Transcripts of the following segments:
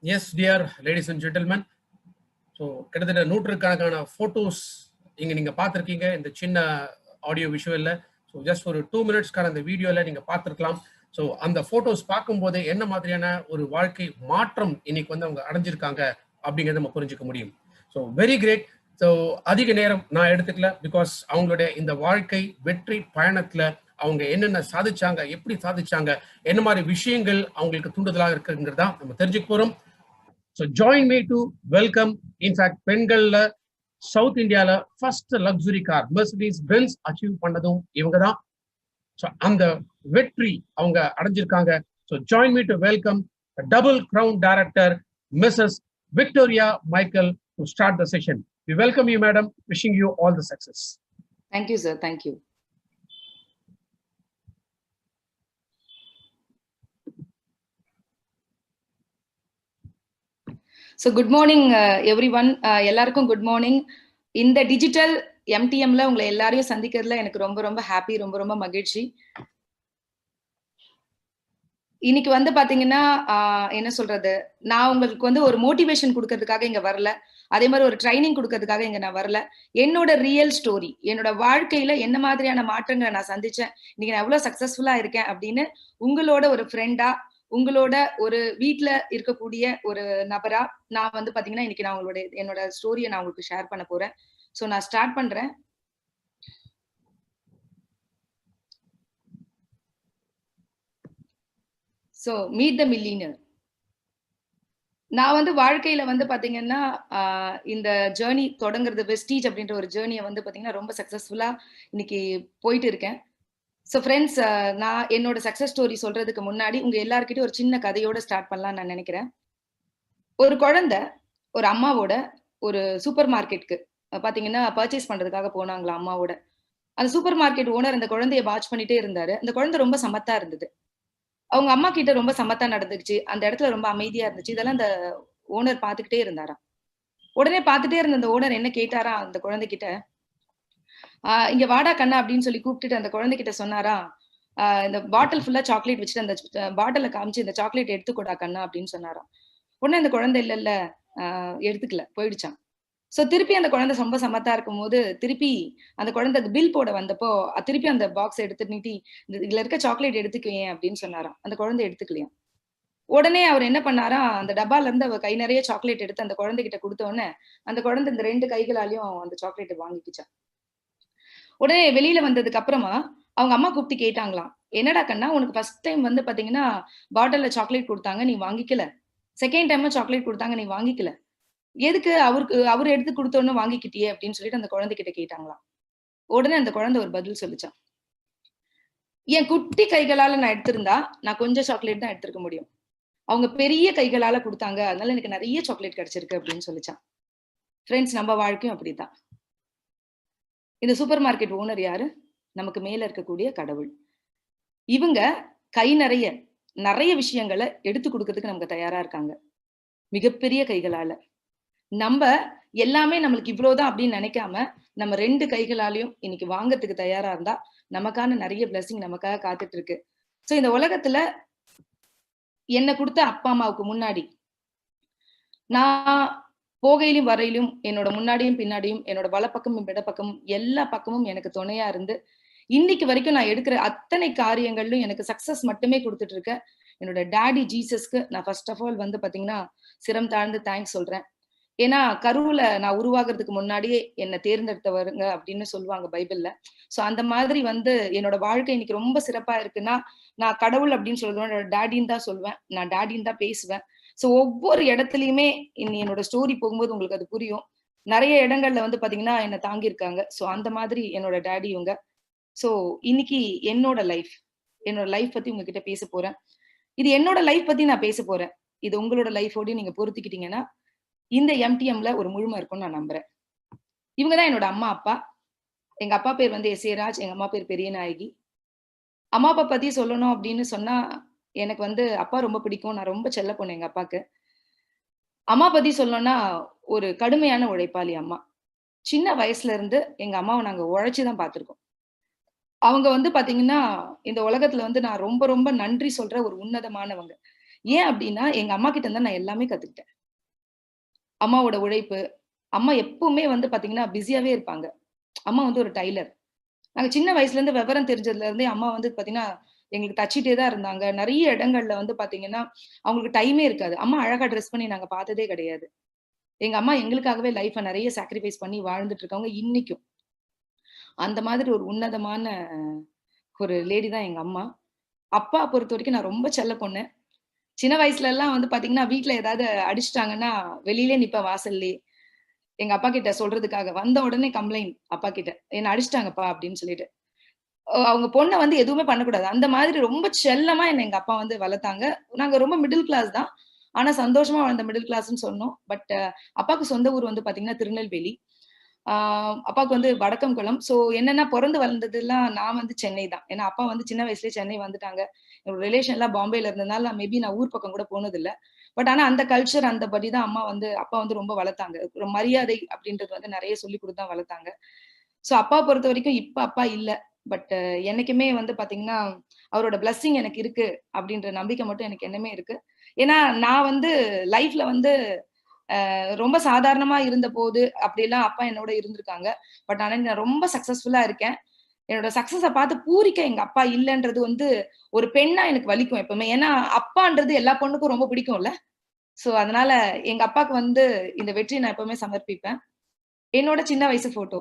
Yes, dear ladies and gentlemen. So கிட்டத்தட்ட நூற்றுக்கணக்கான photos இங்கே நீங்கள் பார்த்துருக்கீங்க இந்த சின்ன ஆடியோ விஷுவலில். ஸோ ஜஸ்ட் ஒரு 2 மினிட்ஸ்க்கான அந்த வீடியோவில் நீங்கள் பார்த்துருக்கலாம். ஸோ அந்த ஃபோட்டோஸ் பார்க்கும்போதே என்ன மாதிரியான ஒரு வாழ்க்கை மாற்றம் இன்னைக்கு வந்து அவங்க அடைஞ்சிருக்காங்க அப்படிங்கிறத நம்ம புரிஞ்சுக்க முடியும். So very great. ஸோ அதிக நேரம் நான் எடுத்துக்கல, பிகாஸ் அவங்களுடைய இந்த வாழ்க்கை வெற்றி பயணத்தில் அவங்க என்னென்ன சாதிச்சாங்க, எப்படி சாதிச்சாங்க, என்ன மாதிரி விஷயங்கள் அவங்களுக்கு தூண்டுதலாக இருக்குங்கிறதா நம்ம தெரிஞ்சுக்க போகிறோம். So join me to welcome, in fact, பெண்கள்ல சவுத் இந்தியால first luxury car Mercedes Benz achieve பண்ணதும் இவங்க தான். ஸோ அந்த வெற்றி அவங்க அடைஞ்சிருக்காங்க. So join me to welcome double crown director Mrs Victoria Michael to start the session. We welcome you, madam. Wishing you all the success. Thank you, sir. Thank you. So good morning everyone. எல்லாருக்கும் good morning. இந்த digital எம்டிஎம்ல உங்களை எல்லாரையும் சந்திக்கிறதுல எனக்கு ரொம்ப ரொம்ப happy, ரொம்ப ரொம்ப மகிழ்ச்சி. இன்னைக்கு வந்து பாத்தீங்கன்னா என்ன சொல்றது, நான் உங்களுக்கு வந்து ஒரு மோட்டிவேஷன் கொடுக்கறதுக்காக இங்க வரல, அதே மாதிரி ஒரு ட்ரைனிங் கொடுக்கறதுக்காக இங்க நான் வரல. என்னோட ரியல் ஸ்டோரி, என்னோட வாழ்க்கையில என்ன மாதிரியான மாற்றங்களை நான் சந்திச்சேன், இன்னைக்கு நான் எவ்வளவு சக்சஸ்ஃபுல்லா இருக்கேன் அப்படின்னு உங்களோட ஒரு ஃப்ரெண்டா, உங்களோட ஒரு வீட்டுல இருக்கக்கூடிய ஒரு நபரா நான் வந்து பாத்தீங்கன்னா இன்னைக்கு நான் என்னோட ஸ்டோரியை நான் உங்களுக்கு ஷேர் பண்ண போறேன். சோ நான் ஸ்டார்ட் பண்றேன். So meet the millionaire. நான் வந்து வாழ்க்கையில வந்து பாத்தீங்கன்னா இந்த ஜேர்னி தொடங்குறது, வெஸ்டீஜ் அப்படின்ற ஒரு ஜேர்னியை வந்து பாத்தீங்கன்னா ரொம்ப சக்சஸ்ஃபுல்லா இன்னைக்கு போயிட்டு இருக்கேன். ஸோ ஃப்ரெண்ட்ஸ், நான் என்னோட சக்சஸ் ஸ்டோரி சொல்றதுக்கு முன்னாடி உங்க எல்லாருக்கிட்டையும் ஒரு சின்ன கதையோட ஸ்டார்ட் பண்ணலாம்னு நான் நினைக்கிறேன். ஒரு குழந்தை ஒரு அம்மாவோட ஒரு சூப்பர் மார்க்கெட்டுக்கு பாத்தீங்கன்னா பர்ச்சேஸ் பண்றதுக்காக போனாங்களா அம்மாவோட. அந்த சூப்பர் மார்க்கெட் ஓனர் அந்த குழந்தைய வாட்ச் பண்ணிட்டே இருந்தாரு. அந்த குழந்தை ரொம்ப சமத்தா இருந்தது. அவங்க அம்மா கிட்ட ரொம்ப சமத்தா நடந்துச்சு, அந்த இடத்துல ரொம்ப அமைதியா இருந்துச்சு. இதெல்லாம் அந்த ஓனர் பாத்துக்கிட்டே இருந்தாராம். உடனே பாத்துட்டே இருந்த அந்த ஓனர் என்ன கேட்டாரா அந்த குழந்தைகிட்ட, இங்க வாடா கண்ணா அப்படின்னு சொல்லி கூப்பிட்டுட்டு அந்த குழந்தைகிட்ட சொன்னாரா, இந்த பாட்டில் ஃபுல்லா சாக்லேட் வச்சுட்டு அந்த பாட்டில காமிச்சு இந்த சாக்லேட் எடுத்துக்கூடா கண்ணா அப்படின்னு சொன்னாராம். உடனே அந்த குழந்தை இல்ல எடுத்துக்கல, போயிடுச்சான். சோ திருப்பி அந்த குழந்தை ரொம்ப சமத்தா இருக்கும் போது திருப்பி அந்த குழந்தை பில் போட வந்தப்போ திருப்பி அந்த பாக்ஸ் எடுத்து நீட்டி இதுல இருக்க சாக்லேட் எடுத்துக்குவேன் அப்படின்னு சொன்னாராம். அந்த குழந்தை எடுத்துக்கலையா. உடனே அவர் என்ன பண்ணாரா, அந்த டப்பால இருந்து அவர் கை நிறைய சாக்லேட் எடுத்து அந்த குழந்தைகிட்ட கொடுத்த உடனே அந்த குழந்தை இந்த 2 கைகளாலையும் அந்த சாக்லேட் வாங்கிக்கிச்சான். உடனே வெளியில வந்ததுக்கு அப்புறமா அவங்க அம்மா கூப்பிட்டு கேட்டாங்களாம், என்னடா கண்ணா உனக்கு ஃபர்ஸ்ட் டைம் வந்து பாத்தீங்கன்னா பாட்டில்ல சாக்லேட் கொடுத்தாங்க, நீ வாங்கிக்கல. செகண்ட் டைமும் சாக்லேட் கொடுத்தாங்க, நீ வாங்கிக்கல. எதுக்கு அவரு எடுத்து கொடுத்தோன்னு வாங்கிக்கிட்டியே அப்படின்னு சொல்லிட்டு அந்த குழந்தைகிட்ட கேட்டாங்களாம். உடனே அந்த குழந்தை ஒரு பதில் சொல்லிச்சான், என் குட்டி கைகளால நான் எடுத்திருந்தா நான் கொஞ்சம் சாக்லேட் தான் எடுத்திருக்க முடியும், அவங்க பெரிய கைகளால கொடுத்தாங்க, அதனால எனக்கு நிறைய சாக்லேட் கிடைச்சிருக்கு அப்படின்னு சொல்லிச்சான். ஃப்ரெண்ட்ஸ், நம்ம வாழ்க்கையும் அப்படித்தான். இந்த சூப்பர் மார்க்கெட் ஓனர் யாரு? நமக்கு மேல இருக்கக்கூடிய கடவுள். இவங்க கை நிறைய விஷயங்களை எடுத்து கொடுக்கறதுக்கு நமக்கு தயாரா இருக்காங்க, மிகப்பெரிய கைகளால. நம்ம எல்லாமே நம்மளுக்கு இவ்வளவுதான் அப்படின்னு நினைக்காம நம்ம 2 கைகளாலையும் இன்னைக்கு வாங்கறதுக்கு தயாரா இருந்தா நமக்கான நிறைய பிளஸிங் நமக்காக காத்துட்டு இருக்கு. சோ இந்த உலகத்துல என்ன கொடுத்த அப்பா அம்மாவுக்கு முன்னாடி நான் போகையிலும் வரையிலும் என்னோட முன்னாடியும் பின்னாடியும் என்னோட வலப்பக்கமும் இடப்பக்கமும் எல்லா பக்கமும் எனக்கு துணையா இருந்து இன்னைக்கு வரைக்கும் நான் எடுக்கிற அத்தனை காரியங்களிலும் எனக்கு சக்சஸ் மட்டுமே கொடுத்துட்டு இருக்க என்னோட டாடி ஜீசஸ்க்கு நான் ஃபர்ஸ்ட் ஆஃப் ஆல் வந்து பாத்தீங்கன்னா சிரம் தாழ்ந்து தேங்க்ஸ் சொல்றேன். ஏன்னா கருவுல நான் உருவாகிறதுக்கு முன்னாடியே என்னை தேர்ந்தெடுத்தவருங்க அப்படின்னு சொல்லுவாங்க பைபிள்ல. சோ அந்த மாதிரி வந்து என்னோட வாழ்க்கை இன்னைக்கு ரொம்ப சிறப்பா இருக்குன்னா நான் கடவுள் அப்படின்னு சொல்றேன், என்னோட டாடின்னு தான் சொல்லுவேன், நான் டாடின்னு தான் பேசுவேன். சோ ஒவ்வொரு இடத்துலயுமே என்னோட ஸ்டோரி போகும்போது உங்களுக்கு அது புரியும். நிறைய இடங்கள்ல வந்து பாத்தீங்கன்னா என்னை தாங்கியிருக்காங்க. சோ அந்த மாதிரி என்னோட டாடி இவங்க. சோ இன்னைக்கு என்னோட லைஃப் பத்தி உங்ககிட்ட பேச போறேன். இது என்னோட லைஃப் பத்தி நான் பேச போறேன். இது உங்களோட லைஃபோடய நீங்க பொருத்திக்கிட்டீங்கன்னா இந்த எம்டிஎம்ல ஒரு முழுமை இருக்கும்னு நான் நம்புறேன். இவங்கதான் என்னோட அம்மா அப்பா. எங்க அப்பா பேர் வந்து எஸ்ஏராஜ், எங்க அம்மா பேர் பெரியநாயகி. அம்மா அப்பா பத்தி சொல்லணும் அப்படின்னு சொன்னா எனக்கு வந்து அப்பா ரொம்ப பிடிக்கும், நான் ரொம்ப செல்ல பொண்ணு எங்க அப்பாக்கு. அம்மா பத்தி சொல்லணும்னா ஒரு கடுமையான உழைப்பாளி அம்மா. சின்ன வயசுல இருந்து எங்க அம்மாவை நாங்க உழைச்சுதான் பார்த்திருக்கோம். அவங்க வந்து பாத்தீங்கன்னா இந்த உலகத்துல வந்து நான் ரொம்ப ரொம்ப நன்றி சொல்ற ஒரு உன்னதமானவங்க. ஏன் அப்படின்னா, எங்க அம்மா கிட்ட இருந்து நான் எல்லாமே கத்துக்கிட்டேன். அம்மாவோட உழைப்பு. அம்மா எப்பவுமே வந்து பாத்தீங்கன்னா, பிஸியாவே இருப்பாங்க. அம்மா வந்து ஒரு டைலர். நாங்க சின்ன வயசுல இருந்து விவரம் தெரிஞ்சதுல இருந்தே அம்மா வந்து பாத்தீங்கன்னா, எங்களுக்கு தச்சுட்டே தான் இருந்தாங்க. நெறைய இடங்கள்ல வந்து பாத்தீங்கன்னா, அவங்களுக்கு டைமே இருக்காது. அம்மா அழகா டிரெஸ் பண்ணி நாங்க பார்த்ததே கிடையாது. எங்க அம்மா எங்களுக்காகவே லைஃப்ப நெறைய சாக்ரிஃபைஸ் பண்ணி வாழ்ந்துட்டு இருக்காங்க இன்னைக்கும். அந்த மாதிரி ஒரு உன்னதமான ஒரு லேடி தான் எங்க அம்மா. அப்பா பொறுத்தவரைக்கும் நான் ரொம்ப செல்ல பொண்ணு. சின்ன வயசுலலாம் வந்து பாத்தீங்கன்னா, வீட்ல ஏதாவது அடிச்சுட்டாங்கன்னா, வெளியிலே நிப்பேன் வாசல்லயே. எங்க அப்பா கிட்ட சொல்றதுக்காக. வந்த உடனே கம்ப்ளைண்ட் அப்பா கிட்ட. "என்ன அடிச்சுட்டாங்கப்பா" அப்படின்னு சொல்லிட்டு. அவங்க பொண்ண வந்து எதுவுமே பண்ணக்கூடாது. அந்த மாதிரி ரொம்ப செல்லமா என்ன எங்க அப்பா வந்து வளர்த்தாங்க. நாங்க ரொம்ப மிடில் கிளாஸ் தான். ஆனா சந்தோஷமா வாழ்ந்த மிடில் கிளாஸ்ன்னு சொன்னோம். பட் அப்பாவுக்கு சொந்த ஊர் வந்து பார்த்தீங்கன்னா, திருநெல்வேலி. ஆ அப்பாவுக்கு வந்து வடக்கங்குளம். ஸோ என்னன்னா பொறந்து வளர்ந்ததெல்லாம் நான் வந்து சென்னை தான். ஏன்னா அப்பா வந்து சின்ன வயசுலயே சென்னை வந்துட்டாங்க. என்னோட ரிலேஷன்லாம் பாம்பேல இருந்ததுனால மேபி நான் ஊர் பக்கம் கூட போனதில்ல. பட் ஆனா அந்த கல்ச்சர் அந்த படி தான் அப்பா வந்து ரொம்ப வளர்த்தாங்க. ஒரு மரியாதை அப்படின்றது வந்து நெறைய சொல்லிக் குடுத்து தான் வளர்த்தாங்க. ஸோ அப்பாவ பொறுத்தவரைக்கும் இப்ப அப்பா இல்ல. பட் என்னைக்குமே வந்து பார்த்தீங்கன்னா, அவரோட பிளெஸ்ஸிங் எனக்கு இருக்கு அப்படின்ற நம்பிக்கை மட்டும் எனக்கு என்னமே இருக்கு. ஏன்னா நான் வந்து லைஃப்ல வந்து ரொம்ப சாதாரணமா இருந்தபோது, அப்படிலாம் அப்பா என்னோட இருந்திருக்காங்க. பட் ஆனா நான் ரொம்ப சக்சஸ்ஃபுல்லா இருக்கேன். என்னோட சக்சஸ பார்த்து பூரிக்க எங்க அப்பா இல்லன்றது வந்து, ஒரு பெண்ணா எனக்கு வலிக்கும் எப்பவுமே. ஏன்னா, அப்பான்றது எல்லா பொண்ணுக்கும் ரொம்ப பிடிக்கும்ல. சோ அதனால எங்க அப்பாக்கு வந்து இந்த வெற்றிய நான் எப்பவுமே சமர்ப்பிப்பேன். என்னோட சின்ன வயசு ஃபோட்டோ.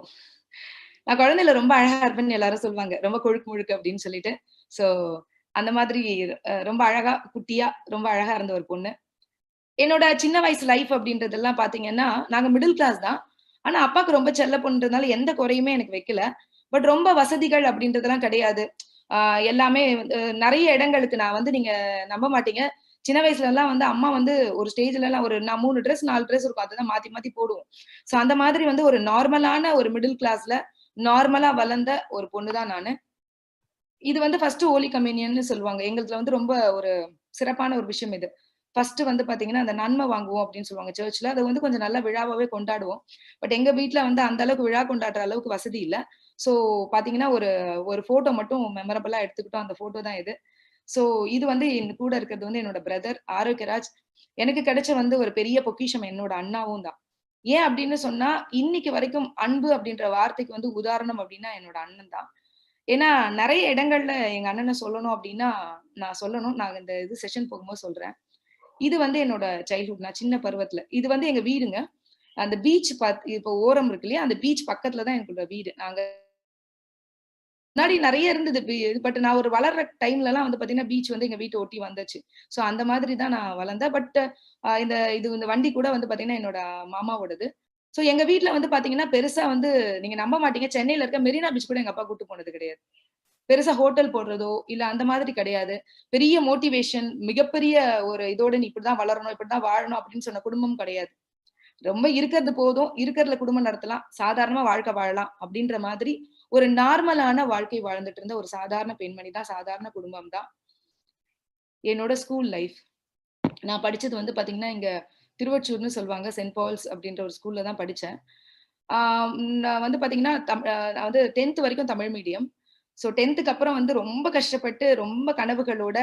நான் குழந்தையில ரொம்ப அழகா இருப்பேன்னு எல்லாரும் சொல்லுவாங்க. ரொம்ப கொழுக்கு முழுக்கு அப்படின்னு சொல்லிட்டு. சோ அந்த மாதிரி ரொம்ப அழகா, குட்டியா, ரொம்ப அழகா இருந்த ஒரு பொண்ணு. என்னோட சின்ன வயசு லைஃப் அப்படின்றதெல்லாம் பார்த்தீங்கன்னா, நாங்க மிடில் கிளாஸ் தான். ஆனா, அப்பாக்கு ரொம்ப செல்ல பொண்ணுன்றதுனால எந்த குறையுமே எனக்கு வைக்கல. பட் ரொம்ப வசதிகள் அப்படின்றதெல்லாம் கிடையாது. ஆ எல்லாமே வந்து நெறைய இடங்களுக்கு நான் வந்து நீங்க நம்ப மாட்டீங்க. சின்ன வயசுலலாம் வந்து அம்மா வந்து ஒரு ஸ்டேஜ்லலாம் ஒரு நான் 3 ட்ரெஸ், 4 ட்ரெஸ் இருக்கும். அததான் மாத்தி மாத்தி போடுவோம். ஸோ அந்த மாதிரி வந்து ஒரு நார்மலான ஒரு மிடில் கிளாஸ்ல நார்மலா வளர்ந்த ஒரு பொண்ணு தான் நானு. இது வந்து ஃபர்ஸ்ட் ஹோலி கம்யூனியன்னு சொல்லுவாங்க. எங்களுதுல வந்து ரொம்ப ஒரு சிறப்பான ஒரு விஷயம் இது. ஃபர்ஸ்ட் வந்து பாத்தீங்கன்னா, அந்த நன்மை வாங்குவோம் அப்படின்னு சொல்லுவாங்க சர்ச்ல. அத வந்து கொஞ்சம் நல்ல விழாவாவே கொண்டாடுவோம். பட் எங்க வீட்ல வந்து அந்த அளவுக்கு விழா கொண்டாடுற அளவுக்கு வசதி இல்ல. ஸோ பாத்தீங்கன்னா, ஒரு ஒரு ஃபோட்டோ மட்டும் மெமரபிளா எடுத்துக்கிட்டோம். அந்த ஃபோட்டோ தான் இது. ஸோ இது வந்து என் கூட இருக்கிறது வந்து என்னோட பிரதர் ஆரோக்கியராஜ். எனக்கு கிடைச்ச வந்து ஒரு பெரிய பொக்கிஷம் என்னோட அண்ணாவும் தான். ஏன் அப்படின்னு சொன்னா, இன்னைக்கு வரைக்கும் அன்பு அப்படின்ற வார்த்தைக்கு வந்து உதாரணம் அப்படின்னா என்னோட அண்ணன் தான். ஏன்னா, நெறைய இடங்கள்ல எங்க அண்ணன சொல்லணும் அப்டின்னா, நான் சொல்லணும். நான் இந்த இது செஷன் போகும்போது சொல்றேன். இது வந்து என்னோட சைல்ட்ஹுட். நான் சின்ன பருவத்துல. இது வந்து எங்க வீடுங்க. அந்த பீச் இப்போ ஓரம் இருக்கு இல்லையா? அந்த பீச் பக்கத்துல தான் எங்களோட வீடு. நாங்க முன்னாடி நெறைய இருந்தது. பட் நான் ஒரு வளர்ற டைம்லலாம் வந்து பார்த்தீங்கன்னா, பீச் வந்து எங்க வீட்ட ஒட்டி வந்துச்சு. ஸோ அந்த மாதிரி தான் நான் வளர்ந்தேன். பட் இந்த வண்டி கூட வந்து பார்த்தீங்கன்னா, என்னோட மாமாவோடது. ஸோ எங்க வீட்ல வந்து பார்த்தீங்கன்னா, பெருசா வந்து நீங்க நம்ப மாட்டீங்க. சென்னையில இருக்க மெரினா பீச் கூட எங்க அப்பா கூட்டு போனது கிடையாது. பெருசா ஹோட்டல் போடுறதோ, இல்ல அந்த மாதிரி கிடையாது. பெரிய மோட்டிவேஷன், மிகப்பெரிய ஒரு இதோட நீ இப்படிதான் வளரணும், இப்படிதான் வாழணும் அப்படின்னு சொன்ன குடும்பம் கிடையாது. ரொம்ப இருக்கிறது போதும், இருக்கிறதுல குடும்பம் நடத்தலாம், சாதாரணமா வாழ்க்கை வாழலாம் அப்படின்ற மாதிரி ஒரு நார்மலான வாழ்க்கை வாழ்ந்துட்டு இருந்த ஒரு சாதாரண பெண்மணி தான், சாதாரண குடும்பம் தான். என்னோட ஸ்கூல் லைஃப். நான் படிச்சது வந்து பாத்தீங்கன்னா, இங்க திருவொற்றூர்ன்னு சொல்லுவாங்க. செயின்ட் பால்ஸ் அப்படின்ற ஒரு ஸ்கூல்ல தான் படிச்சேன். ஆ நான் வந்து பாத்தீங்கன்னா, நான் வந்து 10த் வரைக்கும் தமிழ் மீடியம். ஸோ 10த்துக்கு அப்புறம் வந்து ரொம்ப கஷ்டப்பட்டு, ரொம்ப கனவுகளோட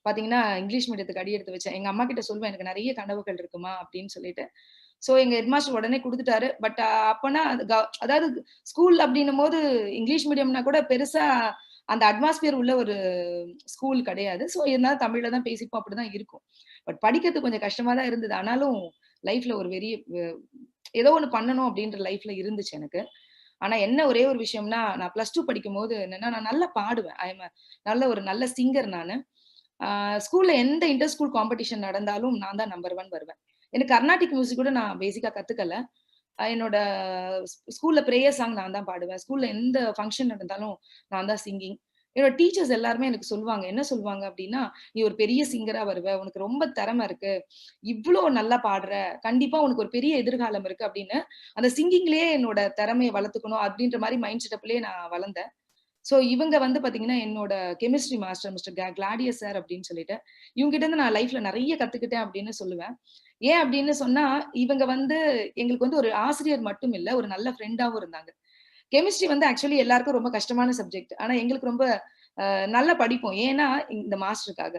பாத்தீங்கன்னா, இங்கிலீஷ் மீடியத்துக்கு அடி எடுத்து வச்சேன். எங்க அம்மாகிட்ட சொல்லுவேன், "எனக்கு நெறைய கனவுகள் இருக்குமா" அப்படின்னு சொல்லிட்டு. ஸோ எங்க ஹெட் மாஸ்டர் உடனே குடுத்துட்டாரு. பட் அப்பன்னா அது அதாவது ஸ்கூல் அப்படின்னும்போது இங்கிலீஷ் மீடியம்னா கூட பெருசா அந்த அட்மாஸ்பியர் உள்ள ஒரு ஸ்கூல் கிடையாது. ஸோ இருந்தாலும் தமிழ்ல தான் பேசிப்போம். அப்படிதான் இருக்கும். பட் படிக்கிறது கொஞ்சம் கஷ்டமா தான் இருந்தது. ஆனாலும் லைஃப்ல ஒரு வெறிய ஏதோ ஒண்ணு பண்ணணும் அப்படின்ற லைஃப்ல இருந்துச்சு எனக்கு. ஆனா என்ன ஒரே ஒரு விஷயம்னா, நான் பிளஸ் 2 படிக்கும்போது என்னன்னா, நான் நல்லா பாடுவேன். ஐ அம் ஒரு நல்ல சிங்கர் நானு. ஆ ஸ்கூல்ல எந்த இன்டர் ஸ்கூல் காம்படிஷன் நடந்தாலும் நான் தான் நம்பர் 1 வருவேன். எனக்கு கர்நாடிக் மியூசிக் கூட நான் பேசிக்கா கத்துக்கல. என்னோட ஸ்கூல்ல பிரேயர் சாங் நான் தான் பாடுவேன். ஸ்கூல்ல எந்த ஃபங்ஷன் நடந்தாலும் நான் தான் சிங்கிங். என்னோட டீச்சர்ஸ் எல்லாருமே எனக்கு சொல்லுவாங்க. என்ன சொல்லுவாங்க அப்டின்னா, "நீ ஒரு பெரிய சிங்கரா வருவ. உனக்கு ரொம்ப திறமை இருக்கு. இவ்ளோ நல்லா பாடுற. கண்டிப்பா உனக்கு ஒரு பெரிய எதிர்காலம் இருக்கு" அப்டின்னு, அந்த சிங்கிங்லயே என்னோட திறமைய வளர்த்துக்கணும் அப்டின்ற மாரி மைண்ட் செட்டப்லயே நான் வளர்ந்தேன். ஸோ இவங்க வந்து பார்த்தீங்கன்னா, என்னோட chemistry master mister Claudius sir அப்படின்னு சொல்லிட்டு, இவங்க கிட்ட இருந்து நான் லைஃப்ல நெறைய கத்துக்கிட்டேன் அப்படின்னு சொல்லுவேன். ஏன் அப்படின்னு சொன்னா, இவங்க வந்து எங்களுக்கு வந்து ஒரு ஆசிரியர் மட்டும் இல்ல, ஒரு நல்ல ஃப்ரெண்டாவும் இருந்தாங்க. கெமிஸ்ட்ரி வந்து ஆக்சுவலி எல்லாருக்கும் ரொம்ப கஷ்டமான சப்ஜெக்ட். ஆனா எங்களுக்கு ரொம்ப நல்லா படிப்போம். ஏன்னா, இந்த மாஸ்டருக்காக.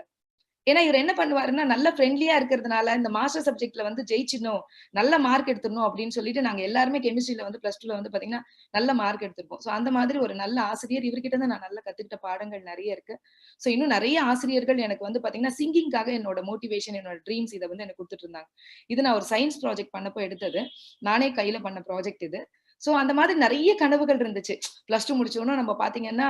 ஏன்னா இவர் என்ன பண்ணுவாருன்னா, நல்ல ஃப்ரெண்ட்லியா இருக்கிறதுனால, இந்த மாஸ்டர் சப்ஜெக்ட்ல வந்து ஜெயிச்சிடணும், நல்ல மார்க் எடுத்துடணும் அப்படின்னு சொல்லிட்டு, நாங்க எல்லாருமே கெமிஸ்ட்ரில வந்து பிளஸ் 2ல வந்து பாத்தீங்கன்னா, நல்ல மார்க் எடுத்திருப்போம். சோ அந்த மாதிரி ஒரு நல்ல ஆசிரியர் இவர்கிட்ட இருந்து நான் நல்லா கத்துக்கிட்ட பாடங்கள் நெறைய இருக்கு. சோ இன்னும் நெறைய ஆசிரியர்கள் எனக்கு வந்து பாத்தீங்கன்னா, சிங்கிங்காக என்னோட மோட்டிவேஷன், என்னோட ட்ரீம்ஸ் இத வந்து எனக்கு குடுத்துட்டு இருந்தாங்க. இது நான் ஒரு சயன்ஸ் ப்ராஜெக்ட் பண்ணப்போ எடுத்தது. நானே கையில பண்ண ப்ராஜெக்ட் இது. சோ அந்த மாதிரி நெறைய கனவுகள் இருந்துச்சு. பிளஸ் 2 முடிச்சோன நம்ம பாத்தீங்கன்னா,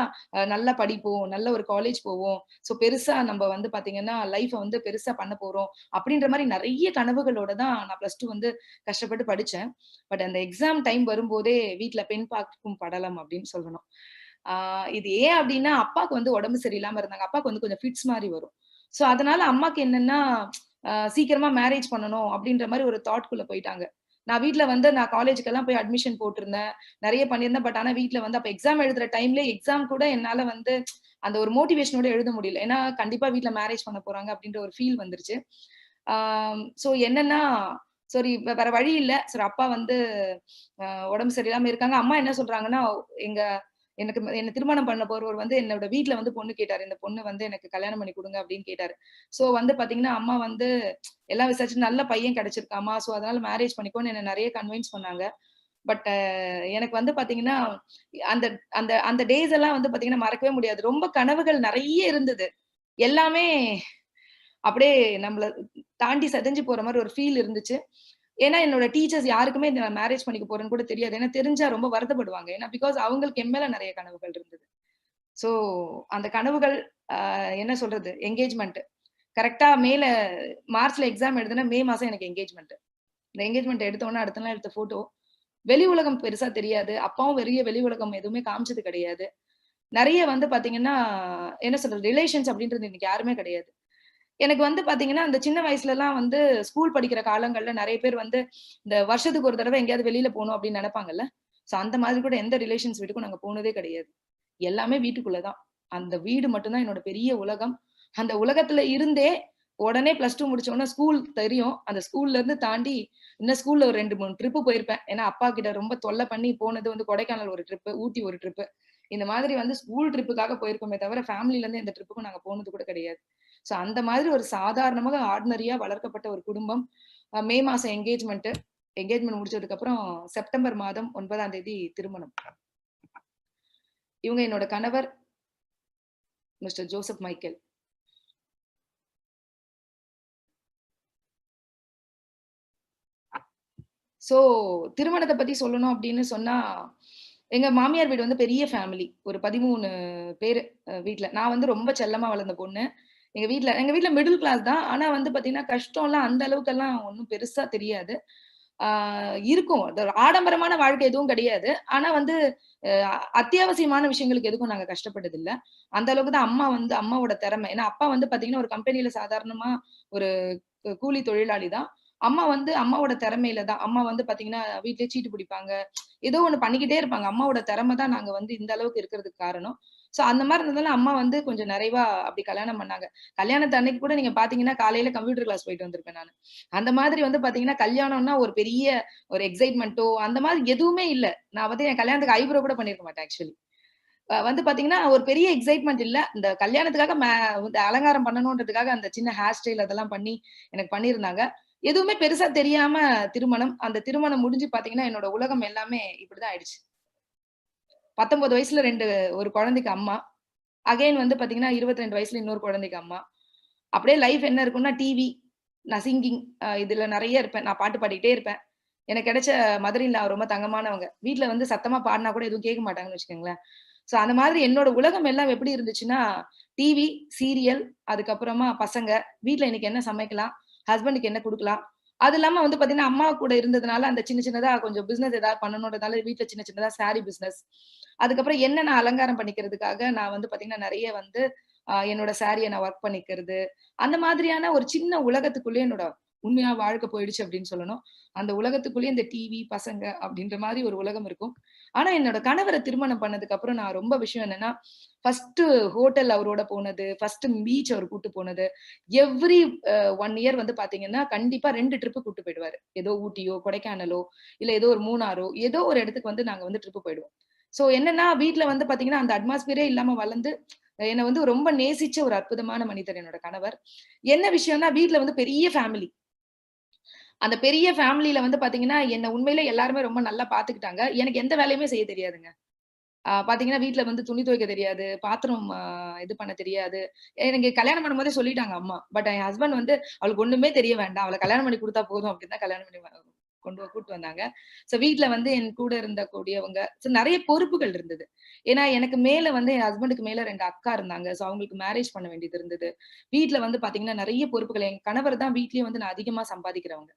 நல்லா படிப்போம், நல்ல ஒரு காலேஜ் போவோம். சோ பெருசா நம்ம வந்து பாத்தீங்கன்னா, லைஃப வந்து பெருசா பண்ண போறோம். அப்படின்ற மாரி நெறைய கனவுகளோட தான் நான் பிளஸ் 2 வந்து கஷ்டப்பட்டு படிச்சேன். பட் அந்த எக்ஸாம் டைம் வரும்போதே வீட்ல பெண் பார்க்கும் படலம் அப்படின்னு சொல்லணும். ஆ இது ஏன் அப்டின்னா, அப்பாக்கு வந்து உடம்பு சரியில்லாம இருந்தாங்க. அப்பாக்கு வந்து கொஞ்சம் ஃபிட்ஸ் மாரி வரும். சோ அதனால அம்மாக்கு என்னன்னா, சீக்கிரமா மேரேஜ் பண்ணணும் அப்டின்ற மாரி ஒரு தாட்குள்ள போயிட்டாங்க. நான் வீட்ல வந்து நான் காலேஜ்க்கெல்லாம் போய் அட்மிஷன் போட்டிருந்தேன். நெறைய பண்ணியிருந்தேன். பட் ஆனா வீட்ல வந்து அப்ப எக்ஸாம் எழுதுற டைம்லயே எக்ஸாம் கூட என்னால வந்து அந்த ஒரு மோட்டிவேஷனோட எழுத முடியல. ஏன்னா கண்டிப்பா வீட்ல மேரேஜ் பண்ண போறாங்க அப்டின்ற ஒரு ஃபீல் வந்துருச்சு. சோ என்னன்னா, சரி வேற வழி இல்ல. சரி அப்பா வந்து அ உடம்பு சரியில்லாம இருக்காங்க. அம்மா என்ன சொல்றாங்கன்னா, எங்க என்ன திருமணம் பண்ண போறவர் வந்து என்னோட வீட்ல வந்து பொண்ணு கேட்டாரு. இந்த பொண்ணு வந்து எனக்கு கல்யாணம் பண்ணி குடுங்க அப்படின்னு கேட்டாரு. சோ வந்து பாத்தீங்கன்னா, அம்மா வந்து எல்லாம் விசாரிச்சு நல்ல பையன் கிடைச்சிருக்காம்மா. சோ அதனால மேரேஜ் பண்ணிக்கோன்னு என்ன நெறைய கன்வின்ஸ் பண்ணாங்க. பட் எனக்கு வந்து பாத்தீங்கன்னா, அந்த அந்த அந்த டேஸ் எல்லாம் வந்து பாத்தீங்கன்னா மறக்கவே முடியாது. ரொம்ப கனவுகள் நெறைய இருந்தது. எல்லாமே அப்படியே நம்மள தாண்டி சிதைஞ்சு போற மாரி ஒரு ஃபீல் இருந்துச்சு. ஏன்னா, என்னோட டீச்சர்ஸ் யாருக்குமே நான் மேரேஜ் பண்ணிக்க போறேன்னு கூட தெரியாது. ஏன்னா தெரிஞ்சா ரொம்ப வருத்தப்படுவாங்க. ஏன்னா பிகாஸ் அவங்களுக்கு என் மேல நெறைய கனவுகள் இருந்தது. ஸோ அந்த கனவுகள் என்ன சொல்றது? என்கேஜ்மென்ட். கரெக்ட்டா மார்ச்ல எக்ஸாம் எழுதுனேன். மே மாசம் எனக்கு என்கேஜ்மென்ட். இந்த என்கேஜ்மென்ட் எடுத்த உடனே அடுத்த நாள் எடுத்த ஃபோட்டோ. வெளி உலகம் பெருசா தெரியாது. அப்பாவும் வெளி உலகம் எதுவுமே காமிச்சது கிடையாது. நெறைய வந்து பாத்தீங்கன்னா, என்ன சொல்றது? ரிலேஷன்ஸ் அப்படின்றது இன்னைக்கு யாருமே கிடையாது. எனக்கு வந்து பாத்தீங்கன்னா, அந்த சின்ன வயசுலலாம் வந்து ஸ்கூல் படிக்கிற காலங்கள்ல நெறைய பேர் வந்து, இந்த வருஷத்துக்கு ஒரு தடவ எங்கேயாவது வெளியில போணும் அப்படின்னு நெனைப்பாங்கல்ல. சோ அந்த மாதிரி கூட எந்த ரிலேஷன்ஸ் வீட்டுக்கும் நாங்க போனதே கிடையாது. எல்லாமே வீட்டுக்குள்ள தான். அந்த வீடு மட்டும் தான் என்னோட பெரிய உலகம். அந்த உலகத்துல இருந்தே உடனே பிளஸ் 2 முடிச்ச உடனே ஸ்கூல் தெரியும். அந்த ஸ்கூல்ல இருந்து தாண்டி இன்னும் ஸ்கூல்ல ஒரு 2, 3 ட்ரிப் போயிருப்பேன். ஏன்னா அப்பா கிட்ட ரொம்ப தொல்ல பண்ணி போனது வந்து கொடைக்கானல் ஒரு ட்ரிப், ஊட்டி ஒரு ட்ரிப். இந்த மாதிரி வந்து ஸ்கூல் ட்ரிப்புக்காக போயிருக்கோமே தவிர, ஃபேமிலில இருந்து எந்த ட்ரிப்புக்கும் நாங்க போனது கூட கிடையாது. சோ அந்த மாதிரி ஒரு சாதாரணமாக ஆர்டினரியா வளர்க்கப்பட்ட ஒரு குடும்பம். மே மாசம் என்கேஜ்மென்ட் முடிச்சதுக்கு அப்புறம் செப்டம்பர் மாதம் 9ஆம் தேதி திருமணம். இவங்க என்னோட கணவர் மிஸ்டர் ஜோசப் மைக்கேல். சோ திருமணத்த பத்தி சொல்லணும் அப்படின்னு சொன்னா, எங்க மாமியார் வீடு வந்து பெரிய ஃபேமிலி. ஒரு 13 பேரு வீட்ல. நான் வந்து ரொம்ப செல்லமா வளர்ந்த பொண்ணு. எங்க வீட்ல மிடில் கிளாஸ் தான். ஆனா வந்து பாத்தீங்கன்னா, கஷ்டம்லாம் அந்த அளவுக்கெல்லாம் ஒண்ணும் பெருசா தெரியாது. ஆ இருக்கும். அது ஒரு ஆடம்பரமான வாழ்க்கை எதுவும் கிடையாது. ஆனா வந்து அ அத்தியாவசியமான விஷயங்களுக்கு எதுக்கும் நாங்க கஷ்டப்பட்டதில்ல. அந்த அளவுக்கு தான் அம்மாவோட திறமை. ஏன்னா அப்பா வந்து பாத்தீங்கன்னா, ஒரு கம்பெனில சாதாரணமா ஒரு கூலி தொழிலாளி தான். அம்மா வந்து அம்மாவோட திறமையில தான். அம்மா வந்து பாத்தீங்கன்னா, வீட்லயே சீட்டு பிடிப்பாங்க. ஏதோ ஒண்ணு பண்ணிக்கிட்டே இருப்பாங்க. அம்மாவோட திறமை தான் நாங்க வந்து இந்த அளவுக்கு இருக்கிறதுக்கு காரணம். சோ அந்த மாரி இருந்ததால அம்மா வந்து கொஞ்சம் நிறைவா அப்படி கல்யாணம் பண்ணாங்க. கல்யாணத்து அன்னைக்கு கூட நீங்க பாத்தீங்கன்னா, காலையில கம்ப்யூட்டர் கிளாஸ் போயிட்டு வந்திருப்பேன் நானு. அந்த மாதிரி வந்து பாத்தீங்கன்னா, கல்யாணம்னா ஒரு பெரிய ஒரு எக்ஸைட்மென்ட்டோ அந்த மாதிரி எதுவுமே இல்ல. நான் வந்து என் கல்யாணத்துக்கு ஐப்ரோ கூட பண்ணியிருக்க மாட்டேன் ஆக்சுவலி. வந்து பாத்தீங்கன்னா, ஒரு பெரிய எக்ஸைட்மென்ட் இல்ல. இந்த கல்யாணத்துக்காக இந்த அலங்காரம் பண்ணணுன்றதுக்காக அந்த சின்ன ஹேர் ஸ்டைல் அதெல்லாம் பண்ணி எனக்கு பண்ணியிருந்தாங்க. எதுவுமே பெருசா தெரியாம திருமணம். அந்த திருமணம் முடிஞ்சு பாத்தீங்கன்னா, என்னோட உலகம் எல்லாமே இப்படிதான் ஆயிடுச்சு. 19 வயசுல ஒரு குழந்தைக்கு அம்மா. அகைன் வந்து பாத்தீங்கன்னா, 22 வயசுல இன்னொரு குழந்தைக்கு அம்மா. அப்படியே லைஃப் என்ன இருக்கும்னா, டிவி, நான் சிங்கிங் இதுல நெறைய இருப்பேன். நான் பாட்டு பாடிட்டே இருப்பேன். எனக்கு கிடைச்ச மதர் இன் லா ரொம்ப தங்கமானவங்க. வீட்ல வந்து சத்தமா பாடுனா கூட எதுவும் கேட்க மாட்டாங்கன்னு வச்சுக்கோங்களேன். சோ அந்த மாதிரி என்னோட உலகம் எல்லாம் எப்படி இருந்துச்சுன்னா, டிவி, சீரியல், அதுக்கப்புறமா பசங்க, வீட்ல இன்னைக்கு என்ன சமைக்கலாம்? ஹஸ்பண்டுக்கு என்ன குடுக்கலாம்? அது இல்லாம வந்து பார்த்தீங்கன்னா, அம்மா கூட இருந்ததுனால, அந்த சின்ன சின்னதா கொஞ்சம் பிசினஸ் ஏதாவது பண்ணணுன்றதால வீட்ல சின்ன சின்னதா சாரி பிசினஸ். அதுக்கப்புறம் என்ன நான் அலங்காரம் பண்ணிக்கிறதுக்காக நான் வந்து பார்த்தீங்கன்னா, நெறைய வந்து என்னோட சாரிய நான் வொர்க் பண்ணிக்கிறது. அந்த மாதிரியான ஒரு சின்ன உலகத்துக்குள்ளேயே என்னோட உண்மையா வாழ்க்கை போயிடுச்சு அப்படின்னு சொல்லணும். அந்த உலகத்துக்குள்ளேயே இந்த டிவி, பசங்க அப்படின்ற மாரி ஒரு உலகம் இருக்கும். ஆனா என்னோட கணவர திருமணம் பண்ணதுக்கு அப்புறம் நான் ரொம்ப விஷயம் என்னன்னா, ஃபர்ஸ்ட்டு ஹோட்டல் அவரோட போனது, ஃபர்ஸ்ட்டு பீச் அவர் கூட்டு போனது. எவ்ரி 1 இயர் வந்து பார்த்தீங்கன்னா, கண்டிப்பா 2 ட்ரிப் கூட்டு போயிடுவாரு. ஏதோ ஊட்டியோ, கொடைக்கானலோ, இல்ல ஏதோ ஒரு மூணாறோ, ஏதோ ஒரு இடத்துக்கு வந்து நாங்க வந்து ட்ரிப் போயிடுவோம். சோ என்னன்னா, வீட்ல வந்து பார்த்தீங்கன்னா, அந்த அட்மாஸ்பியரே இல்லாம வளர்ந்து, என்ன வந்து ரொம்ப நேசிச்ச ஒரு அற்புதமான மனிதர் என்னோட கணவர். என்ன விஷயம்னா, வீட்ல வந்து பெரிய ஃபேமிலி. அந்த பெரிய ஃபேமிலில வந்து பாத்தீங்கன்னா, என்ன உண்மையிலே எல்லாருமே ரொம்ப நல்லா பாத்துக்கிட்டாங்க. எனக்கு எந்த வேலையுமே செய்ய தெரியாதுங்க. பாத்தீங்கன்னா, வீட்ல வந்து துணி துவைக்க தெரியாது. பாத்திரம் இது பண்ண தெரியாது. எனக்கு கல்யாணம் பண்ணும்போதே சொல்லிட்டாங்க அம்மா. பட் என் ஹஸ்பண்ட் வந்து அவளுக்கு ஒண்ணுமே தெரிய வேண்டாம். அவள கல்யாணம் பண்ணி குடுத்தா போதும் அப்டின்னு தான் கல்யாணம் பண்ணி கூட்டு வந்தாங்க. சோ வீட்ல வந்து என் கூட இருந்த கூடியவங்க நெறைய பொறுப்புகள் இருந்தது. ஏன்னா எனக்கு மேல வந்து என் ஹஸ்பண்டுக்கு மேல 2 அக்கா இருந்தாங்க. சோ அவங்களுக்கு மேரேஜ் பண்ண வேண்டியது இருந்தது. வீட்ல வந்து பாத்தீங்கன்னா, நெறைய பொறுப்புகள். என் கணவர் தான் வீட்லயே வந்து நான் அதிகமா சம்பாதிக்கிறவங்க.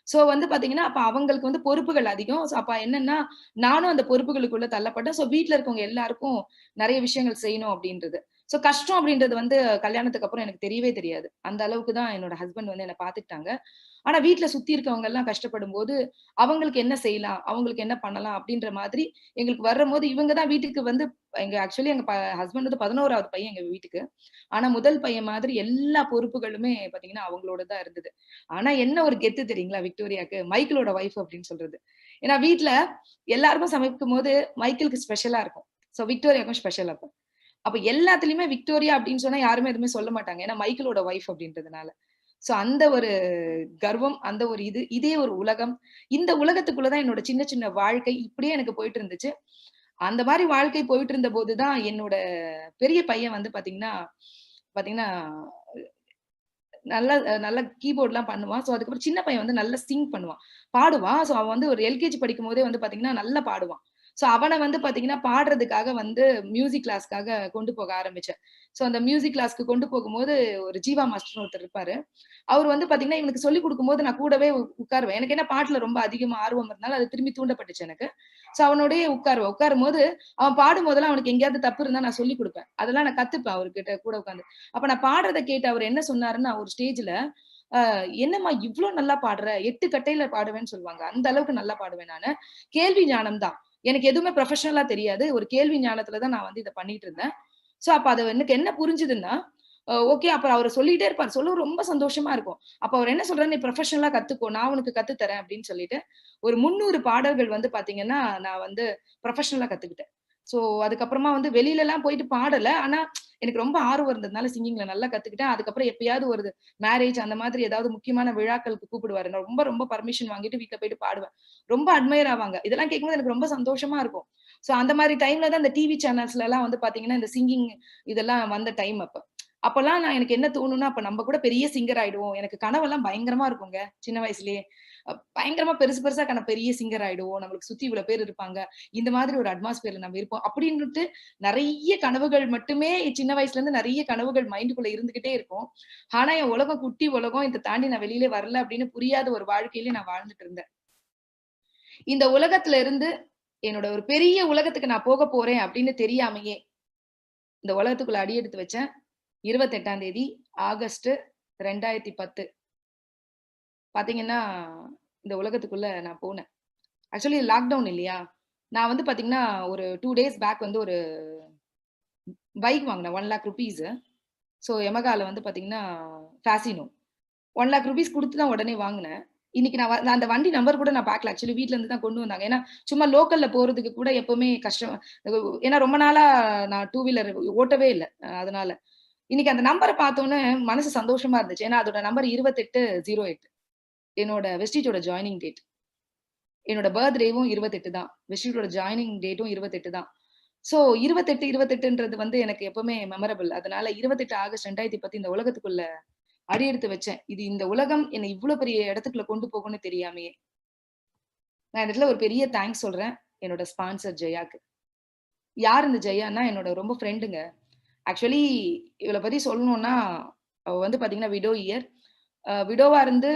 சோ வந்து பாத்தீங்கன்னா, அப்ப அவங்களுக்கு வந்து பொறுப்புகள் அதிகம். சோ அப்ப என்னன்னா, நானும் அந்த பொறுப்புகளுக்குள்ள தள்ளப்பட்டேன். சோ வீட்ல இருக்கவங்க எல்லாருக்கும் நெறைய விஷயங்கள் செய்யணும் அப்டின்றது. சோ கஷ்டம் அப்டின்றது வந்து கல்யாணத்துக்கு அப்புறம் எனக்கு தெரியவே தெரியாது. அந்த அளவுக்கு தான் என்னோட ஹஸ்பண்ட் வந்து என்ன பாத்துக்கிட்டாங்க. ஆனா வீட்ல சுத்தி இருக்கவங்க எல்லாம் கஷ்டப்படும்போது, அவங்களுக்கு என்ன செய்யலாம்? அவங்களுக்கு என்ன பண்ணலாம்? அப்டின்ற மாதிரி எங்களுக்கு வரும்போது, இவங்க தான் வீட்டுக்கு வந்து ஆக்சுவலி எங்க ஹஸ்பண்ட் வந்து 11வது பையன் எங்க வீட்டுக்கு. ஆனா முதல் பையன் மாதிரி எல்லா பொறுப்புகளுமே பாத்தீங்கன்னா, அவங்களோட தான் இருந்தது. ஆனா என்ன ஒரு கெத்து தெரியுங்களா விக்டோரியாக்கு? மைக்கேலோட வைஃப் அப்படின்னு சொல்றது. ஏன்னா வீட்ல எல்லாருக்கும் சமைக்கும்போது மைக்கேலுக்கு ஸ்பெஷலா இருக்கும். சோ விக்டோரியாக்கும் ஸ்பெஷல் அப்ப. அப்ப எல்லாத்துலயுமே விக்டோரியா அப்படின்னு சொன்னா யாருமே எதுவுமே சொல்ல மாட்டாங்க. ஏன்னா மைக்கேலோட வைஃப் அப்படின்றதுனால. சோ அந்த ஒரு கர்வம், அந்த ஒரு இதே ஒரு உலகம். இந்த உலகத்துக்குள்ள தான் என்னோட சின்ன சின்ன வாழ்க்கை இப்படியே எனக்கு போயிட்டு இருந்துச்சு. அந்த மாரி வாழ்க்கை போயிட்டு இருந்தபோது தான் என்னோட பெரிய பையன் வந்து பாத்தீங்கன்னா பாத்தீங்கன்னா நல்லா கீபோர்ட்லாம் பண்ணுவான். சோ அதுக்கப்புறம் சின்ன பையன் வந்து நல்லா சிங் பண்ணுவான். பாடுவான். சோ அவன் வந்து ஒரு எல்கேஜி படிக்கும்போதே வந்து பாத்தீங்கன்னா, நல்லா பாடுவான். சோ அவன வந்து பாத்தீங்கன்னா, பாடுறதுக்காக வந்து மியூசிக் கிளாஸ்க்காக கொண்டு போக ஆரம்பிச்சேன். சோ அந்த மியூசிக் கிளாஸ்க்கு கொண்டு போகும்போது, ஒரு ஜீவா மாஸ்டர்ன்னு ஒருத்தர் இருப்பாரு. அவரு வந்து பாத்தீங்கன்னா, இவனுக்கு சொல்லிக் குடுக்கும்போது நான் கூடவே உட்காருவேன். எனக்கு என்ன பாட்டுல ரொம்ப அதிகமா ஆர்வம் இருந்தனால, அது திரும்பி தூண்டப்பட்டுச்சு எனக்கு. சோ அவனோடயே உட்காருவேன். உட்காரும்போது, அவன் பாடும்போதெல்லாம் அவனுக்கு எங்கேயாவது தப்பு இருந்தா நான் சொல்லிக் குடுப்பேன். அதெல்லாம் நான் கத்துப்பேன் அவர்கிட்ட கூட உட்கார்ந்து. அப்ப நான் பாடுறத கேட்டு அவரு என்ன சொன்னாருன்னா, ஒரு ஸ்டேஜ்ல, "அ என்னம்மா இவ்ளோ நல்லா பாடுற? 8 கட்டையில பாடுவேன்னு" சொல்லுவாங்க. அந்த அளவுக்கு நல்லா பாடுவேன் நானு. கேள்வி ஞானம் தான். எனக்கு எதுவுமே ப்ரொஃபஷனலா தெரியாது. ஒரு கேள்வி ஞானத்துல தான் நான் வந்து இத பண்ணிட்டு இருந்தேன். சோ அப்ப அது எனக்கு என்ன புரிஞ்சுதுன்னா, ஓகே. அப்புறம் அவரு சொல்லிட்டே இருப்பாரு. சொல்லவும் ரொம்ப சந்தோஷமா இருக்கும். அப்ப அவரு என்ன சொல்றாரு, "நீ ப்ரொஃபஷனலா கத்துக்கோ. நான் உனக்கு கத்து தரேன்" அப்படின்னு சொல்லிட்டு, ஒரு 300 பாடல்கள் வந்து பாத்தீங்கன்னா, நான் வந்து ப்ரொஃபஷனலா கத்துக்கிட்டேன். சோ அதுக்கப்புறமா வந்து வெளிலலாம் போயிட்டு பாடல. ஆனா எனக்கு ரொம்ப ஆர்வம் இருந்ததுனால சிங்கிங்ல நல்லா கத்துக்கிட்டேன். அதுக்கப்புறம் எப்பயாவது ஒரு மேரேஜ் அந்த மாதிரி ஏதாவது முக்கியமான விழாக்களுக்கு கூப்பிடுவாரு. நான் ரொம்ப ரொம்ப பர்மிஷன் வாங்கிட்டு வீட்ல போயிட்டு பாடுவேன். ரொம்ப அட்மையர் ஆவாங்க. இதெல்லாம் கேட்கும்போது எனக்கு ரொம்ப சந்தோஷமா இருக்கும். சோ அந்த மாரி டைம்ல தான் இந்த டிவி சேனல்ஸ்லலாம் வந்து பாத்தீங்கன்னா, இந்த சிங்கிங் இதெல்லாம் வந்த டைம் அப்ப. அப்பல்லாம் எனக்கு என்ன தோணும்னா, அப்ப நம்ம கூட பெரிய சிங்கர் ஆயிடுவோம். எனக்கு கனவெல்லாம் பயங்கரமா இருக்குங்க, சின்ன வயசுலயே. பயங்கரமா பெருசு பெருசா பெரிய சிங்கர் ஆயிடுவோம். நம்மளுக்கு சுத்தி இவ்வளோ பேர் இருப்பாங்க. இந்த மாதிரி ஒரு அட்மாஸ்பியர்ல நம்ம இருப்போம். அப்படின்னுட்டு நெறைய கனவுகள் மட்டுமே சின்ன வயசுல இருந்து நெறைய கனவுகள் மைண்டுக்குள்ள இருந்துகிட்டே இருக்கும். ஆனா, என் உலகம் குட்டி உலகம். இத தாண்டி நான் வெளியில வரல அப்படின்னு புரியாத ஒரு வாழ்க்கையில நான் வாழ்ந்துட்டு இருந்தேன். இந்த உலகத்துல இருந்து என்னோட ஒரு பெரிய உலகத்துக்கு நான் போக போறேன் அப்படின்னு தெரியாமயே, இந்த உலகத்துக்குள்ள அடியெடுத்து வச்சேன். 28ஆம் தேதி ஆகஸ்ட் 2010 பாத்தீங்கன்னா, இந்த உலகத்துக்குள்ள நான் போனேன். ஆக்சுவலி லாக்டவுன் இல்லையா? நான் வந்து பாத்தீங்கன்னா, ஒரு 2 டேஸ் பேக் வந்து ஒரு பைக் வாங்குனேன். ₹1,00,000. ஸோ Yamahaல வந்து பாத்தீங்கன்னா, ஃபேசினோ. ₹1,00,000 குடுத்து தான் உடனே வாங்குனேன். இன்னைக்கு நான் அந்த வண்டி நம்பர் கூட நான் பாக்கல. ஆக்சுவலி வீட்ல இருந்து தான் கொண்டு வந்தாங்க. ஏன்னா, சும்மா லோக்கல்ல போறதுக்கு கூட எப்பவுமே கஷ்டம். ஏன்னா ரொம்ப நாளா நான் டூ வீலர் ஓட்டவே இல்ல. அதனால. இன்னைக்கு அந்த நம்பர பார்த்தோனே மனசு சந்தோஷமா இருந்துச்சு. ஏன்னா அதோட நம்பர் 2808. என்னோட வெஸ்டீஜோட ஜாயினிங் டேட். என்னோட பர்த்டேவும் 28 தான். வெஸ்டீஜோட ஜாயினிங் டேட்டும் 28 தான். ஸோ 28, 28ன்றது வந்து எனக்கு எப்பவுமே மெமரபிள். அதனால 28 ஆகஸ்ட் 2010 இந்த உலகத்துக்குள்ள அடியெடுத்து வச்சேன். இது இந்த உலகம் என்ன இவ்ளோ பெரிய இடத்துக்குள்ள கொண்டு போகும்னு தெரியாமயே. நான் இந்த இடத்துல ஒரு பெரிய தேங்க்ஸ் சொல்றேன். என்னோட ஸ்பான்சர் ஜெயாக்கு. யார் இந்த ஜெயான்னா என்னோட ரொம்ப ஃப்ரெண்டுங்க. ஆக்சுவலி இவள பத்தி சொல்லணும்னா, அவ வந்து பாத்தீங்கன்னா விடோ இயர். விடோவா இருந்து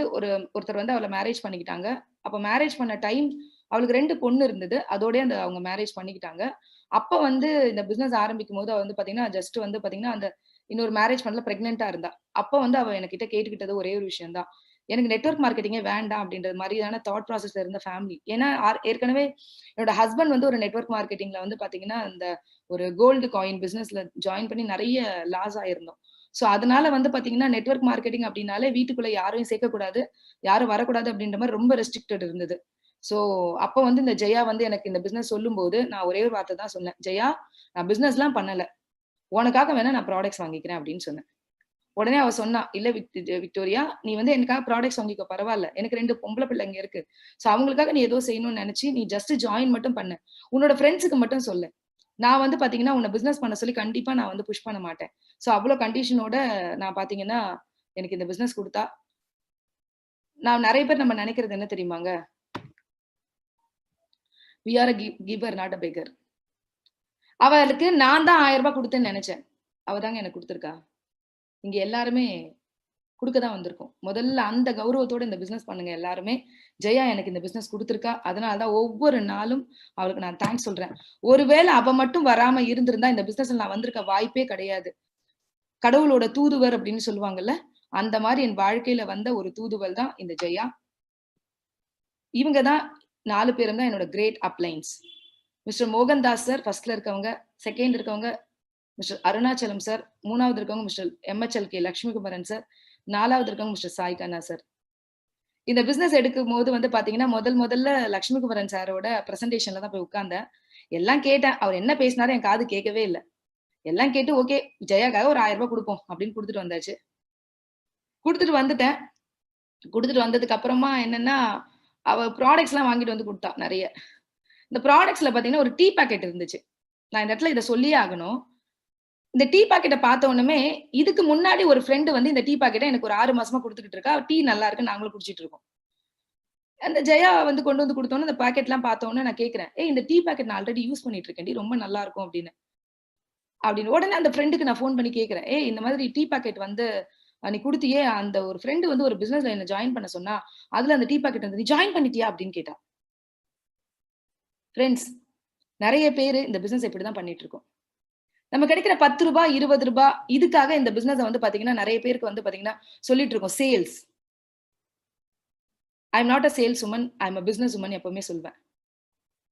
ஒருத்தர் வந்து அவள மேரேஜ் பண்ணிக்கிட்டாங்க. அப்ப மேரேஜ் பண்ண டைம் அவளுக்கு 2 பொண்ணு இருந்தது. அதோடயே அவங்க மேரேஜ் பண்ணிக்கிட்டாங்க. அப்ப வந்து இந்த பிசினஸ் ஆரம்பிக்கும்போது அவ வந்து பாத்தீங்கன்னா, ஜஸ்ட் வந்து பாத்தீங்கன்னா, அந்த இன்னொரு மேரேஜ் பண்ணல பிரெக்னன்ட்டா இருந்தா. அப்ப வந்து அவ என்கிட்ட கேட்டுக்கிட்டது ஒரே ஒரு விஷயம் தான். எனக்கு நெட்வொர்க் மார்க்கெட்டிங்கே வேண்டாம் அப்படின்ற மாரியான தாட் ப்ராசஸ்ல இருந்த ஃபேமிலி. ஏன்னா ஏற்கனவே என்னோட ஹஸ்பண்ட் வந்து ஒரு நெட்வொர்க் மார்க்கெட்டிங்ல வந்து பாத்தீங்கன்னா, இந்த ஒரு கோல்டு காயின் பிசினஸ்ல ஜாயின் பண்ணி நெறைய லாஸ் ஆயிருந்தோம். சோ அதனால வந்து பாத்தீங்கன்னா, நெட்வொர்க் மார்க்கெட்டிங் அப்டின்னாலே வீட்டுக்குள்ள யாரையும் சேர்க்கக்கூடாது, யாரும் வரக்கூடாது அப்டின்ற மாரி ரொம்ப ரெஸ்ட்ரிக்டட் இருந்தது. சோ அப்ப வந்து இந்த ஜெயா வந்து எனக்கு இந்த பிசினஸ் சொல்லும்போது, நான் ஒரே ஒரு வார்த்த தான் சொன்னேன். "ஜெயா, நான் பிசினஸ்லாம் பண்ணல. உனக்காக வேணா நான் ப்ராடக்ட்ஸ் வாங்கிக்கிறேன் அப்படின்னு சொன்னேன். உடனே அவ சொன்னா, இல்ல விக்டோரியா, நீ வந்து எனக்காக ப்ராடக்ட்ஸ் வாங்கிக்கோ, பரவாயில்ல, எனக்கு 2 பொம்பளை பிள்ளைங்க இருக்கு. சோ அவங்களுக்காக நீ ஏதோ செய்யணும்னு நினைச்சு நீ ஜஸ்ட் ஜாயின் மட்டும் பண்ணு, உன்னோட ஃப்ரெண்ட்ஸுக்கு மட்டும் சொல்லு. நான் வந்து பாத்தீங்கன்னா உன்னை பிசினஸ் பண்ண சொல்லி கண்டிப்பா நான் வந்து புஷ் பண்ண மாட்டேன். சோ அவ்வளவு கண்டிஷனோட நான் பாத்தீங்கன்னா எனக்கு இந்த பிசினஸ் கொடுத்தா. நான் நிறைய பேர் நம்ம நினைக்கிறது என்ன தெரியுமாங்க, we are a giver not a beggar. அவளுக்கு நான் தான் 1000 ரூபாய் கொடுத்தேன்னு நினைச்சேன். அவதாங்க எனக்கு கொடுத்திருக்கா. இங்க எல்லாருமே குடுக்கதான் வந்திருக்கோம். முதல்ல அந்த கௌரவத்தோட இந்த பிசினஸ் பண்ணுங்க எல்லாருமே. ஜெயா எனக்கு இந்த பிசினஸ் குடுத்திருக்கா. அதனாலதான் ஒவ்வொரு நாளும் அவளுக்கு நான் தேங்க்ஸ் சொல்றேன். ஒருவேளை அவ மட்டும் வராம இருந்திருந்தா இந்த பிசினஸ்ல நான் வந்திருக்க வாய்ப்பே கிடையாது. கடவுளோட தூதுவர் அப்படின்னு சொல்லுவாங்கல்ல, அந்த மாதிரி என் வாழ்க்கையில வந்த ஒரு தூதுவல் தான் இந்த ஜெயா. இவங்கதான் 4 பேரும் தான் என்னோட great appliances. Mister Mohandas sir ஃபர்ஸ்ட்ல இருக்கவங்க, செகண்ட் இருக்கவங்க மிஸ்டர் அருணாச்சலம் சார், 3வது இருக்கவங்க மிஸ்டர் MHLK லட்சுமிகுமரன் சார், 4வது இருக்கவங்க மிஸ்டர் சாய் கண்ணா சார். இந்த பிசினஸ் எடுக்கும் போது வந்து பாத்தீங்கன்னா முதல்ல லட்சுமிகுமரன் சாரோட பிரசன்டேஷன்ல தான் போய் உட்கார்ந்தேன். எல்லாம் கேட்டேன். அவர் என்ன பேசினாரு என் காது கேட்கவே இல்லை. எல்லாம் கேட்டு ஓகே ஜெயாக்காக ஒரு 1000 ரூபாய் கொடுப்போம் அப்படின்னு கொடுத்துட்டு வந்தாச்சு. கொடுத்துட்டு வந்துட்டேன். கொடுத்துட்டு வந்ததுக்கு அப்புறமா என்னன்னா, அவ ப்ராடக்ட்ஸ் எல்லாம் வாங்கிட்டு வந்து கொடுத்தா நிறைய. இந்த ப்ராடக்ட்ஸ்ல பாத்தீங்கன்னா ஒரு டீ பாக்கெட் இருந்துச்சு. நான் இந்த இடத்துல இதை சொல்லியே ஆகணும். இந்த டீ பாக்கெட்டை பார்த்த உடனே இதுக்கு முன்னாடி ஒரு ஃப்ரெண்டு வந்து இந்த டீ பாக்கெட்டை எனக்கு ஒரு 6 மாசமா கொடுத்துக்கிட்டு இருக்கா. டீ நல்லா இருக்கு, நாங்களும் குடிச்சிட்டு இருக்கோம். அந்த ஜெயா வந்து கொண்டு வந்து கொடுத்தோன்னு அந்த பாக்கெட் எல்லாம் பார்த்தோன்னு நான் கேட்கிறேன், இந்த டீ பாக்கெட் நான் ஆல்ரெடி யூஸ் பண்ணிட்டு இருக்கேன், ரொம்ப நல்லா இருக்கும் அப்படின்னு உடனே அந்த ஃப்ரெண்டுக்கு நான் ஃபோன் பண்ணி கேட்கிறேன், இந்த மாதிரி டீ பாக்கெட் வந்து நீ கொடுத்தியே, அந்த ஒரு ஃப்ரெண்டு வந்து ஒரு பிசினஸ்ல என்ன ஜாயின் பண்ண சொன்னா, அதுல அந்த டீ பாக்கெட் வந்து நீ ஜாயின் பண்ணிட்டியா அப்படின்னு கேட்டா. ஃப்ரெண்ட்ஸ், நிறைய பேரு இந்த பிசினஸ் இப்படிதான் பண்ணிட்டு இருக்கோம். நம்ம கிடைக்கிற 10 ரூபாய் 20 ரூபாய் இதுக்காக இந்த பிசினஸ் வந்து பாத்தீங்கன்னா நிறைய பேருக்கு வந்து பாத்தீங்கன்னா சொல்லிட்டு இருக்கோம் sales. I am not a sales woman, I am a business woman எப்பவுமே சொல்வேன்.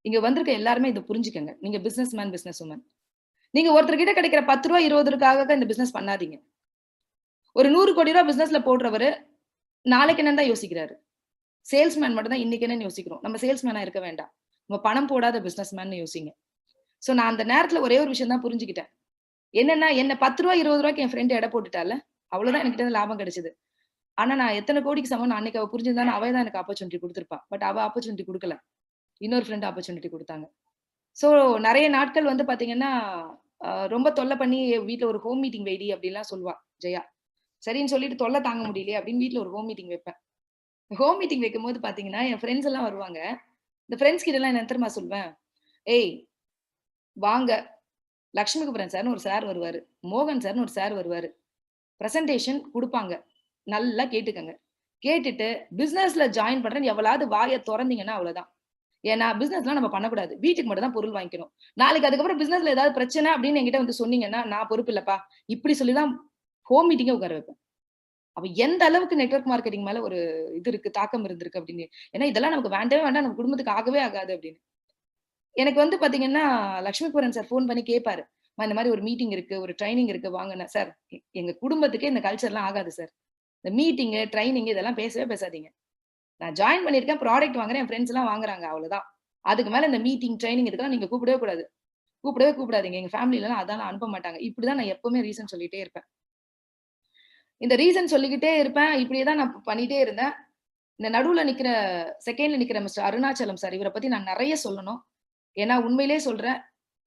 இங்க வந்திருக்க எல்லாருமே இதை புரிஞ்சுக்கங்க. நீங்க பிசினஸ் மேன், பிசினஸ் உமன். நீங்க ஒருத்தர்கிட்ட கிடைக்கிற 10 ரூபாய் 20 ரூபாய்க்காக இந்த பிசினஸ் பண்ணாதீங்க. ஒரு 100 கோடி ரூபாய் பிசினஸ்ல போடுறவரு நாளைக்கு என்னன்னு தான் யோசிக்கிறாரு. சேல்ஸ்மேன் மட்டும் தான் இன்னைக்கு என்னன்னு யோசிக்கிறோம். நம்ம சேல்ஸ்மேனா இருக்க வேண்டாம். நம்ம பணம் போடாத பிசினஸ் மேன் யோசிங்க. சோ நான் அந்த நேரத்துல ஒரே ஒரு விஷயம் தான் புரிஞ்சுக்கிட்டேன். என்னன்னா, என்ன 10 ரூபாய் 20 ரூபாய்க்கு என் ஃப்ரெண்ட் எடை போட்டுட்டால, அவ்வளவுதான் எனக்கு லாபம் கிடைச்சது. ஆனா நான் எத்தனை கோடிக்கு சமம் அன்னைக்கு அவ புரிஞ்சிருந்தாலும் அவ தான் எனக்கு ஆப்பர்ச்சுனிட்டி கொடுத்திருப்பா. பட் அவ ஆப்பர்ச்சுனிட்டி கொடுக்கல. இன்னொரு ஃப்ரெண்ட் ஆப்பர்ச்சுனிட்டி கொடுத்தாங்க. சோ நிறைய நாட்கள் வந்து பாத்தீங்கன்னா ரொம்ப தொல்லை பண்ணி வீட்டுல ஒரு ஹோம் மீட்டிங் வைடி அப்படின்லாம் சொல்லுவா ஜெயா. சரின்னு சொல்லிட்டு தொல்லை தாங்க முடியலையே அப்படின்னு வீட்டுல ஒரு ஹோம் மீட்டிங் வைப்பேன். ஹோம் மீட்டிங் வைக்கும் போது பாத்தீங்கன்னா என் ஃப்ரெண்ட்ஸ் எல்லாம் வருவாங்க. இந்த ஃப்ரெண்ட்ஸ் கிட்ட எல்லாம் என்ன தெரியுமா சொல்வேன், வாங்க, லட்சுமிகுமரன் சார்னு ஒரு சார் வருவாரு, மோகன் சார்னு ஒரு சார் வருவாரு, பிரசன்டேஷன் கொடுப்பாங்க, நல்லா கேட்டுக்கங்க. கேட்டுட்டு பிசினஸ்ல ஜாயின் பண்றேன்னு எவ்வளவு வாயை திறந்தீங்கன்னா அவ்வளவுதான். ஏன்னா பிசினஸ்லாம் நம்ம பண்ணக்கூடாது, வீட்டுக்கு மட்டும் தான் பொருள் வாங்கிக்கணும். நாளைக்கு அதுக்கப்புறம் பிசினஸ்ல ஏதாவது பிரச்சனை அப்படின்னு என்கிட்ட வந்து சொன்னீங்கன்னா நான் பொறுப்பு இல்லப்பா, இப்படி சொல்லிதான் ஹோம் மீட்டிங்கே உட்கார வைப்பேன். அப்ப எந்த அளவுக்கு நெட்வொர்க் மார்க்கெட்டிங் மேல ஒரு இது இருக்கு, தாக்கம் இருந்திருக்கு அப்படின்னு. ஏன்னா இதெல்லாம் நமக்கு வேண்டவே வேண்டாம், நம்ம குடும்பத்துக்கு ஆகவே ஆகாது அப்படின்னு. எனக்கு வந்து பாத்தீங்கன்னா லட்சுமிகுமரன் சார் போன் பண்ணி கேட்பாரு, இந்த மாதிரி ஒரு மீட்டிங் இருக்கு, ஒரு ட்ரைனிங் இருக்கு, வாங்கின சார். எங்க குடும்பத்துக்கு இந்த கல்ச்சர் எல்லாம் ஆகாது சார், இந்த மீட்டிங் ட்ரைனிங் இதெல்லாம் பேசவே பேசாதீங்க. நான் ஜாயின் பண்ணிருக்கேன், ப்ராடக்ட் வாங்குறேன், என் ஃப்ரெண்ட்ஸ் எல்லாம் வாங்குறாங்க, அவ்வளவுதான். அதுக்கு மேல இந்த மீட்டிங் ட்ரைனிங் இதுக்கெல்லாம் நீங்க கூப்பிடவே கூடாது, கூப்பிடாதீங்க. எங்க ஃபேமிலில எல்லாம் அதெல்லாம் அனுப்ப மாட்டாங்க. இப்படிதான் நான் எப்பவுமே ரீசன் சொல்லிட்டே இருப்பேன். இந்த ரீசன் சொல்லிக்கிட்டே இருப்பேன். இப்படியேதான் நான் பண்ணிட்டே இருந்தேன். இந்த நடுவுல நிக்கிற செகண்ட்ல நிக்கிற மிஸ்டர் அருணாச்சலம் சார், இவரை பத்தி நான் நிறைய சொல்லணும். ஏன்னா உண்மையிலே சொல்றேன்,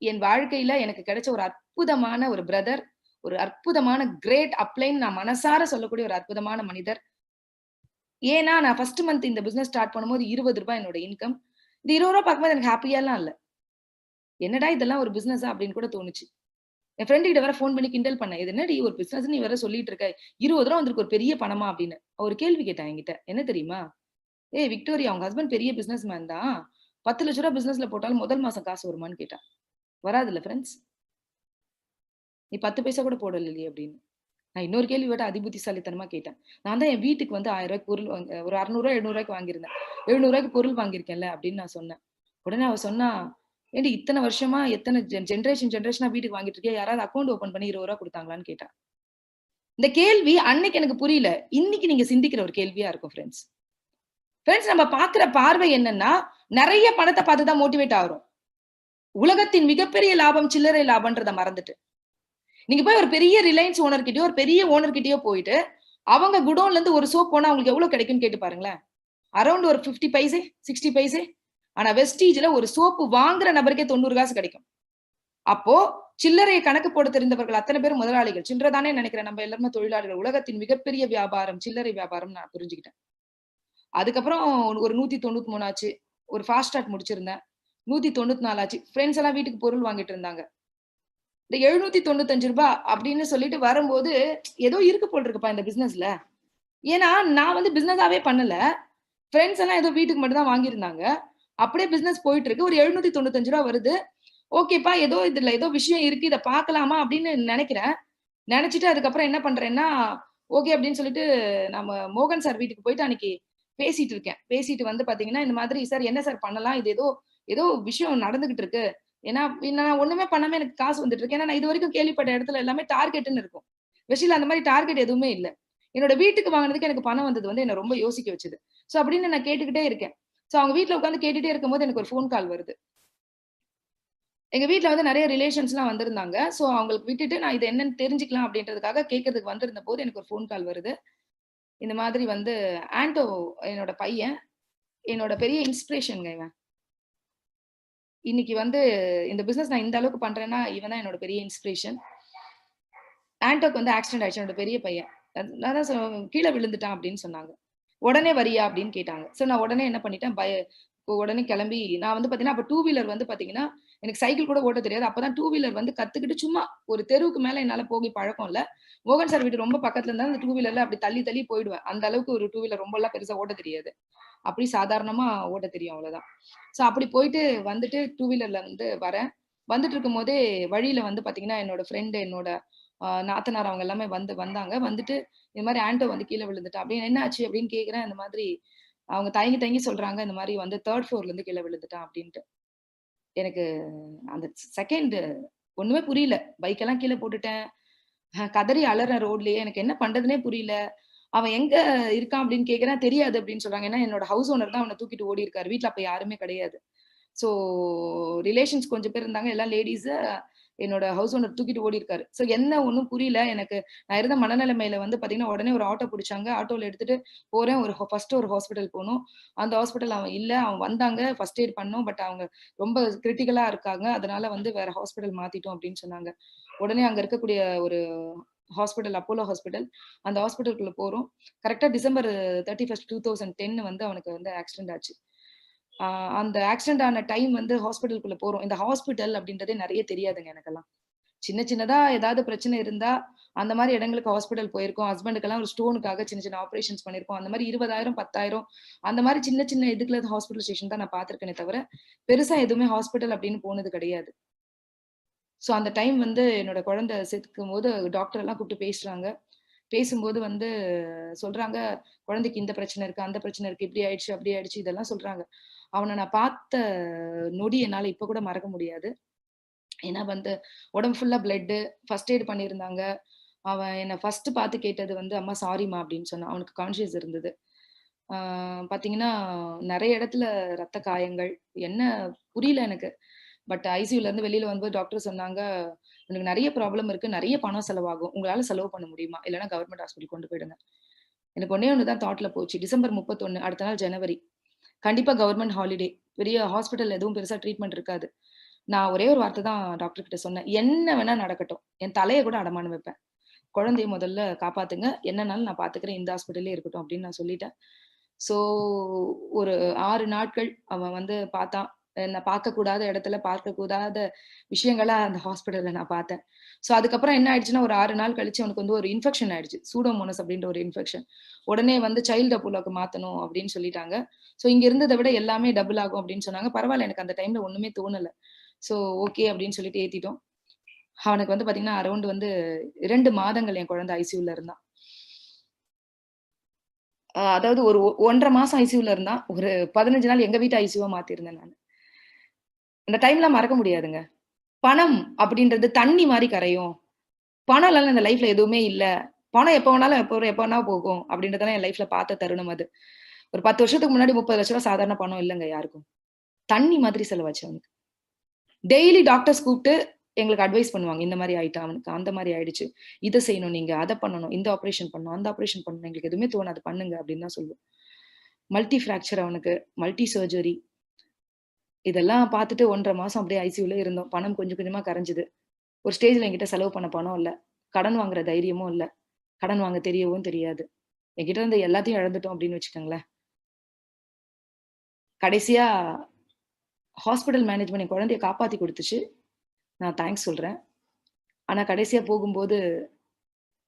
என் வாழ்க்கையில எனக்கு கிடைச்ச ஒரு அற்புதமான ஒரு பிரதர், ஒரு அற்புதமான கிரேட் அப்ளைன், நான் மனசார சொல்லக்கூடிய ஒரு அற்புதமான மனிதர். ஏன்னா நான் ஃபர்ஸ்ட் மந்த் இந்த பிசினஸ் ஸ்டார்ட் பண்ணும்போது 20 ரூபாய் என்னோட இன்கம். இந்த 20 ரூபாய் பார்க்கும்போது எனக்கு ஹாப்பியாலாம் இல்ல. என்னடா இதெல்லாம் ஒரு பிசினஸா அப்படின்னு கூட தோணுச்சு. என் ஃப்ரெண்டு கிட்ட வேற ஃபோன் பண்ணி கிண்டல் பண்ணேன், இது என்னடி ஒரு பிசினஸ் நீ வேற சொல்லிட்டு இருக்க, 20 ரூபா வந்திருக்கு, ஒரு பெரிய பணமா அப்படின்னு. ஒரு கேள்வி கேட்டான் என்கிட்ட, என்ன தெரியுமா, விக்டோரியா அவங்க ஹஸ்பண்ட் பெரிய பிசினஸ் மேன் தான், 10 லட்ச ரூபாய் பிசினஸ்ல போட்டாலும் முதல் மாசம் காசு வருமான்னு கேட்டான். வராதுல்ல ஃப்ரெண்ட்ஸ், நீ 10 பைசா கூட போடல இல்லையே அப்படின்னு. நான் இன்னொரு கேள்வி விட அதிபுத்திசாலித்தனமா கேட்டேன். நான் தான் என் வீட்டுக்கு வந்து 1000 ரூபாய்க்கு பொருள் ஒரு 600 ரூபாய் 700 ரூபாய்க்கு வாங்கியிருந்தேன், 700 ரூபாய்க்கு பொருள் வாங்கியிருக்கேன்ல அப்படின்னு நான் சொன்னேன். உடனே அவ சொன்னா, ஏண்டி இத்தனை வருஷமா எத்தனை ஜென்ரேஷனா வீட்டுக்கு வாங்கிட்டு இருக்கியா, யாராவது அக்கௌண்ட் ஓபன் பண்ணி 20 ரூபாய் கொடுத்தாங்களான்னு கேட்டா. இந்த கேள்வி அன்னைக்கு எனக்கு புரியல, இன்னைக்கு நீங்க சிந்திக்கிற ஒரு கேள்வியா இருக்கும் ஃப்ரெண்ட்ஸ். நம்ம பாக்குற பார்வை என்னன்னா, நிறைய பணத்தை பார்த்துதான் மோட்டிவேட் ஆகிறோம். உலகத்தின் மிகப்பெரிய லாபம் சில்லறை லாபம்ன்றத மறந்துட்டு நீங்க போய் ஒரு பெரிய ரிலையன்ஸ் ஓனர் கிட்டயோ ஒரு பெரிய ஓனர் கிட்டயோ போயிட்டு அவங்க குடோன்ல இருந்து ஒரு சோப் போனா உங்களுக்கு எவ்வளவு கிடைக்கும்னு கேட்டு பாருங்களேன். அரௌண்ட் ஒரு 50 பைசே 60 பைசே. ஆனா வெஸ்டீஜ்ல ஒரு சோப்பு வாங்குற நபருக்கே 90 காசு கிடைக்கும். அப்போ சில்லறையை கணக்கு போட தெரிந்தவர்கள் அத்தனை பேரும் முதலாளிகள். சில்லறை தானே நினைக்கிறேன், நம்ம எல்லாருமே தொழிலாளர்கள். உலகத்தின் மிகப்பெரிய வியாபாரம் சில்லறை வியாபாரம் நான் புரிஞ்சுக்கிட்டேன். அதுக்கப்புறம் ஒரு 193 ஆச்சு. ஒரு ஃபாஸ்ட் ட்ராக் முடிச்சிருந்தேன். 194 ஆச்சு. ஃப்ரெண்ட்ஸ் எல்லாம் வீட்டுக்கு பொருள் வாங்கிட்டு இருந்தாங்க. இந்த ரூ. 795 அப்படின்னு சொல்லிட்டு வரும்போது, ஏதோ இருக்கு போல இருக்குப்பா இந்த பிசினஸ்ல. ஏன்னா, நான் வந்து பிசினஸாவே பண்ணல. ஃப்ரெண்ட்ஸ் எல்லாம் ஏதோ வீட்டுக்கு மட்டும் தான் வாங்கியிருந்தாங்க. அப்படியே பிசினஸ் போயிட்டு இருக்கு. ஒரு ரூ. 795 வருது. ஓகேப்பா, ஏதோ இதுல ஏதோ விஷயம் இருக்கு. இத பார்க்கலாமா அப்படின்னு நெனைக்கிறேன். நெனச்சுட்டு அதுக்கப்புறம் என்ன பண்றேன்னா, ஓகே அப்படின்னு சொல்லிட்டு நம்ம மோகன் சார் வீட்டுக்கு போயிட்டு அன்னைக்கு பேசிட்டு இருக்கேன். பேசிட்டு வந்து பார்த்தீங்கன்னா, இந்த மாதிரி சார் என்ன சார் பண்ணலாம்? இது ஏதோ ஏதோ விஷயம் நடந்துகிட்டு இருக்கு. ஏன்னா, நான் ஒண்ணுமே பண்ணாம எனக்கு காசு வந்துட்டு இருக்கு. ஏன்னா, நான் இதுவரைக்கும் கேள்விப்பட்ட இடத்துல எல்லாமே டார்கெட்ன்னு இருக்கும். வெஸ்டில அந்த மாரி டார்கெட் எதுவுமே இல்ல. என்னோட வீட்டுக்கு வாங்குனதுக்கு எனக்கு பணம் வந்தது வந்து என்ன ரொம்ப யோசிக்க வச்சது. சோ அப்படின்னு நான் கேட்டுக்கிட்டே இருக்கேன். சோ அவங்க வீட்ல உட்கார்ந்து கேட்டுட்டே இருக்கும்போது எனக்கு ஒரு ஃபோன் கால் வருது. எங்க வீட்ல வந்து நெறைய ரிலேஷன்ஸ்லாம் வந்திருந்தாங்க. சோ அவங்களுக்கு விட்டுட்டு நான் இது என்னன்னு தெரிஞ்சுக்கலாம் அப்படின்றதுக்காக கேட்கறதுக்கு வந்திருந்தபோது எனக்கு ஒரு ஃபோன் கால் வருது. இந்த மாதிரி வந்து ஆண்டோ என்னோட பையன், என்னோட பெரிய இன்ஸ்பிரேஷன்ங்க இவன். இன்னைக்கு வந்து இந்த பிசினஸ் நான் இந்த அளவுக்கு பண்றேன்னா, இவன் தான் என்னோட பெரிய இன்ஸ்பிரேஷன். ஆண்டோக்கு வந்து ஆக்சிடென்ட் ஆயிடுச்சு. என்னோட பெரிய பையன். நான் தான் கீழ விழுந்துட்டான் அப்படின்னு சொன்னாங்க. "உடனே வரியா?" அப்படின்னு கேட்டாங்க. சோ நான் உடனே என்ன பண்ணிட்டேன், உடனே கிளம்பி நான் வந்து பார்த்தீங்கன்னா, அப்ப 2 வீலர் வந்து பார்த்தீங்கன்னா, எனக்கு சைக்கிள் கூட ஓட்டத் தெரியாது. அப்பதான் 2 வீலர் வந்து கத்துக்கிட்டு சும்மா ஒரு தெருவுக்கு மேல என்னால போகி பழக்கம் இல்ல. மோகன் சார் வீடு ரொம்ப பக்கத்துல இருந்தா, அந்த 2 வீலர்ல அப்படி தள்ளி தள்ளி போயிடுவேன். அந்த அளவுக்கு ஒரு 2 வீலர் ரொம்பலாம் பெருசா ஓட்டத் தெரியாது. அப்படி சாதாரணமா ஓட்டத் தெரியும் அவ்வளவுதான். சோ அப்படி போயிட்டு வந்துட்டு 2 வீலர்ல வந்து வரேன். வந்துட்டு இருக்கும்போதே வழியில வந்து பார்த்தீங்கன்னா, என்னோட ஃப்ரெண்ட், என்னோட நாத்தனார் அவங்க எல்லாமே வந்தாங்க. வந்துட்டு இந்த மாரி ஆண்டோ வந்து கீழ விழுந்துட்டா. அப்படின்னு "என்ன ஆச்சு?" அப்படின்னு கேட்கிறேன். இந்த மாதிரி அவங்க தயங்கி தயங்கி சொல்றாங்க. இந்த மாரி வந்து 3 ஃப்ளோர்ல இருந்து கீழ விழுந்துட்டான் அப்படின்ட்டு. எனக்கு அந்த செகண்ட் ஒண்ணுமே புரியல. பைக் எல்லாம் கீழ போட்டுட்டேன். கதறி அலறேன் ரோட்லயே. எனக்கு என்ன பண்றதுன்னே புரியல. அவன் எங்க இருக்கான் அப்படின்னு கேட்கிறேன். தெரியாது அப்படின்னு சொல்றாங்க. ஏன்னா என்னோட ஹவுஸ் ஓனர் தான் அவன தூக்கிட்டு ஓடியிருக்காரு. வீட்ல அப்ப யாருமே கிடையாது. ஸோ ரிலேஷன்ஸ் கொஞ்சம் பேர் இருந்தாங்க. எல்லாம் லேடீஸு. என்னோட ஹவுஸ் ஓனர் தூக்கிட்டு ஓடியிருக்காரு. ஸோ என்ன ஒண்ணும் புரியல எனக்கு. நான் இருந்த மனநிலைமையில வந்து பார்த்தீங்கன்னா, உடனே ஒரு ஆட்டோ புடிச்சாங்க. ஆட்டோல எடுத்துட்டு போறேன். ஃபர்ஸ்ட் ஒரு ஹாஸ்பிட்டல் போனோம். அந்த ஹாஸ்பிட்டல் அவன் இல்ல. அவன் வந்தாங்க. ஃபர்ஸ்ட் எய்ட் பண்ணோம். பட் அவங்க ரொம்ப கிரிட்டிக்கலா இருக்காங்க. அதனால வந்து வேற ஹாஸ்பிட்டல் மாத்திட்டோம் அப்படின்னு சொன்னாங்க. உடனே அங்க இருக்கக்கூடிய ஒரு ஹாஸ்பிட்டல், அப்போலோ ஹாஸ்பிட்டல். அந்த ஹாஸ்பிட்டலுக்குள்ள போறோம். கரெக்ட்டா டிசம்பர் 31 2010 வந்து அவனுக்கு வந்து ஆக்சிடென்ட் ஆச்சு. ஆ அந்த ஆக்சிடென்ட் ஆன டைம் வந்து ஹாஸ்பிட்டலுக்குள்ள போறோம். இந்த ஹாஸ்பிட்டல் அப்படின்றதே நெறைய தெரியாதுங்க எனக்கெல்லாம். சின்ன சின்னதா ஏதாவது பிரச்சனை இருந்தா, அந்த மாரி இடங்களுக்கு ஹாஸ்பிட்டல் போயிருக்கோம். ஹஸ்பண்டுக்கெல்லாம் ஒரு ஸ்டோனுக்காக சின்ன சின்ன ஆப்பரேஷன்ஸ் பண்ணியிருக்கோம். அந்த மாரி 20,000, 10,000 அந்த மாரி சின்ன சின்ன இதுக்குள்ள ஹாஸ்பிட்டல் ஸ்டேஷன் தான் நான் பார்த்துருக்கேனே தவிர, பெருசா எதுவுமே ஹாஸ்பிட்டல் அப்படின்னு போனது கிடையாது. ஸோ அந்த டைம் வந்து என்னோட குழந்தை செத்துக்கும்போது டாக்டர் எல்லாம் கூப்பிட்டு பேசுறாங்க. பேசும்போது வந்து சொல்றாங்க, "குழந்தைக்கு இந்த பிரச்சனை இருக்கு, அந்த பிரச்சனை இருக்கு, இப்படி ஆயிடுச்சு, அப்படி ஆயிடுச்சு" இதெல்லாம் சொல்றாங்க. அவன நான் பார்த்த நொடி என்னால இப்ப கூட மறக்க முடியாது. ஏன்னா வந்து உடம்பு ஃபுல்லா பிளட்டு, ஃபர்ஸ்ட் எய்ட் பண்ணியிருந்தாங்க. அவன் என்ன ஃபர்ஸ்ட் பார்த்து கேட்டது வந்து, "அம்மா சாரிம்மா" அப்படின்னு சொன்னான். அவனுக்கு கான்ஷியஸ் இருந்தது. ஆ பார்த்தீங்கன்னா, நெறைய இடத்துல ரத்த காயங்கள். என்ன புரியல எனக்கு. பட் ஐசியூல இருந்து வெளியில வரும்போது டாக்டர் சொன்னாங்க, "உனக்கு நெறைய ப்ராப்ளம் இருக்கு. நெறைய பணம் செலவாகும். உங்களால செலவு பண்ண முடியுமா? இல்லன்னா கவர்ன்மெண்ட் ஹாஸ்பிட்டல் கொண்டு போயிடுங்க." எனக்கு ஒண்ணே ஒண்ணு தான் தாட்ல போச்சு. டிசம்பர் 31 அடுத்த நாள் ஜனவரி. கண்டிப்பா கவர்ன்மெண்ட் ஹாலிடே. பெரிய ஹாஸ்பிட்டல்ல எதுவும் பெருசா ட்ரீட்மெண்ட் இருக்காது. நான் ஒரே ஒரு வார்த்தை தான் டாக்டர் கிட்ட சொன்னேன். "என்ன வேணா நடக்கட்டும். என் தலைய கூட அடமானம் வைப்பேன். குழந்தைய முதல்ல காப்பாத்துங்க. என்னனாலும் நான் பார்த்துக்கிறேன். இந்த ஹாஸ்பிட்டல்லயே இருக்கட்டும்." அப்படின்னு நான் சொல்லிட்டேன். ஸோ ஒரு 6 நாட்கள் அவன் வந்து பார்த்தான். நான் பார்க்கக்கூடாத இடத்துல, பார்க்கக்கூடாத விஷயங்கள அந்த ஹாஸ்பிட்டல்ல நான் பார்த்தேன். ஸோ அதுக்கப்புறம் என்ன ஆயிடுச்சுன்னா, ஒரு 6 நாள் கழிச்சு அவனுக்கு வந்து ஒரு இன்ஃபெக்ஷன் ஆயிடுச்சு. சூடோமோனாஸ் அப்படின்ற ஒரு இன்ஃபெக்ஷன். உடனே வந்து சைல்டு அப்போலோக்கு மாத்தணும் அப்படின்னு சொல்லிட்டாங்க. ஸோ இங்க இருந்தத விட எல்லாமே டபுள் ஆகும் அப்படின்னு சொன்னாங்க. பரவால்ல எனக்கு அந்த டைம்ல ஒண்ணுமே தோணல. ஸோ ஓகே அப்படின்னு சொல்லிட்டு ஏத்திட்டோம். அவனுக்கு வந்து பார்த்தீங்கன்னா, அரவுண்ட் வந்து 2 மாதங்கள் என் குழந்தை ஐசியூல இருந்தான். அதாவது ஒரு 1 1/2 மாசம் ஐசியூல இருந்தான். ஒரு 15 நாள் எங்க வீட்டு ஐசியூவா மாத்திருந்தேன் நானு. அந்த டைம்லாம் மறக்க முடியாதுங்க. பணம் அப்படின்றது தண்ணி மாரி கரையும். பணம் இல்லன்னா இந்த லைஃப்ல எதுவுமே இல்ல. பணம் எப்ப வேணாலும் எப்ப வரும், எப்ப வேணா போகும். அப்படின்றதெல்லாம் என் லைஃப்ல பார்த்த தருணம் அது. ஒரு 10 வருஷத்துக்கு முன்னாடி ரூ. 30,00,000 சாதாரண பணம் இல்லங்க யாருக்கும். தண்ணி மாதிரி செலவாச்சு அவனுக்கு. டெய்லி டாக்டர்ஸ் கூப்ட்டு எங்களுக்கு அட்வைஸ் பண்ணுவாங்க. இந்த மாரி ஆயிட்டான் அவனுக்கு, அந்த மாரி ஆயிடுச்சு. இத செய்யணும் நீங்க, அத பண்ணணும், இந்த ஆப்பரேஷன் பண்ணணும், அந்த ஆப்பரேஷன் பண்ணணும். எங்களுக்கு எதுவுமே தோணாது. பண்ணுங்க அப்படின்னு தான் சொல்லுவோம். மல்டி ஃப்ராக்சர் அவனுக்கு, மல்டி சர்ஜரி. இதெல்லாம் பார்த்துட்டு 1½ மாசம் அப்படியே ஐசியூல இருந்தோம். பணம் கொஞ்சம் கொஞ்சமா கரைஞ்சது. ஒரு ஸ்டேஜ்ல என்கிட்ட செலவு பண்ண பணம் இல்ல. கடன் வாங்குற தைரியமும் இல்ல. கடன் வாங்க தெரியவும் தெரியாது. என்கிட்ட இருந்த எல்லாத்தையும் இழந்துட்டோம் அப்படின்னு வச்சுக்கோங்களேன். கடைசியா ஹாஸ்பிட்டல் மேனேஜ்மெண்ட் என் குழந்தைய காப்பாத்தி குடுத்துச்சு. நான் தேங்க்ஸ் சொல்றேன். ஆனா கடைசியா போகும்போது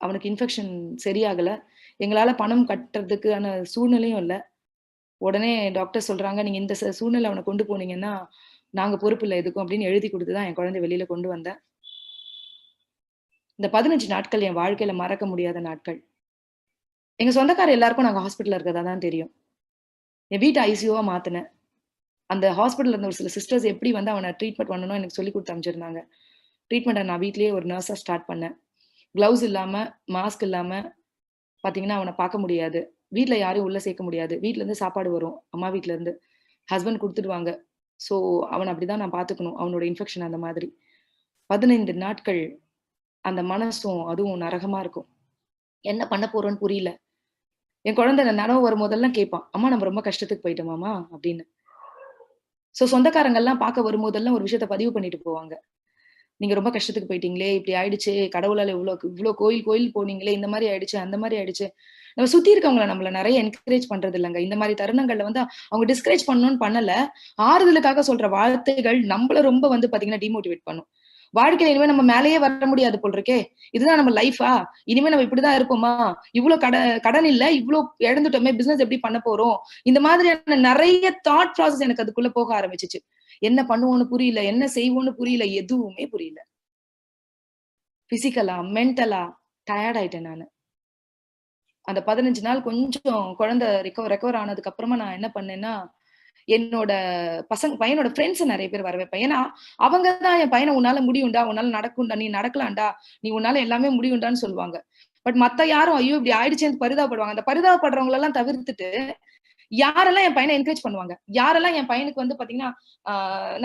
அவனுக்கு இன்ஃபெக்ஷன் சரியாகல. எங்களால பணம் கட்டுறதுக்கான சூழ்நிலையும் இல்ல. உடனே டாக்டர் சொல்றாங்க, "நீங்க இந்த சூழ்நிலை அவன கொண்டு போனீங்கன்னா, நாங்க பொறுப்பு இல்ல எதுக்கும்" அப்படின்னு எழுதி குடுத்து தான் என் குழந்தைய வெளியில கொண்டு வந்தேன். இந்த 15 நாட்கள் என் வாழ்க்கையில மறக்க முடியாத நாட்கள். எங்க சொந்தக்கார எல்லாருக்கும் நாங்க ஹாஸ்பிட்டல்ல இருக்கிறதா தான் தெரியும். என் வீட்ட ஐசியூவா மாத்துனேன். அந்த ஹாஸ்பிட்டல்ல இருந்த ஒரு சில சிஸ்டர்ஸ் எப்படி வந்து அவன ட்ரீட்மெண்ட் பண்ணணும்னு எனக்கு சொல்லிக் குடுத்து அனுப்பிச்சிருந்தாங்க. ட்ரீட்மெண்ட்ட நான் வீட்லயே ஒரு நர்ஸா ஸ்டார்ட் பண்ணேன். கிளவுஸ் இல்லாம, மாஸ்க் இல்லாம பாத்தீங்கன்னா, அவன பாக்க முடியாது. வீட்ல யாரையும் உள்ள சேர்க்க முடியாது. வீட்லருந்து சாப்பாடு வரும். அம்மா வீட்லருந்து. ஹஸ்பண்ட் குடுத்துடுவாங்க. ஸோ, அவன அப்படிதான் நான் பாத்துக்கணும். அவனோட இன்ஃபெக்ஷன் அந்த மாதிரி. 15 நாட்கள் அந்த மனசும், அதுவும் நரகமா இருக்கும். என்ன பண்ண போறோம்ன்னு புரியல. என் குழந்தை நனவு வரும்போதெல்லாம் கேட்பான். "அம்மா நம்ம ரொம்ப கஷ்டத்துக்கு போயிட்டோமாம்மா" அப்படின்னு. ஸோ சொந்தக்காரங்கலாம் பார்க்க வரும்போதெல்லாம் ஒரு விஷயத்த பதிவு பண்ணிட்டு போவாங்க. "நீங்க ரொம்ப கஷ்டத்துக்கு போயிட்டீங்களே! இப்படி ஆயிடுச்சே! கடவுளால இவ்ளோ கோயில் கோயில் போனீங்களே! இந்த மாரி ஆயிடுச்சு, அந்த மாரி ஆயிடுச்சு." நம்ம சுத்தி இருக்கவங்கள நம்மள நெறைய என்கரேஜ் பண்றது இல்லங்க. இந்த மாரி தருணங்கள்ல வந்து அவங்க டிஸ்கரேஜ் பண்ணணும்னு பண்ணல. ஆறுதலுக்காக சொல்ற வார்த்தைகள் நம்மள ரொம்ப வந்து பார்த்தீங்கன்னா, டிமோட்டிவேட் பண்ணும். வாழ்க்கையில இனிமே நம்ம மேலேயே வர முடியாது போல இருக்கே! இதுதான் நம்ம லைஃபா? இனிமே நம்ம இப்படிதான் இருப்போமா? இவ்ளோ கடன் இல்ல, இவ்ளோ இழந்துட்டோமே! பிசினஸ் எப்படி பண்ண போறோம்? இந்த மாதிரியான நெறைய தாட் ப்ராசஸ் எனக்கு அதுக்குள்ள போக ஆரம்பிச்சுச்சு. என்ன பண்ணுவோம்னு புரியல. என்ன செய்வோம்னு புரியல. எதுவுமே புரியல. பிசிக்கலா, மென்டலா டயர்ட் ஆயிட்டேன் நானு. அந்த 15 நாள் கொஞ்சம் குழந்தை ரெக்கவர் ஆனதுக்கு அப்புறமா நான் என்ன பண்ணேன்னா, என்னோட பையனோட ஃப்ரெண்ட்ஸ நெறைய பேர் வர வைப்பேன். ஏன்னா, அவங்க தான் என் பையன "உன்னால முடியும்டா, உன்னால நடக்கும்டா, நீ நடக்கலாம்டா, நீ உன்னால எல்லாமே முடியும்டான்னு" சொல்லுவாங்க. பட் மத்த யாரும் ஐயோ! இப்படி ஆயிடுச்சேன்னு பரிதாபப்படுவாங்க. அந்த பரிதாபப்படுறவங்களெல்லாம் தவிர்த்துட்டு, யாரெல்லாம் என் பையன என்கரேஜ் பண்ணுவாங்க, யாரெல்லாம் என் பையனுக்கு வந்து பாத்தீங்கன்னா, ஆ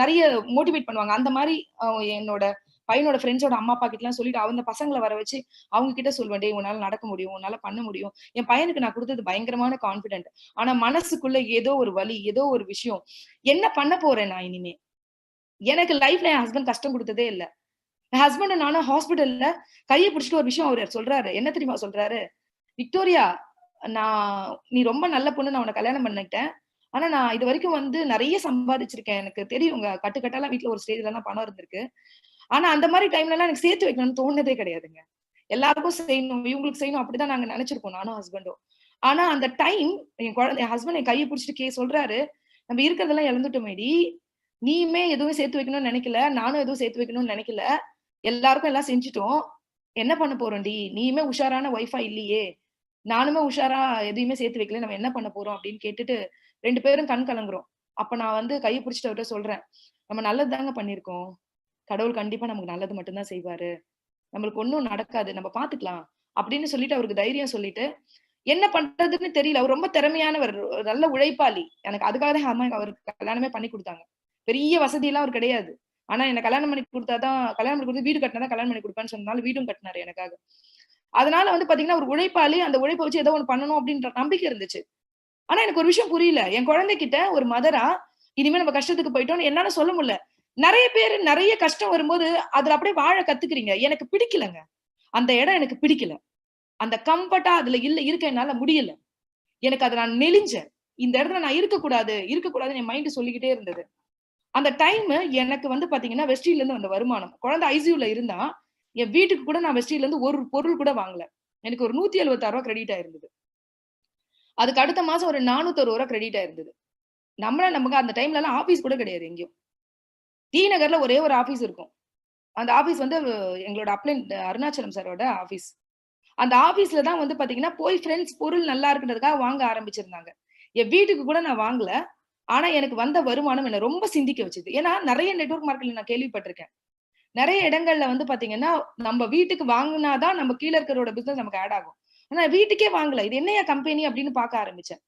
நெறைய மோட்டிவேட் பண்ணுவாங்க. அந்த மாரி என்னோட பையனோட ஃப்ரெண்ட்ஸோட அம்மா, அப்பா கிட்டலாம் சொல்லிட்டு, அந்த பசங்கள வர வச்சு, அவங்க கிட்ட சொல்லுவேன். "டேய் உன்னால நடக்க முடியும். உன்னால பண்ண முடியும்." என் பையனுக்கு நான் குடுத்தது பயங்கரமான கான்ஃபிடென்ட். ஆனா மனசுக்குள்ள ஏதோ ஒரு வலி, ஏதோ ஒரு விஷயம். என்ன பண்ண போறேன் நான் இனிமே? எனக்கு லைஃப்ல என் ஹஸ்பண்ட் கஷ்டம் குடுத்ததே இல்ல. என் ஹஸ்பண்ட் நானும் ஹாஸ்பிட்டல்ல கைய பிடிச்சுட்டு ஒரு விஷயம் அவரு சொல்றாரு. என்ன தெரியுமா சொல்றாரு? "விக்டோரியா, நீ ரொம்ப நல்ல பொண்ணு. நான் உன்ன கல்யாணம் பண்ணிக்கிட்டேன். ஆனா நான் இதுவரைக்கும் வந்து நெறைய சம்பாதிச்சிருக்கேன். எனக்கு தெரியுங்க. கட்டு கட்டாலாம் வீட்ல ஒரு ஸ்டேஜ்லலாம் பணம் இருந்திருக்கு. ஆனா அந்த மாரி டைம்லலாம் எனக்கு சேர்த்து வைக்கணும்னு தோணுனதே கிடையாதுங்க. எல்லாருக்கும் செய்யணும், இவங்களுக்கு செய்யணும் அப்படிதான் நாங்க நெனச்சிருப்போம் நானும் ஹஸ்பண்டும். ஆனா அந்த டைம் என் ஹஸ்பண்ட் என் கைய புடிச்சுட்டு சொல்றாரு, "நம்ம இருக்கிறதெல்லாம் இழந்துட்டோமேடி. நீயுமே எதுவும் சேர்த்து வைக்கணும்னு நெனைக்கல. நானும் எதுவும் சேர்த்து வைக்கணும்னு நெனைக்கல. எல்லாருக்கும் எல்லாம் செஞ்சுட்டோம். என்ன பண்ண போறோம்டி? நீயுமே உஷாரான ஒய்ஃபா இல்லையே! நானுமே உஷாரா எதையுமே சேர்த்து வைக்கல. நம்ம என்ன பண்ண போறோம்?" அப்படின்னு கேட்டுட்டு 2 பேரும் கண் கலங்குறோம். அப்ப நான் வந்து கைய புடிச்சுட்டு அவர்ட்ட சொல்றேன், "நம்ம நல்லது தாங்க பண்ணியிருக்கோம். கடவுள் கண்டிப்பா நமக்கு நல்லது மட்டும் தான் செய்வாரு. நம்மளுக்கு ஒண்ணும் நடக்காது. நம்ம பார்த்துக்கலாம்." அப்படின்னு சொல்லிட்டு அவருக்கு தைரியம் சொல்லிட்டு, என்ன பண்றதுன்னு தெரியல. அவர் ரொம்ப திறமையானவர். ஒரு நல்ல உழைப்பாளி. எனக்கு அதுக்காக தான் எங்க அம்மா அவருக்கு கல்யாணமே பண்ணி குடுத்தாங்க. பெரிய வசதிலாம் அவருக்கு கிடையாது. ஆனா என்ன கல்யாணம் பண்ணி குடுத்து வீடு கட்டினா தான் கல்யாணம் பண்ணி குடுப்பேன்னு சொன்னனால வீடும் கட்டினாரு எனக்காக. அதனால வந்து பார்த்தீங்கன்னா, ஒரு உழைப்பாளி. அந்த உழைப்ப வச்சு ஏதோ ஒண்ணு பண்ணணும் அப்படின்ற நம்பிக்கை இருந்துச்சு. ஆனா எனக்கு ஒரு விஷயம் புரியல. என் குழந்தைகிட்ட ஒரு மதரா, இனிமே நம்ம கஷ்டத்துக்கு போயிட்டோம்னு என்னால சொல்ல முடியல. நெறைய பேரு நெறைய கஷ்டம் வரும்போது, அதுல அப்படியே வாழ கத்துக்கிறீங்க. எனக்கு பிடிக்கலங்க. அந்த இடம் எனக்கு பிடிக்கல. அந்த கம்ஃபர்ட்டா அதுல இருக்க என்னால முடியல. எனக்கு அத நான் நெளிஞ்சேன். இந்த இடத்துல நான் இருக்கக்கூடாது, இருக்கக்கூடாதுன்னு என் மைண்ட் சொல்லிக்கிட்டே இருந்தது. அந்த டைமு எனக்கு வந்து பாத்தீங்கன்னா, வெஸ்டிஜ்ல வந்த வருமானம். குழந்தை ஐசியூல இருந்தா, என் வீட்டுக்கு கூட நான் வெஸ்டிஜ்ல ஒரு பொருள் கூட வாங்கல. எனக்கு ஒரு ரூ. 176 கிரெடிட் ஆயிருந்தது. அதுக்கு அடுத்த மாசம் ஒரு ரூ. 401 கிரெடிட் ஆயிருந்தது. நமக்கு அந்த டைம்லலாம் ஆபீஸ் கூட கிடையாது எங்கேயும். டி நகர்ல ஒரே ஒரு ஆபீஸ் இருக்கும். அந்த ஆபீஸ் வந்து எங்களோட அருணாச்சலம் சாரோட ஆபீஸ். அந்த ஆபீஸ்ல தான் வந்து பாத்தீங்கன்னா, போய் ஃபிரெண்ட்ஸ் பொருள் நல்லா இருக்குன்றதுக்காக வாங்க ஆரம்பிச்சிருந்தாங்க. என் வீட்டுக்கு கூட நான் வாங்கல. ஆனா எனக்கு வந்த வருமானம் என்ன ரொம்ப சிந்திக்க வச்சது. ஏன்னா நெறைய நெட்வொர்க் மார்க்கெட்ல நான் கேள்விப்பட்டிருக்கேன். நெறைய இடங்கள்ல வந்து பாத்தீங்கன்னா, நம்ம வீட்டுக்கு வாங்குனா தான் நம்ம கீழ இருக்கிறவரோட பிசினஸ் நமக்கு ஆட் ஆகும். ஆனா வீட்டுக்கே வாங்கல. இது என்னய்யா கம்பெனி அப்படின்னு பாக்க ஆரம்பிச்சேன்.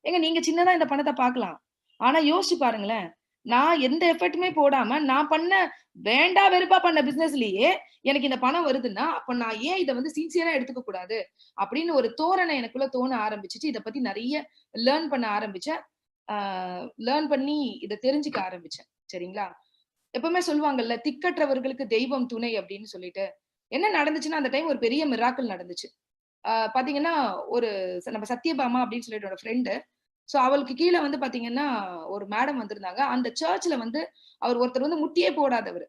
ஏங்க நீங்க சின்னதா இந்த பணத்த பாக்கலாம். ஆனா யோசிச்சு பாருங்களேன். நான் எந்த எஃபர்ட்டுமே போடாம நான் பண்ண வேண்டா வெறுப்பா பண்ண பிசினஸ்லயே எனக்கு இந்த பணம் வருதுன்னா, அப்ப நான் ஏன் இத வந்து சின்சியரா எடுத்துக்க கூடாது? அப்படின்னு ஒரு தோரணை எனக்குள்ள தோண ஆரம்பிச்சுச்சு. இத பத்தி நெறைய லேர்ன் பண்ண ஆரம்பிச்சேன். ஆ லேர்ன் பண்ணி இத தெரிஞ்சுக்க ஆரம்பிச்சேன். சரிங்களா? எப்பவுமே சொல்லுவாங்கல்ல, "திக்கற்றவர்களுக்கு தெய்வம் துணை" அப்படின்னு சொல்லிட்டு. என்ன நடந்துச்சுன்னா, அந்த டைம் ஒரு பெரிய மிராக்கிள் நடந்துச்சு. பாத்தீங்கன்னா, ஒரு நம்ம சத்யபாமா அப்படின்னு சொல்லிட்டு என்னோட ஃப்ரெண்டு. சோ அவளுக்கு கீழ வந்து பாத்தீங்கன்னா, ஒரு மேடம் வந்திருந்தாங்க. அந்த சர்ச்ல வந்து அவர் ஒருத்தர் வந்து முட்டியே போடாதவரு.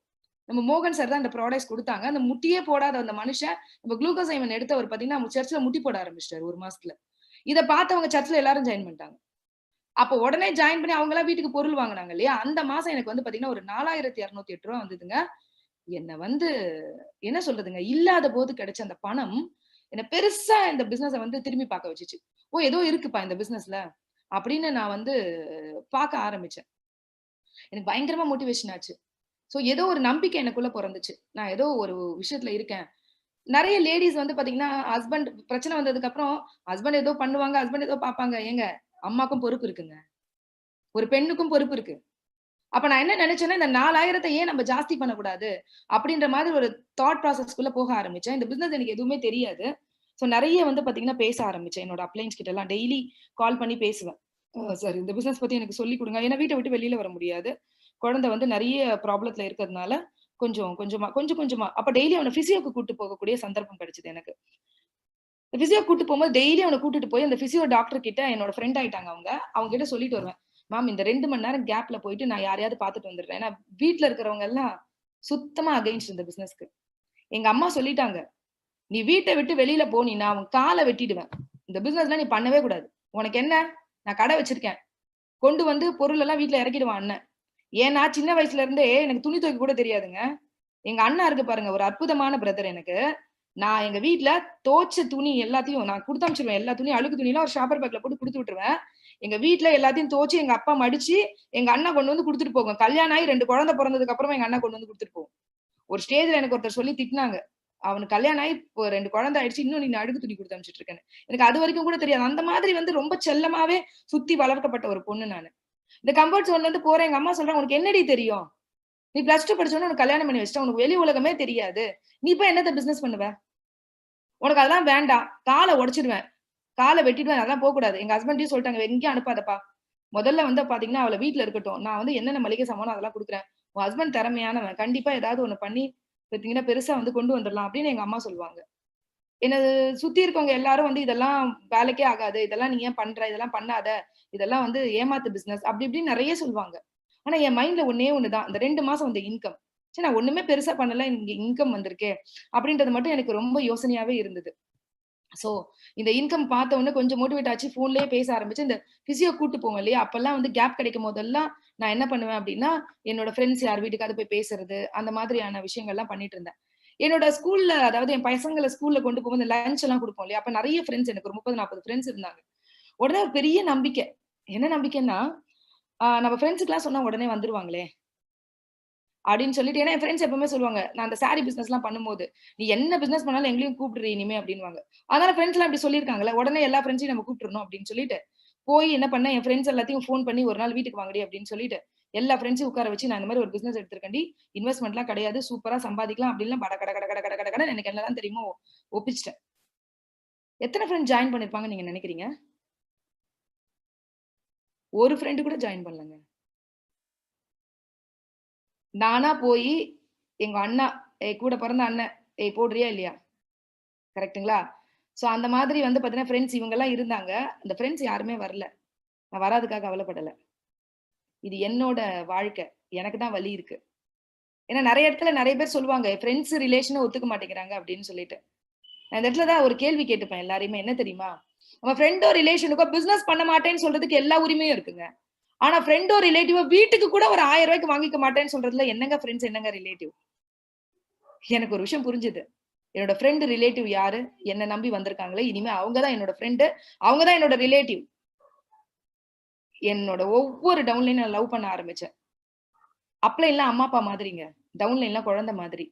நம்ம மோகன் சார் தான் அந்த ப்ராடக்ட்ஸ் குடுத்தாங்க. அந்த முட்டியே போடாத அந்த மனுஷன், நம்ம குளுக்கோசைமன் எடுத்தவர் பாத்தீங்கன்னா, நம்ம சர்ச்ல முட்டி போட ஆரம்பிச்சுட்டாரு 1 மாசத்துல. இத பார்த்தவங்க சர்ச்ல எல்லாரும் ஜாயின் பண்ணிட்டாங்க. அப்ப உடனே ஜாயின் பண்ணி அவங்கலாம் வீட்டுக்கு பொருள் வாங்குனாங்க இல்லையா? அந்த மாசம் எனக்கு வந்து பாத்தீங்கன்னா, ஒரு ரூ. 4208 வந்ததுங்க. என்ன வந்து என்ன சொல்றதுங்க, இல்லாத போது கிடைச்ச அந்த பணம், என்ன பெருசா இந்த பிசினஸ வந்து திரும்பி பார்க்க வச்சுச்சு. ஓ! ஏதோ இருக்குப்பா இந்த பிசினஸ்ல. அப்படின்னு நான் வந்து பார்க்க ஆரம்பிச்சேன். எனக்கு பயங்கரமா மோட்டிவேஷன் ஆச்சு. சோ ஏதோ ஒரு நம்பிக்கை எனக்குள்ள பொறந்துச்சு. நான் ஏதோ ஒரு விஷயத்துல இருக்கேன். நெறைய லேடீஸ் வந்து பாத்தீங்கன்னா, ஹஸ்பண்ட் பிரச்சனை வந்ததுக்கு அப்புறம், ஹஸ்பண்ட் ஏதோ பண்ணுவாங்க, ஹஸ்பண்ட் ஏதோ பார்ப்பாங்க. ஏங்க அம்மாக்கும் பொறுப்பு இருக்குங்க. ஒரு பெண்ணுக்கும் பொறுப்பு இருக்கு. அப்ப நான் என்ன நெனச்சேன்னா, இந்த 4000 ஏன் நம்ம ஜாஸ்தி பண்ணக்கூடாது? அப்படின்ற மாதிரி ஒரு தாட் ப்ராசஸ்க்குள்ள போக ஆரம்பிச்சேன். இந்த பிசினஸ் எனக்கு எதுவுமே தெரியாது. சோ நெறைய வந்து பாத்தீங்கன்னா, பேச ஆரம்பிச்சேன். என்னோட அப்ளையன்ஸ் கிட்டலாம் டெய்லி கால் பண்ணி பேசுவேன். சார் இந்த பிசினஸ் பத்தி எனக்கு சொல்லிக் குடுங்க. ஏன்னா வீட்ட விட்டு வெளில வர முடியாது. குழந்தை வந்து நெறைய ப்ராப்ளத்துல இருக்கிறதுனால, கொஞ்சம் கொஞ்சமா அப்ப டெய்லி அவன பிசியோக்கு கூட்டு போகக்கூடிய சந்தர்ப்பம் கிடைச்சது எனக்கு. பிசியோ கூட்டு போம்போது டெய்லி அவன கூட்டிட்டு போய் அந்த பிசியோ டாக்டர் கிட்ட என்னோட ஃப்ரெண்ட் ஆயிட்டாங்க அவங்க. அவங்க கிட்ட சொல்லிட்டு வருவேன். மேம் இந்த 2 மணி நேரம் கேப்ல போயிட்டு நான் யாரையாவது பார்த்துட்டு வந்துடுறேன். ஏன்னா வீட்ல இருக்கிறவங்க எல்லாம் சுத்தமா அகைன்ஸ்ட் இந்த பிசினஸ்க்கு. எங்க அம்மா சொல்லிட்டாங்க. "நீ வீட்ட விட்டு வெளியில போனீன்னா, உன் கால வெட்டிடுவேன். இந்த பிசினஸ்லாம் நீ பண்ணவே கூடாது. உனக்கு என்ன? நான் கடை வச்சிருக்கேன். கொண்டு வந்து பொருள் எல்லாம் வீட்ல இறக்கிடுவான் அண்ணன்." ஏன்னா சின்ன வயசுல இருந்தே எனக்கு துணி துவைக்க கூட தெரியாதுங்க. எங்க அண்ணா இருக்கு பாருங்க, ஒரு அற்புதமான பிரதர் எனக்கு. நான் எங்க வீட்ல துவச்ச துணி எல்லாத்தையும் நான் குடுத்து அனுப்பிச்சுருவேன். எல்லா துணியும் அழுக்கு துணிலாம் ஒரு ஷாப்பர் பேக்ல போட்டு குடுத்து விட்டுருவேன். எங்க வீட்ல எல்லாத்தையும் துவச்சு எங்க அப்பா மடிச்சு, எங்க அண்ணா கொண்டு வந்து குடுத்துட்டு போகும். கல்யாணம் ஆகி 2 குழந்தை பொறந்ததுக்கு அப்புறமா எங்க அண்ணா கொண்டு வந்து குடுத்துட்டு போகும். ஒரு ஸ்டேஜ்ல எனக்கு ஒருத்தர் சொல்லி திட்டுனாங்க. அவனுக்கு கல்யாணம் ஆகி இப்போ 2 குழந்தை ஆயிடுச்சு. இன்னும் நீ அழுக்கு துணி குடுத்து அனுப்பிச்சுட்டு இருக்கன்னு. எனக்கு அதுவரைக்கும் கூட தெரியாது. அந்த மாதிரி வந்து ரொம்ப செல்லமாவே சுத்தி வளர்க்கப்பட்ட ஒரு பொண்ணு நானு. இந்த கம்ஃபர்ட் ஜோன்ல இருந்து போறேன். எங்க அம்மா சொல்றாங்க, "உனக்கு என்னடி தெரியும்? நீ பிளஸ் 2 படிச்ச உடனே உனக்கு கல்யாணம் பண்ணி வச்சுட்டேன். உனக்கு வெளி உலகமே தெரியாது. நீ போய் என்னத்த பிசினஸ் பண்ணுவ? உனக்கு அதெல்லாம் வேண்டாம். கால உடைச்சிடுவேன். கால வெட்டிடுவேன். அதெல்லாம் போக்கூடாது." எங்க ஹஸ்பண்ட்டயும் சொல்ட்டாங்க, "எங்கேயும் அனுப்பாதப்பா. முதல்ல வந்து பாத்தீங்கன்னா, அவள வீட்ல இருக்கட்டும். நான் வந்து என்னென்ன மளிகை சாமானோ அதெல்லாம் குடுக்குறேன். உன் ஹஸ்பண்ட் திறமையானவன். கண்டிப்பா ஏதாவது ஒண்ணு பண்ணி பாத்தீங்கன்னா, பெருசா வந்து கொண்டு வந்துரலாம்." அப்படின்னு எங்க அம்மா சொல்லுவாங்க. என்ன சுத்தி இருக்கவங்க எல்லாரும் வந்து, "இதெல்லாம் வேலைக்கே ஆகாது. இதெல்லாம் நீ ஏன் பண்ற? இதெல்லாம் பண்ணாத. இதெல்லாம் வந்து ஏமாத்து பிசினஸ்." அப்படி இப்படின்னு நெறைய சொல்லுவாங்க. ஆனா என் மைண்ட்ல ஒண்ணே ஒண்ணு தான். அந்த 2 மாசம் வந்த இன்கம். ச்சே நான் ஒண்ணுமே பெருசா பண்ணல. இங்க இன்கம் வந்திருக்கே. அப்படின்றது மட்டும் எனக்கு ரொம்ப யோசனையாவே இருந்தது. சோ, இந்த இன்கம் பார்த்த உடனே கொஞ்சம் மோட்டிவேட் ஆச்சு. ஃபோன்லயே பேச ஆரம்பிச்சேன். இந்த பிசியோ கூட்டு போவோம் இல்லையா? அப்பல்லாம் வந்து கேப் கிடைக்கும் போதெல்லாம், நான் என்ன பண்ணுவேன் அப்டின்னா, என்னோட ஃப்ரெண்ட்ஸ் யார் வீட்டுக்காவது போய் பேசுறது, அந்த மாதிரியான விஷயங்கள்லாம் பண்ணிட்டு இருந்தேன். என்னோட ஸ்கூல்ல அதாவது என் பசங்கள ஸ்கூல்ல கொண்டு போகும்போது லஞ்ச் எல்லாம் குடுப்போம் இல்லையா? அப்ப நெறைய ஃப்ரெண்ட்ஸ் எனக்கு ஒரு 30, 40 ஃப்ரெண்ட்ஸ் இருந்தாங்க. உடனே ஒரு பெரிய நம்பிக்கை. என்ன நம்பிக்கைன்னா, நம்ம ஃப்ரெண்ட்ஸ்க்குலாம் சொன்னா உடனே வந்துருவாங்களே! அப்படின்னு சொல்லிட்டு ஏன்னா என் ஃப்ரெண்ட்ஸ் எப்பவுமே சொல்லுவாங்க. நான் அந்த சாரி பிசினஸ்லாம் பண்ணும்போது, "நீ என்ன பிசினஸ் பண்ணாலும் எங்களையும் கூப்பிடுறி இனிமே" அப்படின்னுவாங்க. அதனால ஃப்ரெண்ட்ஸ்லாம் இப்படி சொல்லியிருக்காங்கல்ல, உடனே எல்லா ஃப்ரெண்ட்ஸையும் நம்ம கூப்பிட்டுறணும் அப்படின்னு சொல்லிட்டு, போய் என்ன பண்ணேன், என் ஃப்ரெண்ட்ஸ் எல்லாத்தையும் ஃபோன் பண்ணி ஒரு நாள் வீட்டுக்கு வாங்கடி அப்படின்னு சொல்லிட்டு, எல்லா ஃப்ரெண்ட்ஸையும் உட்கார வச்சு, நான் இந்த மாரி ஒரு பிசினஸ் எடுத்திருக்கேன்டி. இன்வெஸ்ட்மென்ட்லாம் கிடையாது. சூப்பரா சம்பாதிக்கலாம் அப்படின்லாம் பட கட கட கட கட கட கடன்னு எனக்கு என்னலாம் தெரியுமோ ஒப்பிச்சுட்டேன். எத்தன ஃப்ரெண்ட் ஜாயின் பண்ணியிருப்பாங்கன்னு நீங்க நினைக்கிறீங்க? ஒரு ஃப்ரெண்ட் கூட ஜாயின் பண்ணலங்க. நானா போயி எங்க அண்ணா, கூட பிறந்த அண்ணன், "ஏய் போடுறியா இல்லையா?" கரெக்ட்டுங்களா? சோ அந்த மாதிரி வந்து பார்த்தீங்கன்னா, ஃப்ரெண்ட்ஸ் இவங்கலாம் இருந்தாங்க. அந்த ஃப்ரெண்ட்ஸ் யாருமே வரல. நான் வராததுக்காக கவலைப்படல. இது என்னோட வாழ்க்கை. எனக்கு தான் வலி இருக்கு. ஏன்னா நெறைய இடத்துல நெறைய பேர் சொல்லுவாங்க, ஃப்ரெண்ட்ஸ் ரிலேஷன ஒத்துக்க மாட்டேங்கிறாங்க அப்படின்னு சொல்லிட்டு. நான் இந்த இடத்துல தான் ஒரு கேள்வி கேட்டுப்பேன் எல்லாரையுமே. என்ன தெரியுமா? நம்ம ஃப்ரெண்டோ, ரிலேஷனுக்கோ பிசினஸ் பண்ண மாட்டேன்னு சொல்றதுக்கு எல்லா உரிமையும் இருக்குங்க. ஆனா ஃப்ரெண்டோ, ரிலேட்டிவோ வீட்டுக்கு கூட ஒரு ரூ. 1000 வாங்கிக்க மாட்டேன்னு சொல்றதுல என்னங்க ஃப்ரெண்ட்ஸ், என்னங்க ரிலேட்டிவ்? எனக்கு ஒரு விஷயம் புரிஞ்சுது. என்னோட ஃப்ரெண்ட், ரிலேட்டிவ் யாரு? என்ன நம்பி வந்திருக்காங்களே, இனிமே அவங்க தான் என்னோட ஃப்ரெண்ட். அவங்க தான் என்னோட ரிலேட்டிவ். என்னோட ஒவ்வொரு டவுன்லையும் நான் லவ் பண்ண ஆரம்பிச்சேன். அப்லைன்லாம் அம்மா, அப்பா மாதிரிங்க. டவுன்லைன்லாம் குழந்தை மாதிரி.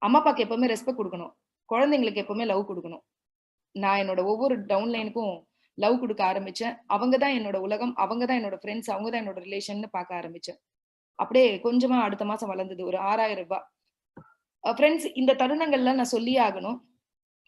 அம்மா, அப்பாக்கு எப்பவுமே ரெஸ்பெக்ட் குடுக்கணும். குழந்தைங்களுக்கு எப்பவுமே லவ் குடுக்கணும். நான் என்னோட ஒவ்வொரு டவுன்லைனுக்கும் லவ் குடுக்க ஆரம்பிச்சேன். அவங்க தான் என்னோட உலகம். அவங்க தான் என்னோட ஃப்ரெண்ட்ஸ். அவங்க தான் என்னோட ரிலேஷன்னு பார்க்க ஆரம்பிச்சேன். அப்படியே கொஞ்சமா அடுத்த மாசம் வளர்ந்தது ஒரு 6,000 ரூபாய். ஃப்ரெண்ட்ஸ், இந்த தருணங்கள்ல நான் சொல்லியே ஆகணும்.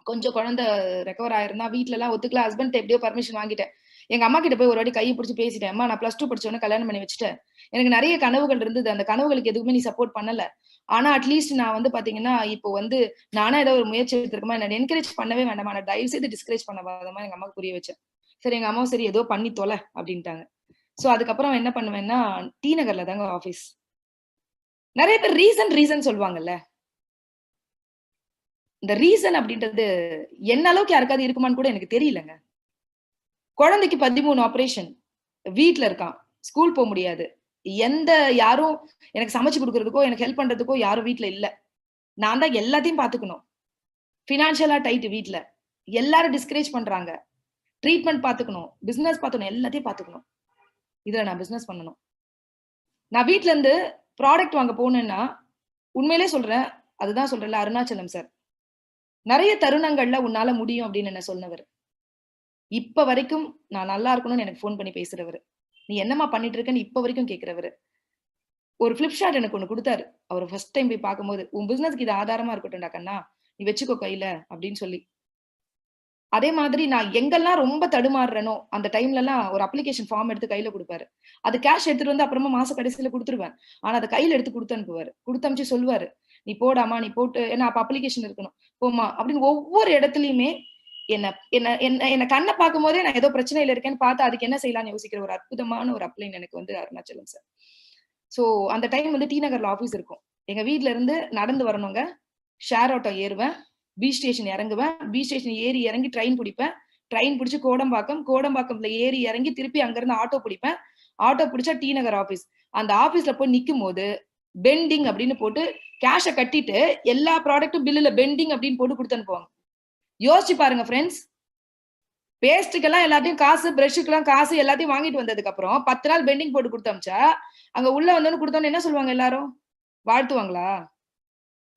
கொஞ்சம் குழந்தை ரெக்கவர் ஆயிருந்தா வீட்ல எல்லாம் ஒத்துக்கல. ஹஸ்பண்ட் எப்படியோ பர்மிஷன் வாங்கிட்டேன். எங்க அம்மா கிட்ட போய் ஒரு வாட்டி கைய பிடிச்சு பேசிட்டேன். அம்மா, நான் +2 படிச்ச உடனே கல்யாணம் பண்ணி வச்சுட்டேன். எனக்கு நெறைய கனவுகள் இருந்தது. அந்த கனவுகளுக்கு எதுவுமே நீ சப்போர்ட் பண்ணல. ஆனா அட்லீஸ்ட் நான் வந்து பாத்தீங்கன்னா, இப்போ வந்து நானா ஏதோ ஒரு முயற்சி எடுத்திருக்கேமா, என்ன என்கரேஜ் பண்ணவே வேண்டாமா, நான் தயவு செய்து டிஸ்கரேஜ் பண்ணாதம்மா எங்க அம்மாவுக்கு புரிய வச்சேன். சரி, எங்க அம்மாவும் சரி ஏதோ பண்ணி தொல அப்படின்ட்டாங்க. சோ அதுக்கப்புறம் என்ன பண்ணுவேன்னா, டி நகர்ல தாங்க ஆபீஸ். நெறைய பேர் ரீசன் சொல்லுவாங்கல்ல. இந்த ரீசன் அப்படின்றது என்ன அளவுக்கு யாருக்காவது இருக்குமான்னு கூட எனக்கு தெரியலங்க. குழந்தைக்கு 13 ஆபரேஷன். வீட்ல இருக்கான். ஸ்கூல் போ முடியாது. எந்த யாரும் எனக்கு சமைச்சு குடுக்குறதுக்கோ, எனக்கு ஹெல்ப் பண்றதுக்கோ யாரும் வீட்ல இல்ல. நான் தான் எல்லாத்தையும் பாத்துக்கணும். பினான்சியலா டைட் வீட்ல. எல்லாரும் டிஸ்கரேஜ் பண்றாங்க. ட்ரீட்மெண்ட் பாத்துக்கணும். பிசினஸ் பாத்துக்கணும். எல்லாத்தையும் பாத்துக்கணும். இதுல நான் பிசினஸ் பண்ணணும். நான் வீட்ல இருந்து ப்ராடக்ட் வாங்க போனேன்னா, உண்மையிலேயே சொல்றேன். அதுதான் சொல்றேன்ல அருணாச்சலம் சார். நெறைய தருணங்கள்ல உன்னால முடியும் அப்படின்னு என்ன சொன்னவரு. இப்ப வரைக்கும் நான் நல்லா இருக்கணும்னு எனக்கு ஃபோன் பண்ணி பேசுறவரு. நீ என்னம்மா பண்ணிட்டு இருக்கன்னு இப்ப வரைக்கும் கேட்கிறவரு. ஒரு Flipchart எனக்கு ஒண்ணு குடுத்தாரு. அவர ஃபர்ஸ்ட் டைம் போய் பார்க்கும்போது, "உன் பிசினஸ்க்கு இது ஆதாரமா இருக்கட்டும்டா கண்ணா. நீ வச்சுக்கோ கையில" அப்படின்னு சொல்லி. அதே மாதிரி நான் எங்கெல்லாம் ரொம்ப தடுமாறுறேனோ, அந்த டைம்லலாம் ஒரு அப்ளிகேஷன் ஃபார்ம் எடுத்து கையில குடுப்பாரு. அது கேஷ் எடுத்துட்டு வந்து அப்புறமா மாச கடைசியில குடுத்துருவேன். ஆனா அத கையில எடுத்து குடுத்து அனுப்புவாரு. குடுத்து அனுப்பிச்சு சொல்லுவாரு. "நீ போடாம்மா, நீ போட்டு" ஏன்னா அப்ப அப்ளிகேஷன் இருக்கணும். "போம்மா" அப்படின்னு ஒவ்வொரு இடத்துலயுமே என்ன என்ன என்ன என்ன கண்ண பார்க்கும்போதே நான் ஏதோ பிரச்சனையில இருக்கேன்னு பார்த்து அதுக்கு என்ன செய்யலாம்ன்னு யோசிக்கிற ஒரு அற்புதமான ஒரு அப்ளைன் எனக்கு வந்து அருணாச்சலம் சார். சோ அந்த டைம் வந்து டி நகர்ல ஆபீஸ் இருக்கும். எங்க வீட்ல இருந்து நடந்து வரணுங்க. ஷேர் ஆட்டோ ஏறுவேன். பி ஸ்டேஷன் இறங்குவேன். பி ஸ்டேஷன் ஏறி இறங்கி ட்ரெயின் புடிப்பேன். ட்ரெயின் புடிச்சு கோடம்பாக்கம். கோடம்பாக்கம்ல ஏறி இறங்கி திருப்பி அங்கிருந்து ஆட்டோ புடிப்பேன். ஆட்டோ புடிச்சா டி நகர் ஆபீஸ். அந்த ஆபீஸ்ல போய் நிக்கும்போது, பெண்டிங் அப்படின்னு போட்டு கேஷ கட்டிட்டு எல்லா ப்ராடக்ட்டும் பில்லுல பெண்டிங் அப்படின்னு போட்டு குடுத்து அனுப்புவாங்க. யோசிச்சு பாருங்க ஃபிரெண்ட்ஸ். பேஸ்ட்டுக்கெல்லாம் எல்லாத்தையும் காசு, பிரஷ்ஷுக்கெல்லாம் காசு எல்லாத்தையும் வாங்கிட்டு வந்ததுக்கு அப்புறம் 10 நாள் பெண்டிங் போட்டு குடுத்து அனுப்பிச்சா, அங்க உள்ள வந்தோனே குடுத்தோனே என்ன சொல்லுவாங்க எல்லாரும்? வாழ்த்துவாங்களா?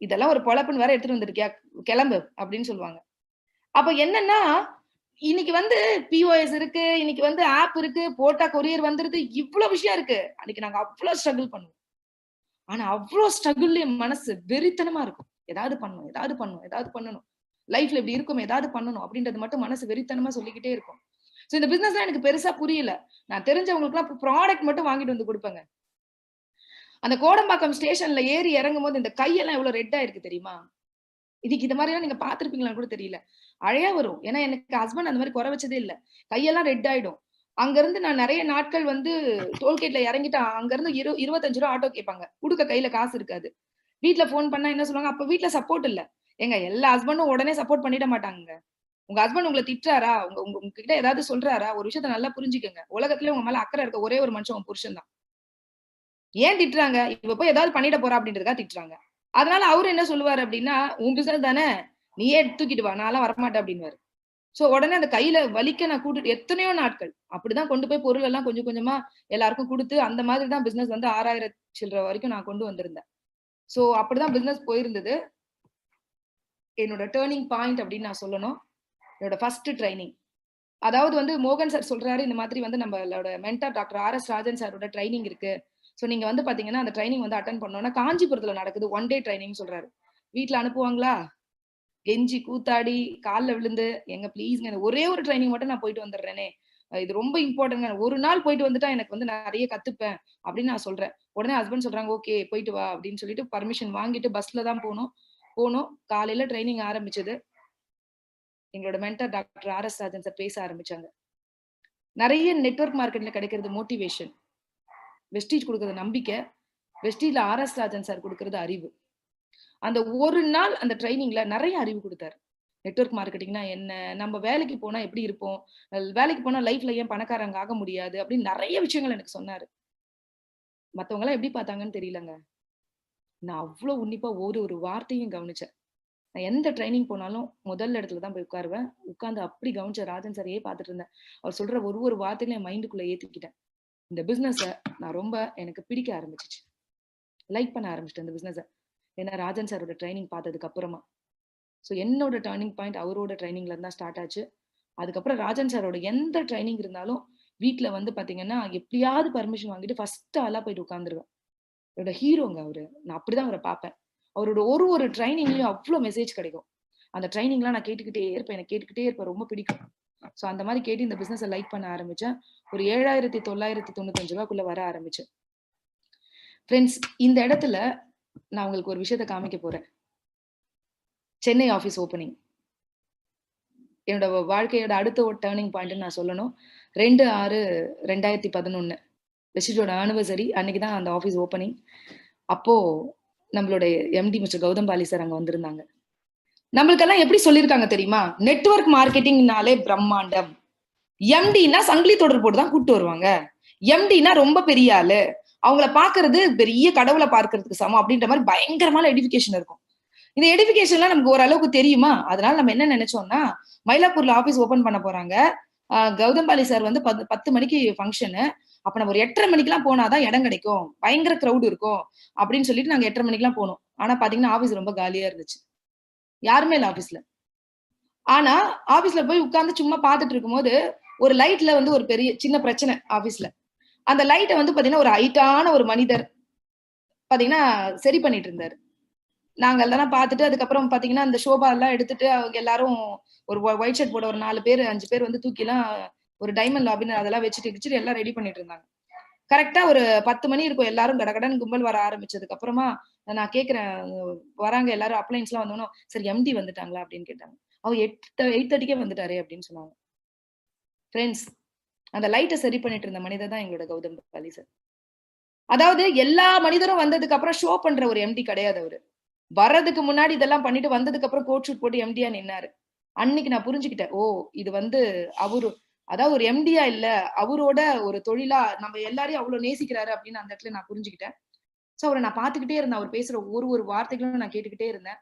இதெல்லாம் ஒரு பொழப்புன்னு வேற எடுத்துட்டு வந்திருக்கியா? கெளம்பு அப்படின்னு சொல்லுவாங்க. அப்ப என்னன்னா, இன்னைக்கு வந்து பிஓஎஸ் இருக்கு, இன்னைக்கு வந்து ஆப் இருக்கு, போட்டா கொரியர் வந்துருது, இவ்ளோ விஷயம் இருக்கு. அன்னைக்கு நாங்க அவ்ளோ ஸ்ட்ரகிள் பண்ணுவோம். ஆனா அவ்ளோ ஸ்ட்ரகிள்லயும் மனசு வெறித்தனமா இருக்கும். ஏதாவது பண்ணணும், ஏதாவது பண்ணணும், ஏதாவது பண்ணணும். லைஃப்ல இப்படி இருக்கும், ஏதாவது பண்ணணும் அப்படின்றது மட்டும் மனசு வெறித்தனமா சொல்லிக்கிட்டே இருக்கும். சோ இந்த பிசினஸ்லாம் எனக்கு பெருசா புரியல. நான் தெரிஞ்சவங்களுக்குலாம் ப்ராடக்ட் மட்டும் வாங்கிட்டு வந்து குடுப்பேங்க. அந்த கோடம்பாக்கம் ஸ்டேஷன்ல ஏறி இறங்கும்போது இந்த கையெல்லாம் எவ்வளவு ரெட் ஆயிருக்கு தெரியுமா? இன்னைக்கு இந்த மாரிலாம் நீங்க பார்த்திருப்பீங்களான்னு கூட தெரியல. அழையா வரும். ஏன்னா எனக்கு ஹஸ்பண்ட் அந்த மாரி குறை வச்சதே இல்ல. கையெல்லாம் ரெட் ஆயிடும். அங்கருந்து நான் நெறைய நாட்கள் வந்து டோல்கேட்ல இறங்கிட்டா அங்கருந்து 25 ரூவா ஆட்டோ கேட்பாங்க. குடுக்க கையில காசு இருக்காது. வீட்ல ஃபோன் பண்ணா என்ன சொல்லுவாங்க, அப்ப வீட்ல சப்போர்ட் இல்ல. ஏங்க எல்லா ஹஸ்பண்டும் உடனே சப்போர்ட் பண்ணிட மாட்டாங்கங்க. உங்க ஹஸ்பண்ட் உங்கள திட்டுறாரா? உங்க உங்க உங்ககிட்ட ஏதாவது சொல்றாரா? ஒரு விஷயத்த நல்லா புரிஞ்சுக்கங்க. உலகத்திலே உங்க மேல அக்கறை இருக்க ஒரே ஒரு மனுஷன் உங்க புருஷன் தான். ஏன் திட்டுறாங்க? இவ போய் ஏதாவது பண்ணிட போறா அப்படின்றதுக்காக திட்டுறாங்க. அதனால அவரு என்ன சொல்லுவாரு அப்படின்னா, "உன் பிசினஸ் தானே, நீயே தூக்கிட்டு வா. நான்லாம் வரமாட்டேன்" அப்படின்னுவாரு. சோ உடனே அந்த கையில வலிக்க நான் கூட்டிட்டு எத்தனையோ நாட்கள். அப்படிதான் கொண்டு போய் பொருள் எல்லாம் கொஞ்சம் கொஞ்சமா எல்லாருக்கும் குடுத்து, அந்த மாதிரி தான் பிசினஸ் வந்து 6,000 சில்ற வரைக்கும் நான் கொண்டு வந்திருந்தேன். சோ அப்படிதான் பிசினஸ் போயிருந்தது. என்னோட டர்னிங் பாயிண்ட் அப்படின்னு நான் சொல்லணும். என்னோட ஃபர்ஸ்ட் ட்ரெய்னிங். அதாவது வந்து மோகன் சார் சொல்றாரு, இந்த மாதிரி வந்து நம்மளோட மென்டார் டாக்டர் ஆர்.எஸ். ராஜன் சாரோட ட்ரெய்னிங் இருக்கு. சோ நீங்க வந்து பாத்தீங்கன்னா, அந்த ட்ரெய்னிங் வந்து அட்டெண்ட் பண்ணணும்னா காஞ்சிபுரத்துல நடக்குது. ஒன் டே ட்ரெய்னிங் சொல்றாரு. வீட்ல அனுப்புவாங்களா? கெஞ்சி கூத்தாடி, கால்ல விழுந்து, "ஏங்க ப்ளீஸ்ங்க ஒரே ஒரு ட்ரெய்னிங் மட்டும் நான் போயிட்டு வந்துடுறேனே. இது ரொம்ப இம்பார்ட்டன்ட்ங்க. ஒரு நாள் போயிட்டு வந்துட்டா எனக்கு வந்து நெறைய கத்துப்பேன்." அப்படின்னு நான் சொல்றேன். உடனே ஹஸ்பண்ட் சொல்றாங்க, "ஓகே போயிட்டு வா" அப்படின்னு சொல்லிட்டு பர்மிஷன் வாங்கிட்டு பஸ்ல தான் போனோம். போனோம். காலையில ட்ரெய்னிங் ஆரம்பிச்சது. எங்களோட mentor doctor RS. Rajan sir பேச ஆரம்பிச்சாங்க. நெறைய நெட்வொர்க் மார்க்கெட்ல கிடைக்கிறது மோட்டிவேஷன். வெஸ்டீஜ் குடுக்குறது நம்பிக்கை. வெஸ்டீஜ்ல ஆர்.எஸ். ராஜன் சார் குடுக்குறது அறிவு. அந்த ஒரு நாள் அந்த ட்ரெய்னிங்ல நெறைய அறிவு குடுத்தாரு. நெட்வொர்க் மார்க்கெட்டிங்னா என்ன? நம்ம வேலைக்கு போனா எப்படி இருப்போம்? வேலைக்கு போனா லைஃப்ல ஏன் பணக்காரங்க ஆக முடியாது? அப்படின்னு நெறைய விஷயங்கள் எனக்கு சொன்னாரு. மத்தவங்கலாம் எப்படி பார்த்தாங்கன்னு தெரியலங்க. நான் அவ்ளோ உன்னிப்பா ஒரு ஒரு வார்த்தையும் கவனிச்சேன். நான் எந்த ட்ரெய்னிங் போனாலும் முதல் இடத்துல தான் போய் உட்காருவேன். உட்கார்ந்து அப்படி கவனிச்ச ராஜன் சாரையே பார்த்துட்டு இருந்தேன். அவர் சொல்ற ஒரு ஒரு வார்த்தையிலும் என் மைண்டுக்குள்ள ஏத்திக்கிட்டேன். இந்த பிசினஸ நான் ரொம்ப எனக்கு பிடிக்க ஆரம்பிச்சுச்சு. லைக் பண்ண ஆரம்பிச்சுட்டேன் இந்த பிசினஸ. ஏன்னா ராஜன் சாரோட ட்ரெய்னிங் பார்த்ததுக்கு அப்புறமா. சோ என்னோட டர்னிங் பாயிண்ட் அவரோட ட்ரெய்னிங்ல இருந்து தான் ஸ்டார்ட் ஆச்சு. அதுக்கப்புறம் ராஜன் சாரோட எந்த ட்ரெய்னிங் இருந்தாலும் வீட்ல வந்து பார்த்தீங்கன்னா, எப்படியாவது பர்மிஷன் வாங்கிட்டு ஃபர்ஸ்ட் ஆளா போயிட்டு உட்கார்ந்துருவேன். என்னோட ஹீரோங்க அவரு. நான் அப்படிதான் அவரை பார்ப்பேன். அவரோட ஒரு ட்ரைனிங்லயும் அவ்வளோ மெசேஜ் கிடைக்கும். அந்த ட்ரைனிங்லாம் நான் கேட்டுக்கிட்டே இருப்பேன். எனக்கு கேட்டுக்கிட்டே இருப்பேன். ரொம்ப பிடிக்கும். ஸோ அந்த மாதிரி கேட்டு இந்த பிசினஸை லைக் பண்ண ஆரம்பிச்சேன். ஒரு 7,995 வர ஆரம்பிச்சேன். ஃப்ரெண்ட்ஸ், இந்த இடத்துல நான் உங்களுக்கு ஒரு விஷயத்த காமிக்க போறேன். Chennai office opening. என்னோட வாழ்க்கையோட அடுத்த ஒரு டேர்னிங் பாயிண்ட் நான் சொல்லணும். 2/6/2011 வெஸ்டிஜோட ஆனிவர்சரி அன்னைக்கு தான் அந்த ஆஃபீஸ் ஓப்பனிங். அப்போ நம்மளுடைய MD mister Gautam Bali sir அங்க வந்திருந்தாங்க. நம்மளுக்கெல்லாம் எப்படி சொல்லியிருக்காங்க தெரியுமா? நெட்வொர்க் மார்க்கெட்டிங்னாலே பிரம்மாண்டம். எம்டினா சங்கிலி தொடர் போட்டு தான் கூப்பிட்டு வருவாங்க. எம்டினா ரொம்ப பெரிய ஆளு, அவங்கள பாக்குறது பெரிய கடவுளை பார்க்கறதுக்கு சமம் அப்படின்ற மாதிரி பயங்கரமான எடிபிகேஷன் இருக்கும். இந்த எடிபிகேஷன்லாம் நமக்கு ஓரளவுக்கு தெரியுமா? அதனால நம்ம என்ன நினைச்சோம்னா, மயிலாப்பூர்ல ஆபீஸ் ஓபன் பண்ண போறாங்க. கௌதம் பாலி சார் வந்து 10 மணிக்கு ஃபங்க்ஷனு. அப்ப நம்ம ஒரு 8:30 மணிக்கெல்லாம் போனாதான் இடம் கிடைக்கும், பயங்கர கிரௌட் இருக்கும் அப்படின்னு சொல்லிட்டு நாங்க 8:30 மணிக்கெல்லாம் போனோம். ஆனா பாத்தீங்கன்னா ஆபீஸ் ரொம்ப காலியா இருந்துச்சு. யாருமே இல்ல ஆபீஸ்ல. ஆனா ஆபீஸ்ல போய் உட்கார்ந்து சும்மா பாத்துட்டு இருக்கும்போது ஒரு லைட்ல வந்து ஒரு பெரிய சின்ன பிரச்சனை ஆபீஸ்ல. அந்த லைட்டை வந்து பாத்தீங்கன்னா ஒரு ஹைட்டான ஒரு மனிதர் பாத்தீங்கன்னா சரி பண்ணிட்டு இருந்தாரு. நாங்க எல்லாம் பார்த்துட்டு அதுக்கப்புறம் பாத்தீங்கன்னா அந்த ஷோபா எல்லாம் எடுத்துட்டு அவங்க எல்லாரும் ஒரு ஒயிட் ஷர்ட் போட ஒரு 4 பேர் 5 பேர் வந்து தூக்கி எல்லாம் ஒரு டைமண்ட் லாபின்னு அதெல்லாம் வச்சுட்டு எல்லாம் ரெடி பண்ணிட்டு இருந்தாங்க. கரெக்டா ஒரு 10 மணி இருக்கும். எல்லாரும் கடகடன் கும்பல் வர ஆரம்பிச்சதுக்கு அப்புறமா நான் கேக்குறேன், வராங்க எல்லாரும் அப்ளைன்ஸ் எல்லாம் வந்தோம். சரி எம்டி வந்துட்டாங்களா அப்படின்னு கேட்டாங்க. அவர் 8:30க்கே வந்துட்டாரு அப்படின்னு சொன்னாங்க. ஃப்ரெண்ட்ஸ், அந்த லைட்டை சரி பண்ணிட்டு இருந்த மனிதர் தான் எங்களோட கௌதம் பாலி சார். அதாவது எல்லா மனிதரும் வந்ததுக்கு அப்புறம் ஷோ பண்ற ஒரு எம்டி கிடையாது அவரு. வர்றதுக்கு முன்னாடி இதெல்லாம் பண்ணிட்டு வந்ததுக்கு அப்புறம் கோட் ஷூட் போட்டு எம்டியா நின்னாரு. அன்னைக்கு நான் புரிஞ்சுக்கிட்டேன். ஓ, இது வந்து அவரு அதாவது ஒரு எம்டியா இல்ல, அவரோட ஒரு தொழிலா நம்ம எல்லாரையும் அவ்வளவு நேசிக்கிறாரு அப்படின்னு அந்த இடத்துல நான் புரிஞ்சுக்கிட்டேன். சோ அவரை நான் பாத்துக்கிட்டே இருந்தேன். அவர் பேசுற ஒரு வார்த்தைகளும் நான் கேட்டுக்கிட்டே இருந்தேன்.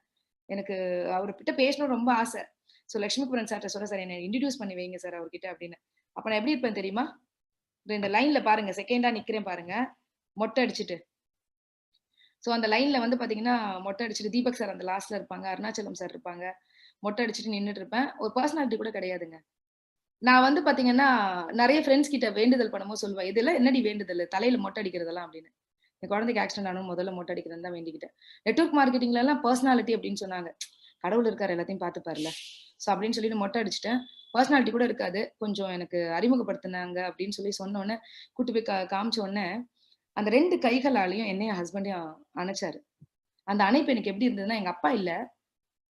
எனக்கு அவர்கிட்ட பேசணும் ரொம்ப ஆசை. சோ லட்சுமிபுரன் சார்ட்ட சொன்னேன், சார் என்ன இன்ட்ரோடியூஸ் பண்ணி வைங்க சார் அவர்கிட்ட அப்படின்னு. அப்ப நான் எப்படி இருப்பேன் தெரியுமா? இந்த லைன்ல பாருங்க, செகண்டா நிக்கிறேன் பாருங்க, மொட்டை அடிச்சுட்டு. சோ அந்த லைன்ல வந்து பாத்தீங்கன்னா மொட்டை அடிச்சுட்டு தீபக் சார் அந்த லாஸ்ட்ல இருப்பாங்க, அருணாச்சலம் சார் இருப்பாங்க. மொட்டை அடிச்சுட்டு நின்னுட்டு இருப்பேன். ஒரு பர்சனாலிட்டி கூட கிடையாதுங்க. நான் வந்து பாத்தீங்கன்னா நிறைய ஃப்ரெண்ட்ஸ் கிட்ட வேண்டுதல் பண்ணும்போது சொல்லுவேன், இதெல்லாம் என்னடி வேண்டுதல், தலையில மொட்டை அடிக்கிறதெல்லாம் அப்படின்னு. என் குழந்தைக்கு ஆக்சிடென்ட் ஆனும் முதல்ல மொட்டை அடிக்கிறேன்னு தான் வேண்டிக்கிட்டேன். நெட்வொர்க் மார்க்கெட்டிங்ல எல்லாம் பர்சனாலிட்டி அப்படின்னு சொன்னாங்க. கடவுள் இருக்காரு, எல்லாத்தையும் பாத்துப்பாருல. சோ அப்படின்னு சொல்லிட்டு மொட்டை அடிச்சுட்டேன். பர்சனாலிட்டி கூட இருக்காது. கொஞ்சம் எனக்கு அறிமுகப்படுத்தினாங்க அப்படின்னு சொன்ன உடனே கூட்டு போய் காமிச்ச உடனே அந்த 2 கைகளாலையும் என்னையும் ஹஸ்பண்டையும் அணைச்சாரு. அந்த அணைப்பு எனக்கு எப்படி இருந்ததுன்னா, எங்க அப்பா இல்ல,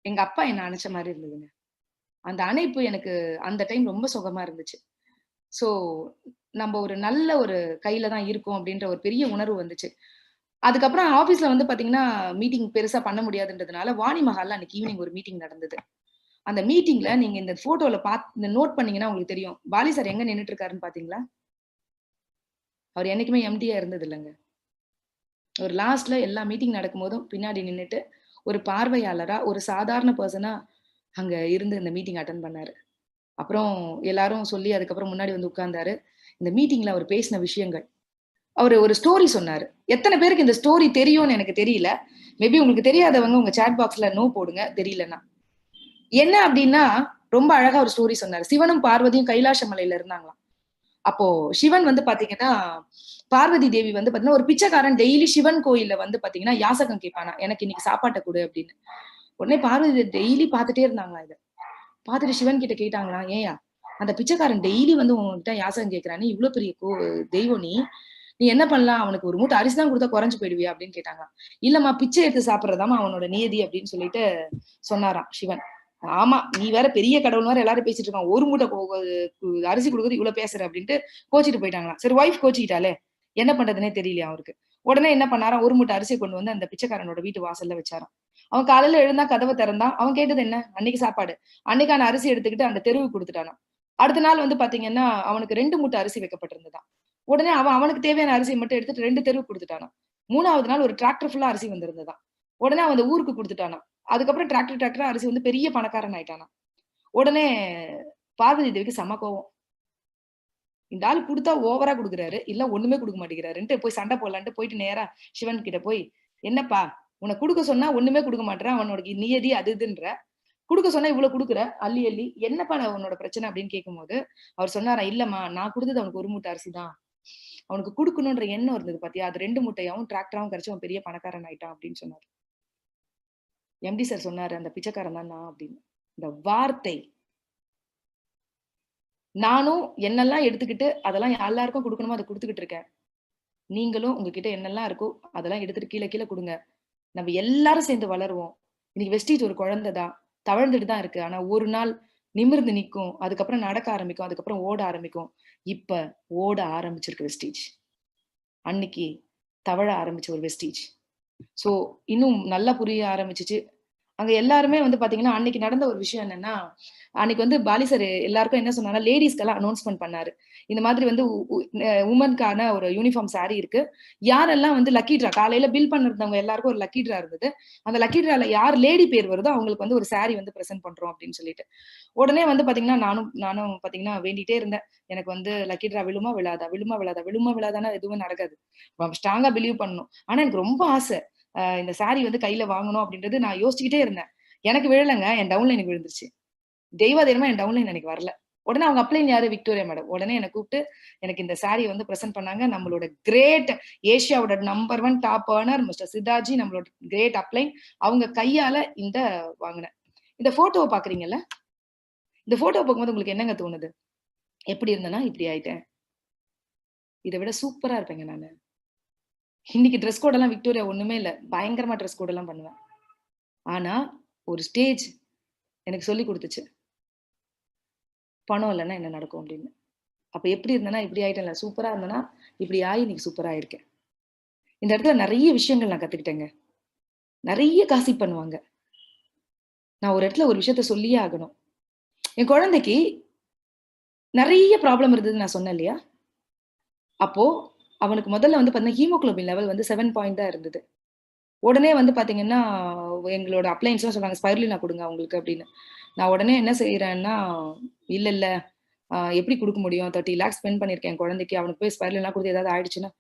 எங்க அப்பா என்ன அணைச்ச மாதிரி இருந்ததுங்க. அந்த அணைப்பு எனக்கு அந்த டைம் ரொம்ப சுகமா இருந்துச்சு. சோ நம்ம ஒரு நல்ல ஒரு கையில தான் இருக்கோம் அப்படின்ற ஒரு பெரிய உணர்வு வந்துச்சு. அதுக்கப்புறம் ஆபீஸ்ல வந்து பாத்தீங்கன்னா மீட்டிங் பெருசா பண்ண முடியாதுன்றதுனால வாணி மஹால்ல அன்னைக்கு ஈவினிங் ஒரு மீட்டிங் நடந்தது. அந்த மீட்டிங்ல நீங்க இந்த போட்டோல இந்த நோட் பண்ணீங்கன்னா உங்களுக்கு தெரியும், பாலி சார் எங்க நின்னுட்டு இருக்காருன்னு பாத்தீங்களா? அவர் என்னைக்குமே எம்டியா இருந்தது இல்லைங்க. ஒரு லாஸ்ட்ல எல்லா மீட்டிங் நடக்கும்போதும் பின்னாடி நின்னுட்டு ஒரு பார்வையாளரா ஒரு சாதாரண பர்சனா அங்க இருந்து இந்த மீட்டிங் அட்டெண்ட் பண்ணாரு. அப்புறம் எல்லாரும் சொல்லி அதுக்கப்புறம் முன்னாடி வந்து உட்கார்ந்தாரு. இந்த மீட்டிங்ல அவர் பேசின விஷயங்கள், அவரு ஒரு ஸ்டோரி சொன்னாரு. எத்தனை பேருக்கு இந்த ஸ்டோரி தெரியும்னு எனக்கு தெரியல. மேபி உங்களுக்கு தெரியாதவங்க உங்க சாட் பாக்ஸ்ல நோ போடுங்க, தெரியலன்னா. என்ன அப்படின்னா, ரொம்ப அழகா ஒரு ஸ்டோரி சொன்னாரு. சிவனும் பார்வதியும் கைலாச மலையில இருந்தாங்களாம். அப்போ சிவன் வந்து பாத்தீங்கன்னா பார்வதி தேவி வந்து பாத்தீங்கன்னா ஒரு பிச்சைக்காரன் டெய்லி சிவன் கோயில்ல வந்து பாத்தீங்கன்னா யாசகம் கேட்பானா, எனக்கு இன்னைக்கு சாப்பாட்டை கொடு அப்படின்னு. உடனே பார்வதி டெய்லி பாத்துட்டே இருந்தாங்களா. இத பாத்துட்டு சிவன் கிட்ட கேட்டாங்களா, ஏயா அந்த பிச்சைக்காரன் டெய்லி வந்து உங்ககிட்ட யாசகம் கேட்கிறானே, இவ்வளவு பெரிய தெய்வம் நீ என்ன பண்ணலாம், அவனுக்கு ஒரு மூட்டை அரிசி தான் கொடுத்தா குறைஞ்சு போயிடுவியா அப்படின்னு கேட்டாங்க. இல்லம்மா, பிச்சை எடுத்து சாப்பிடுறதாமா அவனோட நியதி அப்படின்னு சொல்லிட்டு சொன்னாராம் சிவன். ஆமா, நீ வேற பெரிய கடவுள் வேற எல்லாரும் பேசிட்டு இருக்கான், ஒரு மூட்டை அரிசி கொடுக்குறது இவ்வளவு பேசுற அப்படின்ட்டு கோச்சிட்டு போயிட்டாங்களா. சரி, ஒய்ஃப் கோச்சிக்கிட்டாலே என்ன பண்றதுன்னே தெரியலையா அவருக்கு. உடனே என்ன பண்ணாராம், ஒரு மூட்டை அரிசி கொண்டு வந்து அந்த பிச்சைக்காரனோட வீட்டு வாசல்ல வச்சாராம். அவன் காலையில எழுந்தா கதவை திறந்தான். அவன் கேட்டது என்ன, அன்னைக்கு சாப்பாடு. அன்னைக்கான அரிசி எடுத்துக்கிட்டு அந்த தெருவுக்கு கொடுத்துட்டானாம். அடுத்த நாள் வந்து பாத்தீங்கன்னா அவனுக்கு 2 மூட்டை அரிசி வைக்கப்பட்டிருந்ததாம். உடனே அவனுக்கு தேவையான அரிசியை மட்டும் எடுத்துட்டு 2 தெருவுக்கு கொடுத்துட்டானாம். 3வது நாள் ஒரு டிராக்டர் ஃபுல்லா அரிசி வந்திருந்ததாம். உடனே அவன் அந்த ஊருக்கு கொடுத்துட்டானாம். அதுக்கப்புறம் டிராக்டர் அரிசி வந்து பெரிய பணக்காரன் ஆயிட்டானாம். உடனே பார்வதி தேவிக்கு செம கோவம். இந்த ஆள் கொடுத்தா ஓவரா கொடுக்குறாரு, இல்ல ஒண்ணுமே கொடுக்க மாட்டேங்கிறாருன்ட்டு போய் சண்டை போடலான்ட்டு போயிட்டு நேரா சிவன் கிட்ட போய், என்னப்பா உனக்கு கொடுக்க சொன்னா ஒண்ணுமே கொடுக்க மாட்டேன், அவனோட நியதி அது இதுன்ற, கொடுக்க சொன்னா இவ்வளவு கொடுக்குற அள்ளி அள்ளி, என்னப்பா உன்னோட பிரச்சனை அப்படின்னு கேட்கும்போது அவர் சொன்னாரா, இல்லம்மா நான் கொடுத்தது அவனுக்கு ஒரு மூட்டை அரிசி தான், அவனுக்கு குடுக்கணும்ன்ற எண்ணம் இருந்தது பாத்தியா, அது 2 மூட்டையாவும் டிராக்டராவும் கிடைச்சு அவன் பெரிய பணக்காரன் ஆயிட்டான் அப்படின்னு சொன்னாரு. எம்டி சார் சொன்னாரு, அந்த பிச்சைக்காரன் தான் நான் அப்படின்னு. இந்த வார்த்தை நானும் என்னெல்லாம் எடுத்துக்கிட்டு அதெல்லாம் எல்லாருக்கும் கொடுக்கணுமோ அதை கொடுத்துக்கிட்டு இருக்கேன். நீங்களும் உங்ககிட்ட என்னெல்லாம் இருக்கோ அதெல்லாம் எடுத்துட்டு கீழே கீழே கொடுங்க. நம்ம எல்லாரும் சேர்ந்து வளருவோம். இன்னைக்கு வெஸ்டீஜ் ஒரு குழந்தை தான், தவழ்ந்துட்டு தான் இருக்கு. ஆனா ஒரு நாள் நிமிர்ந்து நிக்கும், அதுக்கப்புறம் நடக்க ஆரம்பிக்கும், அதுக்கப்புறம் ஓட ஆரம்பிக்கும். இப்ப ஓட ஆரம்பிச்சிருக்கு வெஸ்டீஜ். அன்னைக்கு தவழ ஆரம்பிச்ச ஒரு வெஸ்டீஜ். சோ இன்னும் நல்லா புரிய ஆரம்பிச்சிச்சு. அங்க எல்லாருமே வந்து பாத்தீங்கன்னா, அன்னைக்கு நடந்த ஒரு விஷயம் என்னன்னா, அன்னைக்கு வந்து பாலி சார் எல்லாருக்கும் என்ன சொன்னாங்கன்னா, லேடீஸ்க்கெல்லாம் அனௌன்ஸ்மென்ட் பண்ணாரு. இந்த மாதிரி வந்து உமன்க்கான ஒரு யூனிஃபார்ம் சாரி இருக்கு. யாரெல்லாம் வந்து லக்கி ட்ரா காலையில பில் பண்ணிருந்தவங்க எல்லாருக்கும் ஒரு லக்கி ட்ரா இருந்தது. அந்த லக்கி ட்ரால யார் லேடி பேர் வருதோ அவங்களுக்கு வந்து ஒரு சாரி வந்து பிரசன்ட் பண்றோம் அப்படின்னு சொல்லிட்டு. உடனே வந்து பாத்தீங்கன்னா, நானும் பாத்தீங்கன்னா வேண்டிட்டே இருந்தேன். எனக்கு வந்து லக்கி ட்ரா விழுமா விழாதா? விழுமா விழாதா? விழுமா விழாதான்னா எதுவுமே நடக்காது. ஸ்ட்ராங்கா பிலீவ் பண்ணணும். ஆனா எனக்கு ரொம்ப ஆசை. இந்த சாரி வந்து கையில வாங்கணும் அப்படின்றது நான் யோசிச்சுக்கிட்டே இருந்தேன். எனக்கு விழலங்க. என் டவுன்லைனுக்கு விழுந்துருச்சு. தெய்வாதீனமா என் டவுன்லைன் எனக்கு வரல. உடனே அவங்க அப்ளைன் யாரு? Victoria madam. உடனே என்ன கூப்பிட்டு எனக்கு இந்த சாரிய வந்து பிரசன்ட் பண்ணாங்க. நம்மளோட கிரேட் ஏசியாவோட number 1 top earner mister Siddhaji, நம்மளோட கிரேட் அப்ளைன். அவங்க கையால இந்த வாங்குனேன். இந்த போட்டோவ பாக்குறீங்கல்ல? இந்த போட்டோவ பார்க்கும்போது உங்களுக்கு என்னங்க தோணுது? எப்படி இருந்தேன்னா, இப்படி ஆயிட்டேன். இத விட சூப்பரா இருப்பேங்க நானு. இன்னைக்கு டிரெஸ் கோட் எல்லாம் விக்டோரியா ஒண்ணுமே இல்ல. பயங்கரமா டிரெஸ் கோட் எல்லாம் பண்ணுவேன். ஆனா, ஒரு ஸ்டேஜ் எனக்கு சொல்லிக் குடுத்துச்சு. பணம் இல்லன்னா என்ன நடக்கும் அப்படின்னு. அப்ப எப்படி இருந்தேன்னா, இப்படி ஆயிட்டேன்ல. சூப்பரா இருந்தேன்னா, இப்படி ஆயி இன்னைக்கு சூப்பரா ஆயிருக்கேன். இந்த இடத்துல நெறைய விஷயங்கள் நான் கத்துக்கிட்டேங்க. நெறைய காசிப் பண்ணுவாங்க. நான் ஒரு இடத்துல ஒரு விஷயத்த சொல்லியே ஆகணும். என் குழந்தைக்கு நெறைய ப்ராப்ளம் இருந்ததுன்னு நான் சொன்னேன் இல்லையா? அப்போ அவனுக்கு முதல்ல வந்து பார்த்தீங்கன்னா, ஹீமோகுளோபின் லெவல் வந்து 7 தான் இருந்தது. உடனே வந்து பார்த்தீங்கன்னா, எங்களோட அப்ளையன்ஸ்லாம் சொன்னாங்க, "ஸ்பைருலினா குடுங்க அவங்களுக்கு" அப்படின்னு. நான் உடனே என்ன செய்றேன்னா, "இல்ல, இல்ல. எப்படி குடுக்க முடியும்? 30 லேக்ஸ் ஸ்பெண்ட் பண்ணியிருக்கேன் என் குழந்தைக்கு. அவனுக்கு போய் ஸ்பைருலினா குடுத்து ஏதாவது ஆயிடுச்சுன்னா"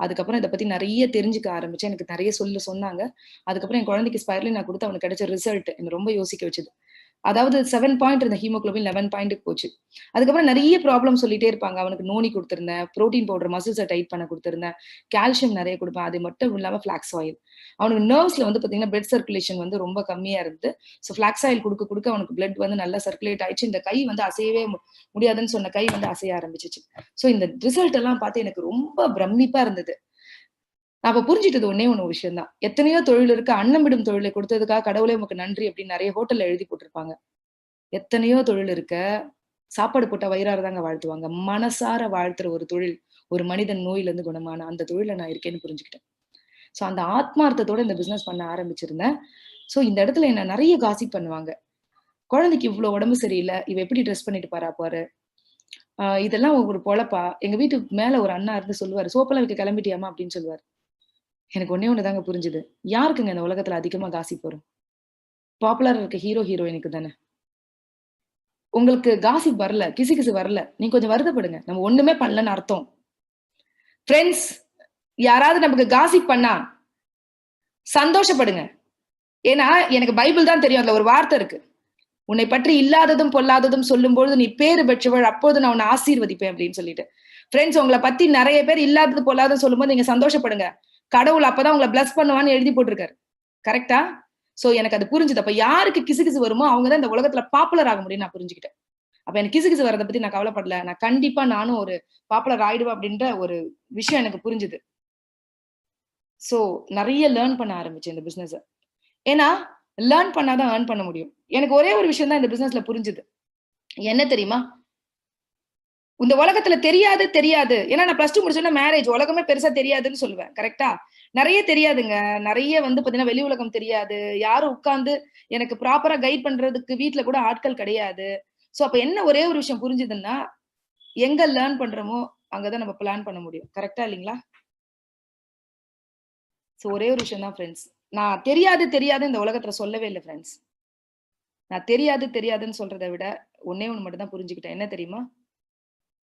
அதுக்கப்புறம் இத பத்தி நெறைய தெரிஞ்சுக்க ஆரம்பிச்சேன். எனக்கு நெறைய சொன்னாங்க. அதுக்கப்புறம் என் குழந்தைக்கு ஸ்பைருலினா குடுத்து அவனுக்கு கிடைச்ச ரிசல்ட் என்ன ரொம்ப யோசிக்க வச்சது. அதாவது 7 இருந்த ஹீமோகுளோபின் 11 போச்சு. அதுக்கப்புறம் நெறைய ப்ராப்ளம் சொல்லிட்டே இருப்பாங்க. அவனுக்கு நோனி குடுத்திருந்தேன். புரோட்டீன் பவுடர் மசில்ஸ டைட் பண்ண குடுத்திருந்தேன். கால்சியம் நெறைய குடுப்பேன். அது மட்டும் இல்லாம ஃபிளாக்ஸ் ஆயில். அவனுக்கு நர்வ்ஸ்ல வந்து பார்த்தீங்கன்னா, பிளட் சர்க்குலேஷன் வந்து ரொம்ப கம்மியா இருந்தது. ஸோ ஃபிளாக்ஸ் ஆயில் குடுக்க குடுக்க அவனுக்கு பிளட் வந்து நல்லா சர்க்குலேட் ஆயிடுச்சு. இந்த கை வந்து அசையவே முடியாதுன்னு சொன்ன கை வந்து அசைய ஆரம்பிச்சுச்சு. ஸோ இந்த ரிசல்ட் எல்லாம் பார்த்து எனக்கு ரொம்ப பிரமிப்பா இருந்தது. நான் அப்ப புரிஞ்சுட்டது ஒண்ணே ஒண்ணு விஷயம் தான். எத்தனையோ தொழில் இருக்கு. அன்னமிடும் தொழிலை கொடுத்ததுக்காக கடவுளே உமக்கு நன்றி அப்படின்னு நெறைய ஹோட்டல்ல எழுதி போட்டிருப்பாங்க. எத்தனையோ தொழில் இருக்க. சாப்பாடு போட்டா வயிறார தாங்க வாழ்த்துவாங்க. மனசார வாழ்த்துற ஒரு தொழில். ஒரு மனிதன் நோயிலிருந்து குணமான அந்த தொழில்ல நான் இருக்கேன்னு புரிஞ்சுக்கிட்டேன். சோ அந்த ஆத்மார்த்தத்தோட இந்த பிசினஸ் பண்ண ஆரம்பிச்சிருந்தேன். சோ இந்த இடத்துல என்ன நெறைய காசிப் பண்ணுவாங்க. குழந்தைக்கு இவ்ளோ உடம்பு சரியில்ல. இவ எப்படி டிரெஸ் பண்ணிட்டு பாரா பாரு. இதெல்லாம் ஒரு பொழப்பா? எங்க வீட்டுக்கு மேல ஒரு அண்ணா இருந்து சொல்லுவாரு. "சோப்பெல்லாம் விக்க கிளம்பிட்டியாம்மா?" அப்படின்னு சொல்லுவாரு. எனக்கு ஒண்ணே ஒண்ணு தாங்க புரிஞ்சுது. யாருக்குங்க இந்த உலகத்துல அதிகமா காசிப் வரும்? பாப்புலரா இருக்க ஹீரோ, ஹீரோயினுக்கு தானே. உங்களுக்கு காசிப் வரல, கிசுகிசு வரல. நீங்க கொஞ்சம் வருத்தப்படுங்க. நம்ம ஒண்ணுமே பண்ணலன்னு அர்த்தம். ஃபிரெண்ட்ஸ் யாராவது நமக்கு காசிப் பண்ணா சந்தோஷப்படுங்க. ஏன்னா, எனக்கு பைபிள் தான் தெரியும். அதுல ஒரு வார்த்தை இருக்கு. "உன்னை பற்றி இல்லாததும் பொல்லாததும் சொல்லும்பொழுது நீ பேறு பெற்றவள். அப்போது நான் உன்னை ஆசீர்வதிப்பேன்" அப்படின்னு சொல்லிட்டு. ஃபிரெண்ட்ஸ் உங்கள பத்தி நெறைய பேர் இல்லாதது பொல்லாததும் சொல்லும்போது நீங்க சந்தோஷப்படுங்க. கடவுள் அப்பதான் உங்கள பிளஸ் பண்ணுவான்னு எழுதி போட்டிருக்காரு. கரெக்ட்டா? சோ எனக்கு அது புரிஞ்சுது. அப்ப யாருக்கு கிசுகிசு வருமோ அவங்க தான் இந்த உலகத்துல பாப்புலர் ஆக முடியும்னு நான் புரிஞ்சுக்கிட்டேன். அப்ப எனக்கு கிசுகிசு வரத பத்தி நான் கவலைப்படல. நான் கண்டிப்பா நானும் ஒரு பாப்புலர் ஆயிடுவேன் அப்படின்ற ஒரு விஷயம் எனக்கு புரிஞ்சுது. சோ நெறைய லேர்ன் பண்ண ஆரம்பிச்சேன் இந்த பிசினஸ. ஏன்னா, லேர்ன் பண்ணா தான் ஏர்ன் பண்ண முடியும். எனக்கு ஒரே ஒரு விஷயம் தான் இந்த பிசினஸ்ல புரிஞ்சுது. என்ன தெரியுமா? இந்த உலகத்துல தெரியாது, தெரியாது. ஏன்னா நான் பிளஸ் 2 முடிச்சோனே மேரேஜ். உலகமே பெருசா தெரியாதுன்னு சொல்லுவேன். கரெக்ட்டா? நெறைய தெரியாதுங்க. நெறைய வந்து பார்த்தீங்கன்னா, வெளி உலகம் தெரியாது. யாரும் உட்கார்ந்து எனக்கு ப்ராப்பரா கைட் பண்றதுக்கு வீட்ல கூட ஆட்கள் கிடையாது. சோ அப்ப என்ன ஒரே ஒரு விஷயம் புரிஞ்சுதுன்னா, எங்க லேர்ன் பண்றோமோ, அங்க தான் நம்ம பிளான் பண்ண முடியும். கரெக்ட்டா இல்லீங்களா? சோ ஒரே ஒரு விஷயம் தான் ஃபிரெண்ட்ஸ். நான் தெரியாது, தெரியாது இந்த உலகத்துல சொல்லவே இல்ல ஃபிரெண்ட்ஸ். நான் தெரியாது, தெரியாதுன்னு சொல்றத விட, ஒண்ணே ஒண்ணு மட்டும் தான் புரிஞ்சுக்கிட்டேன். என்ன தெரியுமா?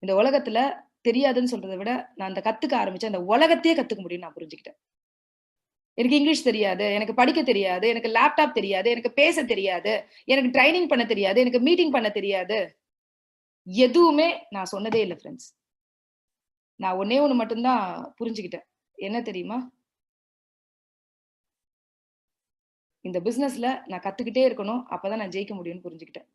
இந்த உலகத்துல தெரியாதுன்னு சொல்றத விட, நான் அந்த கத்துக்க ஆரம்பிச்சேன். இந்த உலகத்தையே கத்துக்க முடியும்னு நான் புரிஞ்சுக்கிட்டேன். எனக்கு இங்கிலீஷ் தெரியாது, எனக்கு படிக்க தெரியாது, எனக்கு லேப்டாப் தெரியாது, எனக்கு பேச தெரியாது, எனக்கு ட்ரெய்னிங் பண்ண தெரியாது, எனக்கு மீட்டிங் பண்ண தெரியாது. எதுவுமே நான் சொன்னதே இல்ல ஃபிரெண்ட்ஸ். நான் ஒண்ணே ஒண்ணு மட்டும் தான் புரிஞ்சுக்கிட்டேன். என்ன தெரியுமா? இந்த பிசினஸ்ல நான் கத்துக்கிட்டே இருக்கணும். அப்பதான் நான் ஜெயிக்க முடியும்னு புரிஞ்சுக்கிட்டேன்.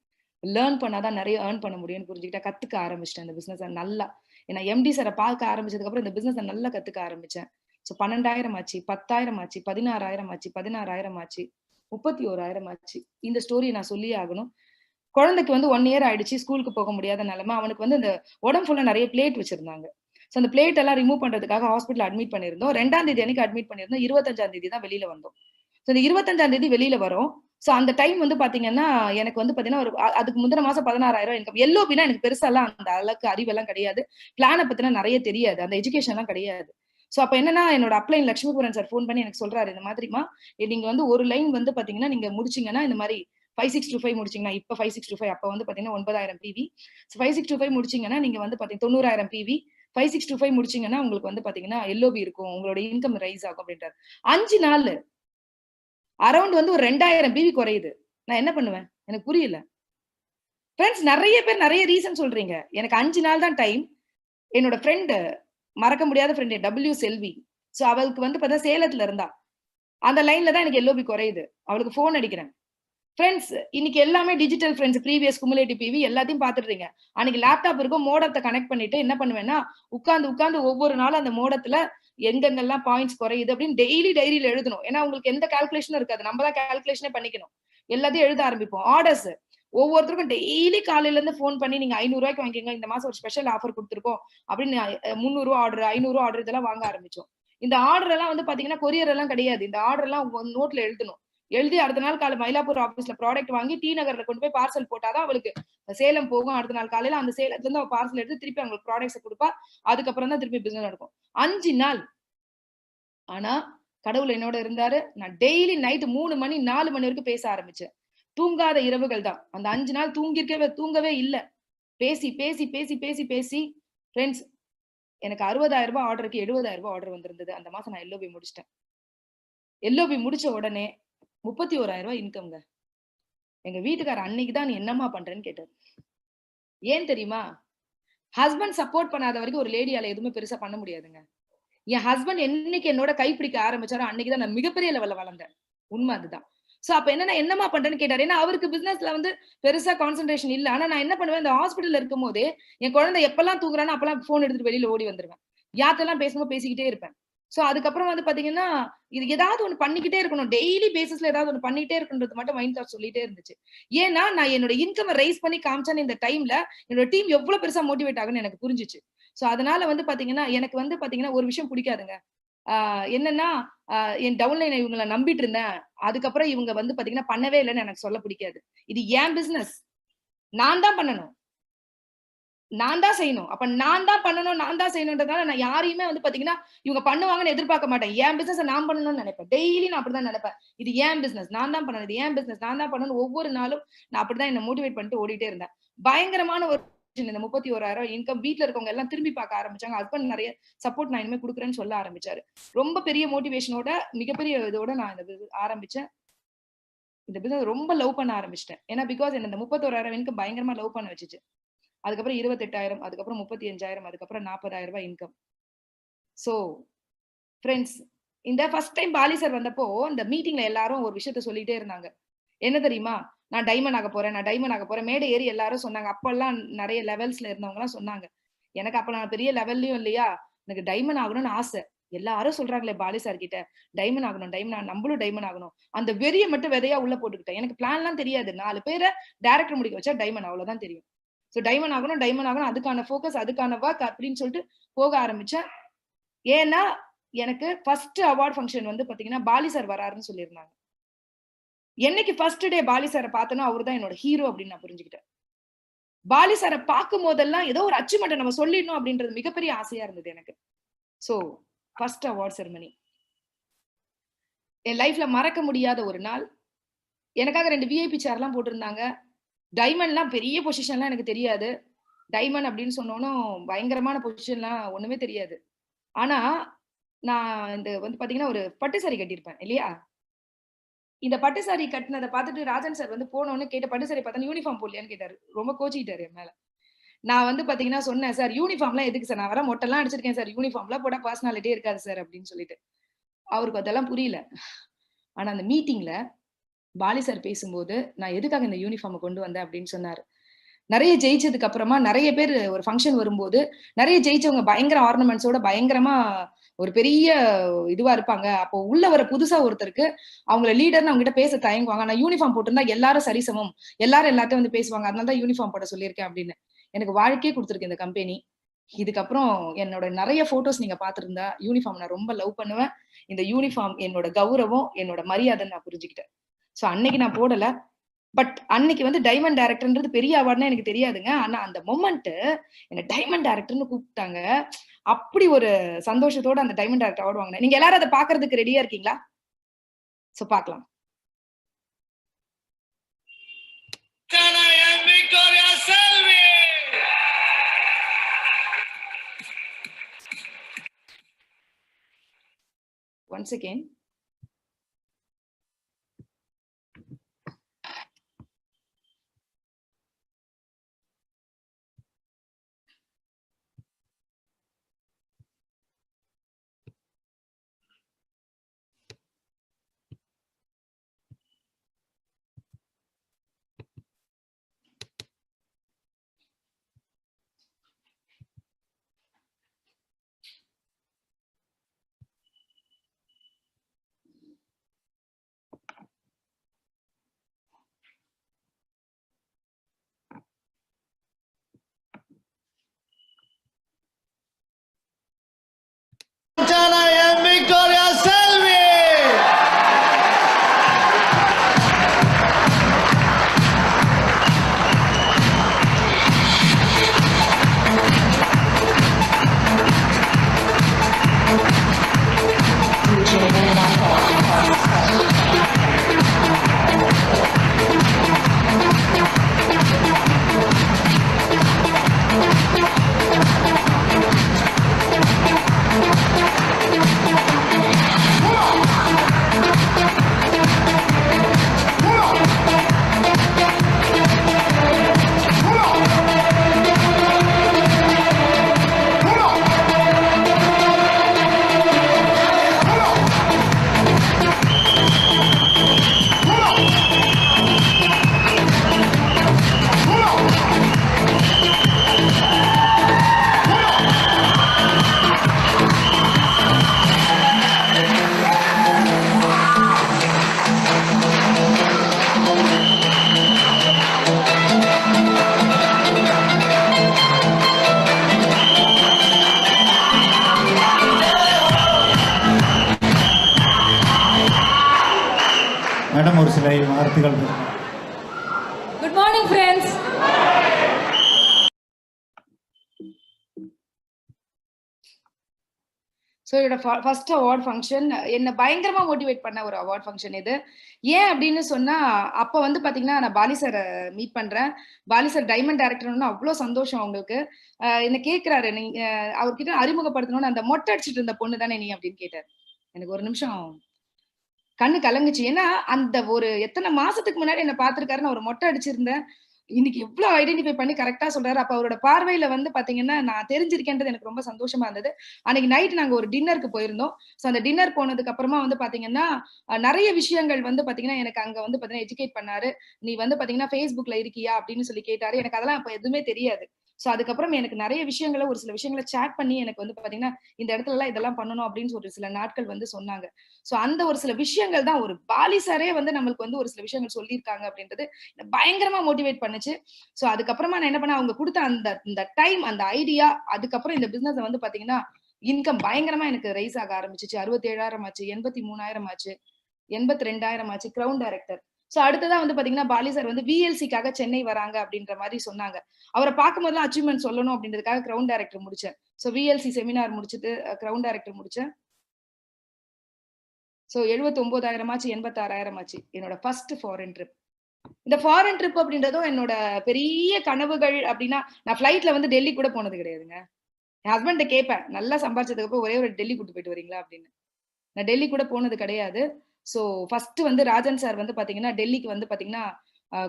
லேர்ன் பண்ணா தான் நெறைய ஏர்ன் பண்ண முடியும்னு புரிஞ்சுக்கிட்டேன். கத்துக்க ஆரம்பிச்சுட்டேன் இந்த பிசினஸ நல்லா. ஏன்னா எம்டி சார பார்க்க ஆரம்பிச்சதுக்கு அப்புறம் இந்த பிசினஸ நல்லா கத்துக்க ஆரம்பிச்சேன். சோ 12,000 ஆச்சு, 10,000 ஆச்சு, 16,000 ஆச்சு, 16,000 ஆச்சு, 31,000 ஆச்சு. இந்த ஸ்டோரிய நான் சொல்லியே ஆகணும். குழந்தைக்கு வந்து 1 இயர் ஆயிடுச்சு. ஸ்கூலுக்கு போக முடியாத நிலைமை. அவனுக்கு வந்து இந்த உடம்பு ஃபுல்லா நெறைய பிளேட் வச்சிருந்தாங்க. சோ அந்த பிளேட் எல்லாம் ரிமூவ் பண்றதுக்காக ஹாஸ்பிடல் அட்மிட் பண்ணியிருந்தோம். 2ஆம் தேதி அன்னைக்கு அட்மிட் பண்ணியிருந்தோம். 25ஆம் தேதி தான் வெளியில வந்தோம். சோ இந்த 25ஆம் தேதி வெளியில வரோம். சோ அந்த டைம் வந்து பாத்தீங்கன்னா, எனக்கு வந்து பாத்தீங்கன்னா, ஒரு அதுக்கு முந்தின மாசம் 16,000 இன்கம். எல்ஓபின்னா எனக்கு பெருசாலாம் அந்த அளவுக்கு அறிவெல்லாம் கிடையாது. பிளான பத்தின நெறைய தெரியாது. அந்த எஜுகேஷன்லாம் கிடையாது. சோ அப்ப என்னன்னா, என்னோட அப்ளைன் லட்சுமிபுரன் சார் ஃபோன் பண்ணி எனக்கு சொல்றாரு, இந்த மாதிரிமா, நீங்க வந்து ஒரு லைன் வந்து பாத்தீங்கன்னா, நீங்க முடிச்சீங்கன்னா இந்த மாரி 5625 முடிச்சீங்கன்னா, இப்ப 5625 அப்ப வந்து பாத்தீங்கன்னா 9,000 பிவி. 5625 முடிச்சீங்கன்னா, நீங்க வந்து பாத்தீங்கன்னா 90,000 பிவி. 5625 முடிச்சீங்கன்னா, உங்களுக்கு வந்து பாத்தீங்கன்னா எல்ஓபி இருக்கும். உங்களோட இன்கம் ரைஸ் ஆகும் அப்படின்றாரு. 5 நாளு அரவுண்ட் வந்து ஒரு 2,000 பிவி குறையுது. நான் என்ன பண்ணுவேன்? எனக்கு புரியல. ஃபிரெண்ட்ஸ் நெறைய பேர் நெறைய ரீசன் சொல்றீங்க. எனக்கு 5 நாள் தான் டைம். என்னோட ஃப்ரெண்ட் மறக்க முடியாத ஃப்ரெண்ட் டபிள்யூ செல்வி. சோ அவளுக்கு வந்து பார்த்தா சேலத்துல இருந்தா. அந்த லைன்ல தான் எனக்கு எல்ஓபி குறையுது. அவளுக்கு ஃபோன் அடிக்கிறேன். ஃபிரெண்ட்ஸ் இன்னைக்கு எல்லாமே digital friends previous cumulative PV எல்லாத்தையும் பார்த்துடுறீங்க. அன்னைக்கு லேப்டாப் இருக்கும் மோடத்த கனெக்ட் பண்ணிட்டு என்ன பண்ணுவேன்னா, உட்கார்ந்து ஒவ்வொரு நாளும் அந்த மோடத்துல எங்கெங்கெல்லாம் பாயிண்ட்ஸ் குறையுது அப்படின்னு டெய்லி டைரியில எழுதணும். ஏன்னா உங்களுக்கு எந்த கால்குலேஷனும் இருக்காது. நம்ம தான் கால்குலேஷனே பண்ணிக்கணும். எல்லாத்தையும் எழுத ஆரம்பிப்போம். ஆர்டர்ஸ் ஒவ்வொருத்தருக்கும் டெய்லி காலையில இருந்து ஃபோன் பண்ணி நீங்க ரூ. 500 வாங்கிக்கங்க. இந்த மாசம் ஒரு ஸ்பெஷல் ஆஃபர் குடுத்துருக்கோம் அப்படின்னு ரூ. 300 ஆர்டர், ரூ. 500 ஆர்டர் இதெல்லாம் வாங்க ஆரம்பிச்சோம். இந்த ஆர்டர் எல்லாம் வந்து பாத்தீங்கன்னா கொரியர் எல்லாம் கிடையாது. இந்த ஆர்டர் எல்லாம் நோட்ல எழுதணும். எழுதி அடுத்த நாள் காலை மயிலாப்பூர் ஆபீஸ்ல ப்ராடக்ட் வாங்கி டி நகர்ல கொண்டு போய் பார்சல் போட்டாதான் அவளுக்கு சேலம் போகும். அடுத்த நாள் காலையில அந்த சேலத்துல இருந்து அவ பார்சல் எடுத்து திருப்பி அவங்களுக்கு ப்ராடக்ட்ஸ் கொடுப்பா. அதுக்கப்புறம் தான் திருப்பி பிசினஸ் நடக்கும். 5 நாள். ஆனா கடவுள் என்னோட இருந்தாரு. நான் டெய்லி நைட் 3 மணி 4 மணி வரைக்கும் பேச ஆரம்பிச்சேன். தூங்காத இரவுகள் தான். அந்த 5 நாள் தூங்கவே இல்ல. பேசி பேசி பேசி பேசி பேசி ஃப்ரெண்ட்ஸ் எனக்கு ரூ. 60,000 ஆர்டருக்கு ரூ. 70,000 ஆர்டர் வந்திருந்தது. அந்த மாசம் நான் எல்ஓபி முடிச்சிட்டேன். எல்ஓபி முடிச்ச உடனே ரூ. 31,000 இன்கம்ங்க. எங்க வீட்டுக்காரர் அன்னைக்கு தான் நீ என்னம்மா பண்றேன்னு கேட்டாரு. ஏன் தெரியுமா? ஹஸ்பண்ட் சப்போர்ட் பண்ணாத வரைக்கும் ஒரு லேடியால எதுவுமே பெருசா பண்ண முடியாதுங்க. என் ஹஸ்பண்ட் என்னைக்கு என்னோட கைப்பிடிக்க ஆரம்பிச்சாரோ அன்னைக்கு தான் நான் மிகப்பெரிய லெவல்ல வளர்ந்தேன். உண்மை அதுதான். சோ அப்ப என்னன்னா என்னம்மா பண்றேன்னு கேட்டாரு. ஏன்னா அவருக்கு பிசினஸ்ல வந்து பெருசா கான்சன்ட்ரேஷன் இல்ல. ஆனா நான் என்ன பண்ணுவேன், இந்த ஹாஸ்பிடல்ல இருக்கும்போதே என் குழந்தை எப்பலாம் தூங்குறானோ அப்பலாம் போன் எடுத்துட்டு வெளியில ஓடி வந்துருவேன். யார்ட்டலாம் பேசணுமோ பேசிக்கிட்டே இருப்பேன். சோ அதுக்கப்புறம் வந்து பாத்தீங்கன்னா, இது ஏதாவது ஒண்ணு பண்ணிக்கிட்டே இருக்கணும். டெய்லி பேசிஸ்ல ஏதாவது ஒண்ணு பண்ணிட்டே இருக்கணும்ன்றது மட்டும் மைண்ட் தாட் சொல்லிட்டே இருந்துச்சு. ஏன்னா நான் என்னோட இன்கம் ரைஸ் பண்ணி காமிச்சேன்னு இந்த டைம்ல என்னோட டீம் எவ்வளவு பெருசா மோட்டிவேட் ஆகும்னு எனக்கு புரிஞ்சுச்சு. சோ அதனால வந்து பாத்தீங்கன்னா, எனக்கு வந்து பாத்தீங்கன்னா ஒரு விஷயம் பிடிக்காதுங்க. என்னன்னா, என் டவுன்லைன் இவங்கள நம்பிட்டு இருந்தேன். அதுக்கப்புறம் இவங்க வந்து பாத்தீங்கன்னா பண்ணவே இல்லன்னு எனக்கு சொல்ல பிடிக்காது. இது என் பிசினஸ். நான் தான் பண்ணணும். நான் தான் செய்யணும். அப்ப நான் தான் பண்ணணும், நான் தான் செய்யணும்ன்றதால நான் யாரையுமே வந்து பாத்தீங்கன்னா, இவங்க பண்ணுவாங்கன்னு எதிர்பார்க்க மாட்டேன். என் பிசினஸ நான் பண்ணணும்னு நெனைப்பேன். டெய்லி நான் அப்படிதான் நெனைப்பேன். இது என் பிசினஸ். நான் தான் பண்ணணும். இது என் பிசினஸ். நான் தான் பண்ணணும். ஒவ்வொரு நாளும் நான் அப்படிதான் என்ன மோட்டிவேட் பண்ணிட்டு ஓடிட்டே இருந்தேன். பயங்கரமான ஒரு இந்த 31,000 இன்கம் வீட்ல இருக்கவங்க எல்லாம் திரும்பி பார்க்க ஆரம்பிச்சாங்க. ஹஸ்பண்ட் நெறைய சப்போர்ட் நான் இனிமே குடுக்குறேன்னு சொல்ல ஆரம்பிச்சாரு. ரொம்ப பெரிய மோட்டிவேஷனோட, மிகப்பெரிய இதோட நான் இந்த ஆரம்பிச்சேன். இந்த பிசினஸ் ரொம்ப லவ் பண்ண ஆரம்பிச்சுட்டேன். ஏன்னா பிகாஸ் என்ன இந்த 31,000 இன்கம் பயங்கரமா லவ் பண்ண வச்சுச்சு. அதுக்கப்புறம் 28,000 அதுக்கப்புறம் 35,000 அதுக்கப்புறம் ரூ. 40,000 இன்கம். சோ ஃபிரெண்ட்ஸ் இந்த ஃபர்ஸ்ட் டைம் பாலி சார் வந்தப்போ இந்த மீட்டிங்ல எல்லாரும் ஒரு விஷயத்த சொல்லிட்டே இருந்தாங்க. என்ன தெரியுமா? நான் டைமண்ட் ஆக போறேன். நான் டைமண்ட் ஆக போறேன். மேடை ஏறி எல்லாரும் சொன்னாங்க. அப்பல்லாம் நெறைய லெவல்ஸ்ல இருந்தவங்க எல்லாம் சொன்னாங்க. எனக்கு அப்ப நான் பெரிய லெவல்லயும் இல்லையா? எனக்கு டைமண்ட் ஆகணும்னு ஆசை. எல்லாரும் சொல்றாங்களே பாலி சார் கிட்ட டைமண்ட் ஆகணும், டைமண்ட் நம்மளும் டைமண்ட் ஆகணும். அந்த வெறிய மட்டும் விதையா உள்ள போட்டுக்கிட்டேன். எனக்கு பிளான்லாம் தெரியாது. 4 பேர டைரக்டர் முடிக்க வச்சா டைமண்ட் அவ்வளவுதான் தெரியும். சோ டைமண்ட் ஆகணும். அதுக்கான ஃபோக்கஸ், அதுக்கான வொர்க் அப்படின்னு சொல்லிட்டு போக ஆரம்பிச்சேன். ஏன்னா, எனக்கு ஃபர்ஸ்ட் அவார்ட் ஃபங்ஷன் வந்து பாத்தீங்கன்னா, பாலி சார் வராருன்னு சொல்லியிருந்தாங்க. என்னைக்கு ஃபர்ஸ்ட் டே பாலி சார பார்த்தனோ, அவரு தான் என்னோட ஹீரோ அப்படின்னு நான் புரிஞ்சுக்கிட்டேன். பாலி சார பார்க்கும்போதெல்லாம் ஏதோ ஒரு அச்சீவ்மென்ட்ட நம்ம சொல்லிடணும் அப்படின்றது மிகப்பெரிய ஆசையா இருந்தது எனக்கு. So, first award ceremony. என் லைஃப்ல மறக்க முடியாத ஒரு நாள். எனக்காக 2 விஐபி சேர்லாம் போட்டிருந்தாங்க. டைமண்ட்லாம் பெரிய பொசிஷன்லாம் எனக்கு தெரியாது. டைமண்ட் அப்படின்னு சொன்னோனும் பயங்கரமான பொசிஷன்லாம் ஒண்ணுமே தெரியாது. ஆனா, நான் இந்த வந்து பாத்தீங்கன்னா, ஒரு பட்டு சாரி கட்டியிருப்பேன் இல்லையா? இந்த பட்டு சாரி கட்டினத பாத்துட்டு ராஜன் சார் வந்து போனோனே கேட்ட பட்டு சாரி பார்த்தோனே யூனிஃபார்ம் போடலையான்னு கேட்டாரு. ரொம்ப கோச்சுக்கிட்டாரு என் மேல. நான் வந்து பாத்தீங்கன்னா சொன்னேன், சார் யூனிஃபார்ம்லாம் எதுக்கு சார்? நான் வர மொட்டைலாம் அடிச்சிருக்கேன் சார். யூனிஃபார்ம்லாம் போட்டா பர்சனாலிட்டியே இருக்காது சார் அப்படின்னு சொல்லிட்டு. அவருக்கு அதெல்லாம் புரியல. ஆனா அந்த மீட்டிங்ல பாலி சார் பேசும்போது, நான் எதுக்காக இந்த யூனிஃபார்ம கொண்டு வந்தேன் அப்படின்னு சொன்னாரு. நெறைய ஜெயிச்சதுக்கு அப்புறமா நெறைய பேர் ஒரு ஃபங்ஷன் வரும்போது, நெறைய ஜெயிச்சவங்க பயங்கர ஆர்னமெண்ட்ஸோட பயங்கரமா ஒரு பெரிய இதுவா இருப்பாங்க. அப்போ உள்ள வர புதுசா ஒருத்தருக்கு அவங்கள லீடர்ன்னு அவங்ககிட்ட பேச தயங்குவாங்க. ஆனா யூனிஃபார்ம் போட்டிருந்தா எல்லாரும் சரிசமம். எல்லாரும் எல்லார்ட்டயும் வந்து பேசுவாங்க. அதனால தான் யூனிஃபார்ம் போட சொல்லியிருக்கேன் அப்படின்னு. எனக்கு வாழ்க்கையே குடுத்திருக்கு இந்த கம்பெனி. இதுக்கப்புறம் என்னோட நெறைய ஃபோட்டோஸ் நீங்க பார்த்திருந்தா, யூனிஃபார்ம் நான் ரொம்ப லவ் பண்ணுவேன். இந்த யூனிஃபார்ம் என்னோட கௌரவம், என்னோட மரியாதைன்னு நான் புரிஞ்சுக்கிட்டேன். சோ அன்னைக்கு நான் போடல. பட் அன்னைக்கு வந்து டைமண்ட் டைரக்டர்ன்றது பெரிய அவார்ட்னா எனக்கு தெரியாதுங்க. ஆனா அந்த மொமெண்ட் என்ன டைமண்ட் டைரக்டர்ன்னு கூப்பிட்டாங்க. அப்படி ஒரு சந்தோஷத்தோட அந்த டைமண்ட் டைரக்டர் அவார்ட் வாங்குனேன். நீங்க எல்லாரும் அத பார்க்கறதுக்கு ரெடியா இருக்கீங்களா? சோ பார்க்கலாம். Once again. மேடம் ஒரு சில வார்த்தைகள். Good morning friends. ஸோ என்னோட ஃபர்ஸ்ட் அவார்ட் ஃபங்க்ஷன் என்ன பயங்கரமா மோட்டிவேட் பண்ண ஒரு அவார்ட் ஃபங்க்ஷன் இது. ஏன் அப்படின்னு சொன்னா, அப்ப வந்து பாத்தீங்கன்னா நான் பாலி சார் மீட் பண்றேன். பாலி சார் டைமண்ட் டைரக்டர்னு அவ்வளோ சந்தோஷம் அவங்களுக்கு. என்ன கேட்கிறாரு, நீங்க அவர்கிட்ட அறிமுகப்படுத்தணும்னு, அந்த மொட்டை அடிச்சிட்டு இருந்த பொண்ணு தானே நீ அப்படின்னு கேட்டாரு. எனக்கு ஒரு நிமிஷம் கண்ணு கலங்குச்சு. ஏன்னா அந்த ஒரு எத்தனை மாசத்துக்கு முன்னாடி என்ன பார்த்திருக்காரு, நான் ஒரு மொட்டை அடிச்சிருந்தேன். இன்னைக்கு எவ்வளவு ஐடென்டிஃபை பண்ணி கரெக்டா சொல்றாரு. அப்ப அவரோட பார்வையில வந்து பாத்தீங்கன்னா நான் தெரிஞ்சிருக்கேன்றது எனக்கு ரொம்ப சந்தோஷமா இருந்தது. அன்னைக்கு நைட் நாங்க ஒரு டின்னருக்கு போயிருந்தோம். சோ அந்த டின்னர் போனதுக்கு அப்புறமா வந்து பாத்தீங்கன்னா நிறைய விஷயங்கள் வந்து பாத்தீங்கன்னா எனக்கு அங்க வந்து பாத்தீங்கன்னா எஜுகேட் பண்ணாரு. நீ வந்து பாத்தீங்கன்னா Facebookல இருக்கியா அப்படின்னு சொல்லி கேட்டாரு. எனக்கு அதெல்லாம் அப்ப எதுவுமே தெரியாது. சோ அதுக்கப்புறம் எனக்கு நிறைய விஷயங்களை ஒரு சில விஷயங்களை சேட் பண்ணி எனக்கு வந்து பாத்தீங்கன்னா இந்த இடத்துல எல்லாம் இதெல்லாம் பண்ணணும் அப்படின்னு ஒரு சில நாட்கள் வந்து சொன்னாங்க. சோ அந்த ஒரு சில விஷயங்கள் தான் ஒரு பாலி சாரே வந்து நம்மளுக்கு வந்து ஒரு சில விஷயங்கள் சொல்லியிருக்காங்க அப்படின்றது பயங்கரமா மோட்டிவேட் பண்ணுச்சு. சோ அதுக்கப்புறமா நான் என்ன பண்ணேன், அவங்க கொடுத்த அந்த டைம், அந்த ஐடியா, அதுக்கப்புறம் இந்த பிசினஸ் வந்து பாத்தீங்கன்னா இன்கம் பயங்கரமா எனக்கு ரைஸ் ஆக ஆரம்பிச்சிச்சு. 67,000 ஆச்சு, 83,000 ஆச்சு, 82,000 ஆச்சு. Crown director. சோ அடுத்ததா வந்து பாத்தீங்கன்னா பாலி சார் வந்து VLCக்காக சென்னை வராங்க அப்படின்ற மாதிரி சொன்னாங்க. அவரை பார்க்கும்போதெல்லாம் அச்சீவ்மெண்ட் சொல்லணும் அப்படின்றதுக்காக கிரவுன் டைரக்டர் முடிச்சேன். சோ VLC செமினார் முடிச்சுட்டு கிரவுன் டைரக்டர் முடிச்சேன். சோ 79,000 ஆச்சு, 86,000 ஆச்சு. என்னோட ஃபர்ஸ்ட் ஃபாரின் ட்ரிப். இந்த ஃபாரின் ட்ரிப் அப்படின்றதும் என்னோட பெரிய கனவுகள். அப்படின்னா நான் ஃபிளைட்ல வந்து டெல்லி கூட போனது கிடையாதுங்க. என் ஹஸ்பண்ட கேட்பேன், நல்லா சம்பாதிச்சதுக்கு அப்புறம் ஒரே ஒரு டெல்லி கூட்டு போயிட்டு வரீங்களா அப்படின்னு. நான் டெல்லி கூட போனது கிடையாது. சோ ஃபர்ஸ்ட் வந்து ராஜன் சார் வந்து பாத்தீங்கன்னா டெல்லிக்கு வந்து பாத்தீங்கன்னா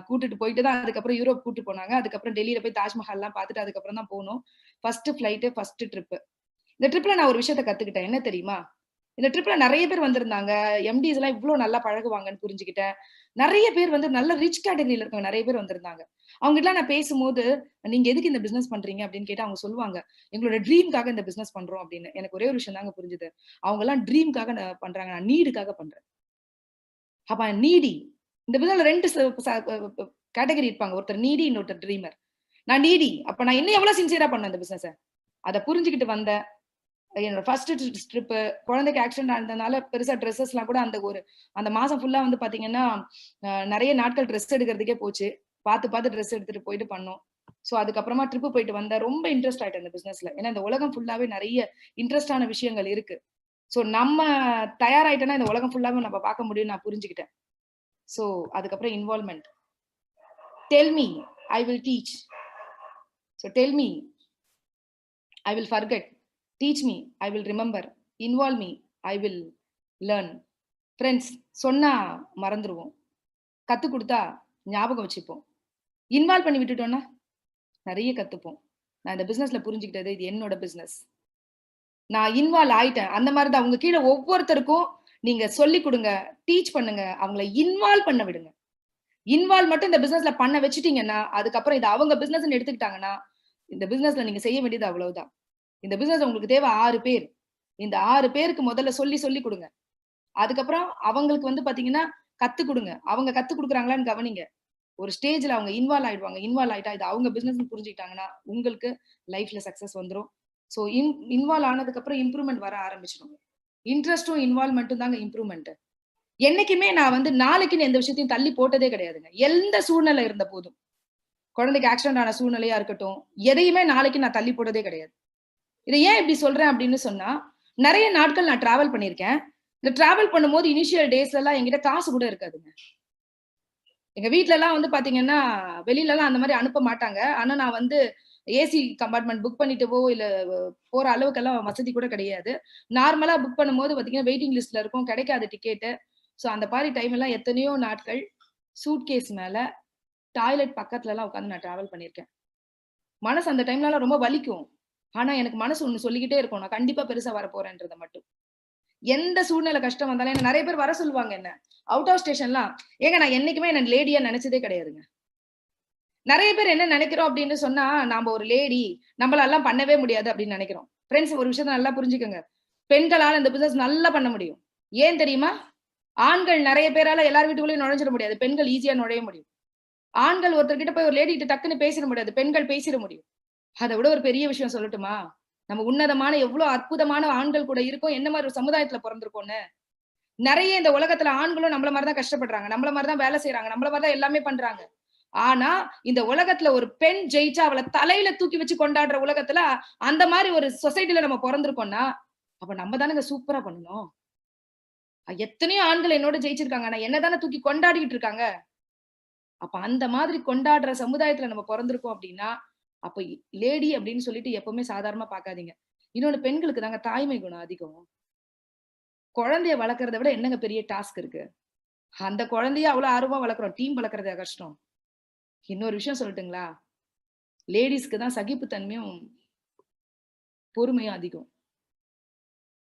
கூட்டிட்டு போயிட்டு தான் அதுக்கப்புறம் யூரோப் கூட்டு போனாங்க. அதுக்கப்புறம் டெல்லியில போய் தாஜ்மஹால்லாம் பார்த்துட்டு அதுக்கப்புறம் தான் போனோம். First flight, first trip. இந்த ட்ரிப்ல நான் ஒரு விஷயத்த கத்துக்கிட்டேன். என்ன தெரியுமா? இந்த ட்ரிப்ல நெறைய பேர் வந்திருந்தாங்க. எம்டிஸ் எல்லாம் இவ்ளோ நல்லா பழகுவாங்கன்னு புரிஞ்சுக்கிட்டேன். நெறைய பேர் வந்து நல்ல ரிச் கேட்டகரியில இருக்கவங்க நெறைய பேர் வந்திருந்தாங்க. அவங்ககிட்டலாம் நான் பேசும்போது, "நீங்க எதுக்கு இந்த பிசினஸ் பண்றீங்க?" அப்படின்னு கேட்டா அவங்க சொல்லுவாங்க, "எங்களோட ட்ரீம்க்காக இந்த பிசினஸ் பண்றோம்" அப்படின்னு. எனக்கு ஒரே ஒரு விஷயம் தாங்க புரிஞ்சுது. அவங்கலாம் ட்ரீம்க்காக பண்றாங்க. நான் நீடுக்காக பண்றேன். அப்ப நீடி. இந்த பிசினஸ்ல 2 கேட்டகரி இருப்பாங்க. ஒருத்தர் நீடி, இன்னொருத்தர் ட்ரீமர். நான் நீடி. அப்ப நான் இன்னும் எவ்வளவு சின்சியரா பண்ணேன் இந்த பிசினஸ. அத புரிஞ்சுகிட்டு வந்தேன். என்னோட ஃபர்ஸ்ட் ட்ரிப் குழந்தைக்கு ஆக்சிடென்ட் ஆனதுனால பெருசா ட்ரெஸ்ஸஸ்லாம் கூட அந்த மாசம் ஃபுல்லா வந்து பாத்தீங்கன்னா, நெறைய நாட்கள் ட்ரெஸ் எடுக்கிறதுக்கே போச்சு. பார்த்து ட்ரெஸ் எடுத்துட்டு போயிட்டு பண்ணோம். சோ அதுக்கப்புறமா ட்ரிப் போயிட்டு வந்தேன். ரொம்ப இன்ட்ரெஸ்ட் ஆயிட்டேன் இந்த பிசினஸ்ல. ஏன்னா இந்த உலகம் ஃபுல்லாவே நெறைய இன்ட்ரெஸ்டான விஷயங்கள் இருக்கு. சோ நம்ம தயாராயிட்டோம்னா இந்த உலகம் ஃபுல்லாவே நம்ம பார்க்க முடியும்னு நான் புரிஞ்சுக்கிட்டேன். சோ அதுக்கப்புறம் involvement. Tell me, I will teach. So tell me, I will forget. Teach me, I will remember. Involve me, I will learn. Friends, சொன்னா மறந்துருவோம். கத்து கொடுத்தா ஞாபகம் வச்சுப்போம். இன்வால்வ் பண்ணி விட்டுட்டோம்னா நிறைய கத்துப்போம். நான் இந்த பிசினஸ்ல புரிஞ்சுக்கிட்டது, இது என்னோட பிசினஸ். நான் இன்வால்வ் ஆயிட்டேன். அந்த மாதிரி தான் உங்க கீழ ஒவ்வொருத்தருக்கும் நீங்க சொல்லிக் கொடுங்க, டீச் பண்ணுங்க, அவங்கள இன்வால்வ் பண்ண விடுங்க. இன்வால்வ் மட்டும் இந்த பிசினஸ்ல பண்ண வச்சுட்டீங்கன்னா, அதுக்கப்புறம் இது அவங்க பிசினஸ்னு எடுத்துக்கிட்டாங்கன்னா, இந்த பிசினஸ்ல நீங்க செய்ய வேண்டியது அவ்வளவுதான். இந்த பிசினஸ் உங்களுக்கு தேவை 6 பேர். இந்த 6 பேருக்கு முதல்ல சொல்லி கொடுங்க. அதுக்கப்புறம் அவங்களுக்கு வந்து பாத்தீங்கன்னா கத்து கொடுங்க. அவங்க கத்து கொடுக்குறாங்களான்னு கவனிங்க. ஒரு ஸ்டேஜ்ல அவங்க இன்வால்வ் ஆயிடுவாங்க. இன்வால்வ் ஆயிட்டா இது அவங்க பிசினஸ்னு புரிஞ்சுக்கிட்டாங்கன்னா, உங்களுக்கு லைஃப்ல சக்சஸ் வந்துரும். சோ இன்வால்வ் ஆனதுக்கு அப்புறம் இம்ப்ரூவ்மெண்ட் வர ஆரம்பிச்சிடும். இன்ட்ரெஸ்டும் இன்வால்வ்மெண்ட்டும் தாங்க இம்ப்ரூவ்மெண்ட். என்னைக்குமே நான் வந்து நாளைக்குன்னு எந்த விஷயத்தையும் தள்ளி போட்டதே கிடையாதுங்க. எந்த சூழ்நிலை இருந்த போதும். குழந்தைக்கு ஆக்சிடென்ட் ஆன சூழ்நிலையா இருக்கட்டும், எதையுமே நாளைக்கு நான் தள்ளி போட்டதே கிடையாது. இதை ஏன் இப்படி சொல்றேன் அப்படின்னு சொன்னா, நிறைய நாட்கள் நான் டிராவல் பண்ணியிருக்கேன். இந்த டிராவல் பண்ணும்போது இனிஷியல் டேஸ்ல எல்லாம் என்கிட்ட காசு கூட இருக்காதுங்க. எங்க வீட்ல எல்லாம் வந்து பாத்தீங்கன்னா, வெளியில எல்லாம் அந்த மாதிரி அனுப்ப மாட்டாங்க. ஆனா நான் வந்து ஏசி கம்பார்ட்மெண்ட் புக் பண்ணிட்டவோ, இல்ல போற அளவுக்கெல்லாம் வசதி கூட கிடையாது. நார்மலா புக் பண்ணும்போது பாத்தீங்கன்னா, வெயிட்டிங் லிஸ்ட்ல இருக்கும். கிடைக்காது டிக்கெட்டு. சோ அந்த மாதிரி டைம் எல்லாம் எத்தனையோ நாட்கள் சூட்கேஸ் மேல டாய்லெட் பக்கத்துல எல்லாம் உட்கார்ந்து நான் டிராவல் பண்ணியிருக்கேன். மனசு அந்த டைம்ல எல்லாம் ரொம்ப வலிக்கும். ஆனா எனக்கு மனசு ஒண்ணு சொல்லிக்கிட்டே இருக்கும். நான் கண்டிப்பா பெருசா வரப்போறேன்றத மட்டும். எந்த சூழ்நிலை கஷ்டம் வந்தாலும் என்ன நிறைய பேர் வர சொல்லுவாங்க என்ன. அவுட் ஆஃப் ஸ்டேஷன்லாம் ஏங்க நான் என்னைக்குமே என்ன லேடியா நினைச்சதே கிடையாதுங்க. நிறைய பேர் என்ன நினைக்கிறோம் அப்படின்னு சொன்னா, நாம ஒரு லேடி, நம்மளால எல்லாம் பண்ணவே முடியாது அப்படின்னு நினைக்கிறோம். ஃப்ரெண்ட்ஸ், ஒரு விஷயத்தை நல்லா புரிஞ்சுக்கோங்க. பெண்களால இந்த பிசினஸ் நல்லா பண்ண முடியும். ஏன் தெரியுமா? ஆண்கள் நிறைய பேரால எல்லார் வீட்டுக்குள்ளேயும் நுழைஞ்சிட முடியாது. பெண்கள் ஈஸியா நுழைய முடியும். ஆண்கள் ஒருத்தர்கிட்ட போய் ஒரு லேடி கிட்ட டக்குன்னு பேசிட முடியாது. பெண்கள் பேசிட முடியும். அதை விட ஒரு பெரிய விஷயம் சொல்லட்டுமா? நம்ம உன்னதமான எவ்வளவு அற்புதமான ஆண்கள் கூட இருக்கோம், என்ன மாதிரி ஒரு சமுதாயத்துல பிறந்திருக்கோம்னு. நிறைய இந்த உலகத்துல ஆண்களும் நம்மள மாதிரிதான் கஷ்டப்படுறாங்க, நம்மள மாதிரிதான் வேலை செய்யறாங்க, நம்மள மாதிரிதான் எல்லாமே பண்றாங்க. ஆனா இந்த உலகத்துல ஒரு பெண் ஜெயிச்சா அவளை தலையில தூக்கி வச்சு கொண்டாடுற உலகத்துல அந்த மாதிரி ஒரு சொசைட்டில நம்ம பிறந்திருக்கோம்னா, அப்ப நம்ம தானங்க சூப்பரா பண்ணணும். எத்தனையோ ஆண்கள் என்னோட ஜெயிச்சிருக்காங்க, ஆனா என்னதானே தூக்கி கொண்டாடிட்டு இருக்காங்க. அப்ப அந்த மாதிரி கொண்டாடுற சமுதாயத்துல நம்ம பிறந்திருக்கோம் அப்படின்னா, அப்ப லேடி அப்படின்னு சொல்லிட்டு எப்பவுமே சாதாரணமா பாக்காதீங்க. இன்னொன்னு, பெண்களுக்கு தாங்க தாய்மை குணம் அதிகம். குழந்தைய வளர்க்கறத விட என்னங்க பெரிய டாஸ்க் இருக்கு? அந்த குழந்தைய அவ்வளவு ஆர்வமா வளர்க்குறோம். டீம் வளர்க்கறதே கஷ்டம். இன்னொரு விஷயம் சொல்லட்டுங்களா? லேடிஸ்க்கு தான் சகிப்புத்தன்மையும் பொறுமையும் அதிகம்.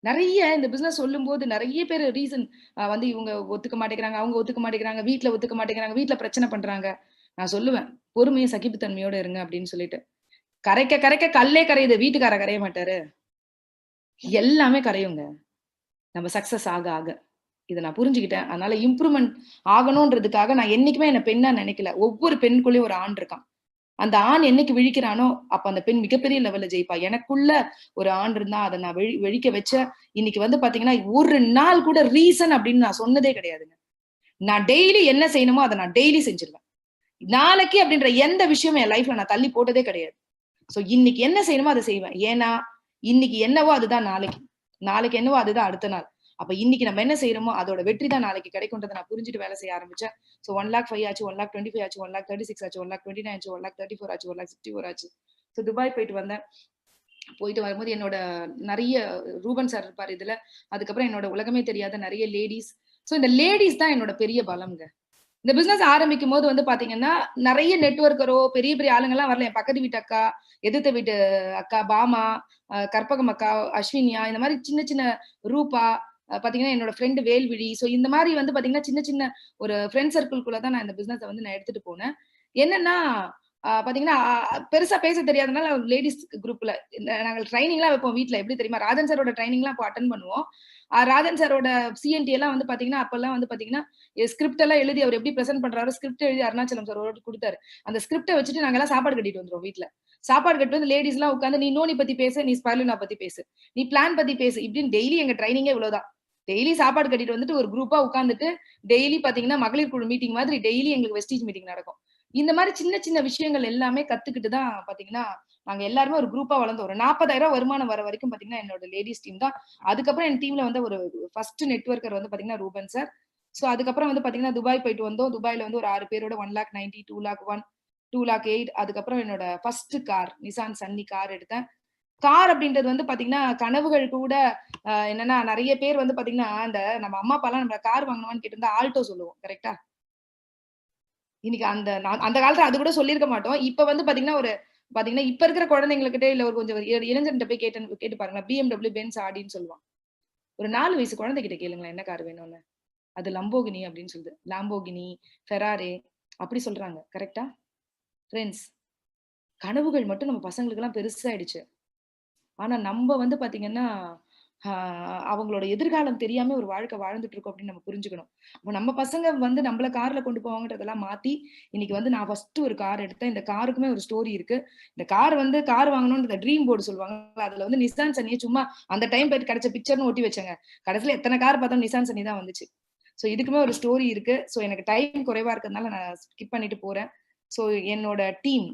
நிறைய இந்த பிசினஸ் சொல்லும்போது நிறைய பேர் ரீசன் வந்து இவங்க ஒத்துக்க மாட்டேங்கிறாங்க, அவங்க ஒத்துக்க மாட்டேங்கிறாங்க, வீட்டுல ஒத்துக்க மாட்டேங்கிறாங்க, வீட்டுல பிரச்சனை பண்றாங்க. நான் சொல்லுவேன், பொறுமையும் சகிப்புத்தன்மையோட இருங்க அப்படின்னு சொல்லிட்டு. கரைக்க கரைக்க கல்லே கரையுது, வீட்டுக்கார கரைய மாட்டாரு. எல்லாமே கரையுங்க நம்ம சக்சஸ் ஆக ஆக. இதை நான் புரிஞ்சுக்கிட்டேன். அதனால இம்ப்ரூவ்மெண்ட் ஆகணும்ன்றதுக்காக நான் என்னைக்குமே என்ன பெண்ணா நினைக்கல. ஒவ்வொரு பெண்குள்ளேயும் ஒரு ஆண் இருக்கான். அந்த ஆண் என்னைக்கு விழிக்கிறானோ அப்ப அந்த பெண் மிகப்பெரிய லெவல்ல ஜெயிப்பா. எனக்குள்ள ஒரு ஆண் இருந்தா அதை நான் வெளிக்க வச்ச. இன்னைக்கு வந்து பாத்தீங்கன்னா ஒரு நாள் கூட ரீசன் அப்படின்னு நான் சொன்னதே கிடையாதுங்க. நான் டெய்லி என்ன செய்யணுமோ அதை நான் டெய்லி செஞ்சிருவேன். நாளைக்கு அப்படின்ற எந்த விஷயமும் என் லைஃப்ல நான் தள்ளி போட்டதே கிடையாது. சோ இன்னைக்கு என்ன செய்யணுமோ அதை செய்வேன். ஏன்னா இன்னைக்கு என்னவோ அதுதான் நாளைக்கு, நாளைக்கு என்னவோ அதுதான் அடுத்த நாள். அப்ப இன்னைக்கு நம்ம என்ன செய்யறோமோ அதோட வெற்றி தான் நாளைக்கு கிடைக்கும்ன்றதை நான் புரிஞ்சுட்டு வேலை செய்ய ஆரம்பிச்சேன். சோ 1,05,000 ஆச்சு, 1,25,000 ஆச்சு, 1,36,000 ஆச்சு, 1,29,000 ஆச்சு, 1,34,000 ஆச்சு, 1,64,000 ஆச்சு. சோ துபாய் போயிட்டு வந்தேன். போயிட்டு வரும்போது என்னோட நிறைய ரூபன் சார் இருப்பாரு இதுல. அதுக்கப்புறம் என்னோட உலகமே தெரியாத நிறைய லேடிஸ். சோ இந்த லேடிஸ் தான் என்னோட பெரிய பலம்ங்க. இந்த பிசினஸ் ஆரம்பிக்கும் போது வந்து பாத்தீங்கன்னா நிறைய நெட்வொர்க்கரோ பெரிய பெரிய ஆளுங்கெல்லாம் வரல. என் பக்கத்து வீட்டு அக்கா, எதிர்த்த வீட்டு அக்கா, பாமா, கற்பகம் அக்கா, அஸ்வினியா, இந்த மாதிரி சின்ன சின்ன ரூபா, பாத்தீங்கன்னா என்னோட ஃப்ரெண்டு வேல்விழி. ஸோ இந்த மாதிரி வந்து பாத்தீங்கன்னா சின்ன சின்ன ஒரு ஃப்ரெண்ட் சர்க்கிள்குள்ள தான் நான் இந்த பிசினஸை வந்து நான் எடுத்துட்டு போனேன். என்னன்னா பாத்தீங்கன்னா பெருசா பேச தெரியாதனால லேடிஸ் குரூப்ல நாங்கள் ட்ரைனிங் எல்லாம் வைப்போம் வீட்டுல. எப்படி தெரியுமா, ராஜன் சாரோட ட்ரைனிங் எல்லாம் இப்போ அட்டன் பண்ணுவோம். ராஜன் சாரோட சிஎன்டி எல்லாம் வந்து பாத்தீங்கன்னா அப்பெல்லாம் வந்து பாத்தீங்கன்னா ஸ்கிரிப்ட் எல்லாம் எழுதி அவர் எப்படி பிரசென்ட் பண்றாரு, ஸ்கிரிப்ட் எழுதி அருணாச்சலம் சார் கொடுத்தாரு. அந்த ஸ்கிரிப்டை வச்சுட்டு நாங்க எல்லாம் சாப்பாடு கட்டிட்டு வந்துரும் வீட்டுல. சாப்பாடு கட்டு வந்து லேடிஸ் எல்லாம் உட்காந்து நீ நோனி பத்தி பேசு, நீ ஸ்பைலுனா பத்தி பேசு, நீ பிளான் பத்தி பேசு, இப்படின்னு டெய்லி எங்க ட்ரைனிங்கே இவ்வளவுதான். டெய்லி சாப்பாடு கட்டிட்டு வந்துட்டு ஒரு குரூப்பா உட்காந்துட்டு டெய்லி பாத்தீங்கன்னா மகளிர் குழு மீட்டிங் மாதிரி டெய்லி எங்களுக்கு வெஸ்டீஜ் மீட்டிங் நடக்கும். இந்த மாதிரி சின்ன சின்ன விஷயங்கள் எல்லாமே கத்துக்கிட்டு தான் பாத்தீங்கன்னா நாங்க எல்லாருமே ஒரு குரூப்பா வளர்ந்து ஒரு 40,000 வருமானம் வர வரைக்கும் பாத்தீங்கன்னா என்னோட லேடிஸ் டீம் தான். அதுக்கப்புறம் என் டீம்ல வந்து ஒரு ஃபர்ஸ்ட் நெட்வொர்க்கர் வந்து பாத்தீங்கன்னா ரூபன் சார். சோ அதுக்கப்புறம் வந்து பாத்தீங்கன்னா துபாய் போயிட்டு வந்தோம். துபாயில வந்து ஒரு 6 பேரோட 1,90,000, 2,01,000, 2,08,000. அதுக்கப்புறம் என்னோட first car Nissan Sunny car எடுத்தேன். கார் அப்படின்றது வந்து பாத்தீங்கன்னா கனவுகள் கூட என்னன்னா நிறைய பேர் வந்து பாத்தீங்கன்னா இந்த நம்ம அம்மா அப்பா எல்லாம் நம்ம கார் வாங்கணும்னு கேட்டிருந்தா ஆல்டோ சொல்லுவோம். கரெக்டா? இன்னைக்கு அந்த காலத்துல அது கூட சொல்லியிருக்க மாட்டோம். இப்ப வந்து பாத்தீங்கன்னா ஒரு பாத்தீங்கன்னா இப்ப இருக்கிற குழந்தைங்ககிட்ட இல்ல ஒரு கொஞ்சம் இளைஞர்கிட்ட போய் கேட்டு பாருங்க, BMW, பென்ஸ், ஆடின்னு சொல்லுவான். ஒரு 4 வயசு குழந்தைகிட்ட கேளுங்களேன் என்ன கார் வேணும்னு. அது லம்போகினி அப்படின்னு சொல்லுது. லாம்போகினி, ஃபெராரி அப்படி சொல்றாங்க. கரெக்டா ஃப்ரெண்ட்ஸ்? கனவுகள் மட்டும் நம்ம பசங்களுக்கு எல்லாம் பெருசாயிடுச்சு. ஆனா நம்ம வந்து பாத்தீங்கன்னா அவங்களோட எதிர்காலம் தெரியாம ஒரு வாழ்க்கை வாழ்ந்துட்டு இருக்கோம் அப்படின்னு நம்ம புரிஞ்சுக்கணும். அப்ப நம்ம பசங்க வந்து நம்மள கார்ல கொண்டு போவாங்கன்றதெல்லாம் மாத்தி இன்னைக்கு வந்து நான் ஃபர்ஸ்ட் ஒரு கார் எடுத்தேன். இந்த காருக்குமே ஒரு ஸ்டோரி இருக்கு. இந்த கார் வந்து கார் வாங்கணும்ன்ற ட்ரீம் போர்டு சொல்லுவாங்க. அதுல வந்து நிசான் சன்னியை சும்மா அந்த டைம் போயிட்டு கிடைச்ச பிக்சர்னு ஒட்டி வச்சாங்க. கடைசியில எத்தனை கார் பார்த்தோம் நிசான் சன்னி தான் வந்துச்சு. சோ இதுக்குமே ஒரு ஸ்டோரி இருக்கு. சோ எனக்கு டைம் குறைவா இருக்கிறதுனால நான் ஸ்கிப் பண்ணிட்டு போறேன். சோ என்னோட டீம்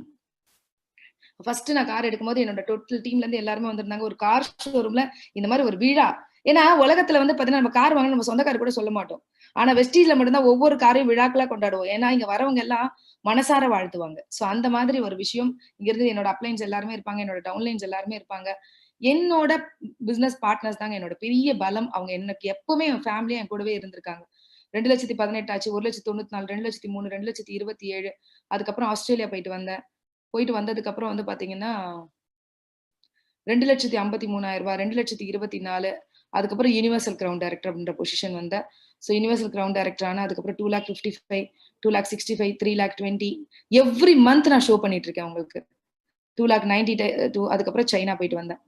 ஃபர்ஸ்ட் நான் கார் எடுக்கும்போது என்னோட டோட்டல் டீம்ல இருந்து எல்லாருமே வந்திருந்தாங்க. ஒரு கார் ஷோரூம்ல இந்த மாதிரி ஒரு விழா. ஏன்னா உலகத்துல வந்து பாத்தீங்கன்னா நம்ம கார் வாங்கணும் நம்ம சொந்தக்காரர் கூட சொல்ல மாட்டோம். ஆனா வெஸ்டீஜ்ல மட்டும்தான் ஒவ்வொரு காரையும் விழாக்களா கொண்டாடுவோம். ஏன்னா இங்க வரவங்க எல்லாம் மனசார வாழ்த்துவாங்க. சோ அந்த மாதிரி ஒரு விஷயம் இங்க இருந்து என்னோட அப்ளைன்ஸ் எல்லாருமே இருப்பாங்க, என்னோட டவுன்லைன்ஸ் எல்லாருமே இருப்பாங்க. என்னோட பிசினஸ் பார்ட்னர்ஸ் தாங்க என்னோட பெரிய பலம். அவங்க எனக்கு எப்பவுமே என் ஃபேமிலியா என் கூடவே இருந்திருக்காங்க. 2,18,000 ஆச்சு, 1,94,000, 2,03,000, 2,27,000. அதுக்கப்புறம் ஆஸ்திரேலியா போயிட்டு வந்தேன். போயிட்டு வந்ததுக்கு அப்புறம் வந்து பாத்தீங்கன்னா 2,53,000 ரூபாய், 2,24,000. அதுக்கப்புறம் யூனிவர்சல் கிரவுண்ட் டைரக்டர் அப்படின்ற பொசிஷன் வந்தேன். ஸோ யூனிவர்சல் கிரவுண்ட் டைரக்டர் ஆனா அதுக்கப்புறம் 2,55,000, 2,65,000, 3,20,000 எவ்ரி மந்த் நான் ஷோ பண்ணிட்டு இருக்கேன் உங்களுக்கு. 2,90,000. அதுக்கப்புறம் சைனா போயிட்டு வந்தேன்.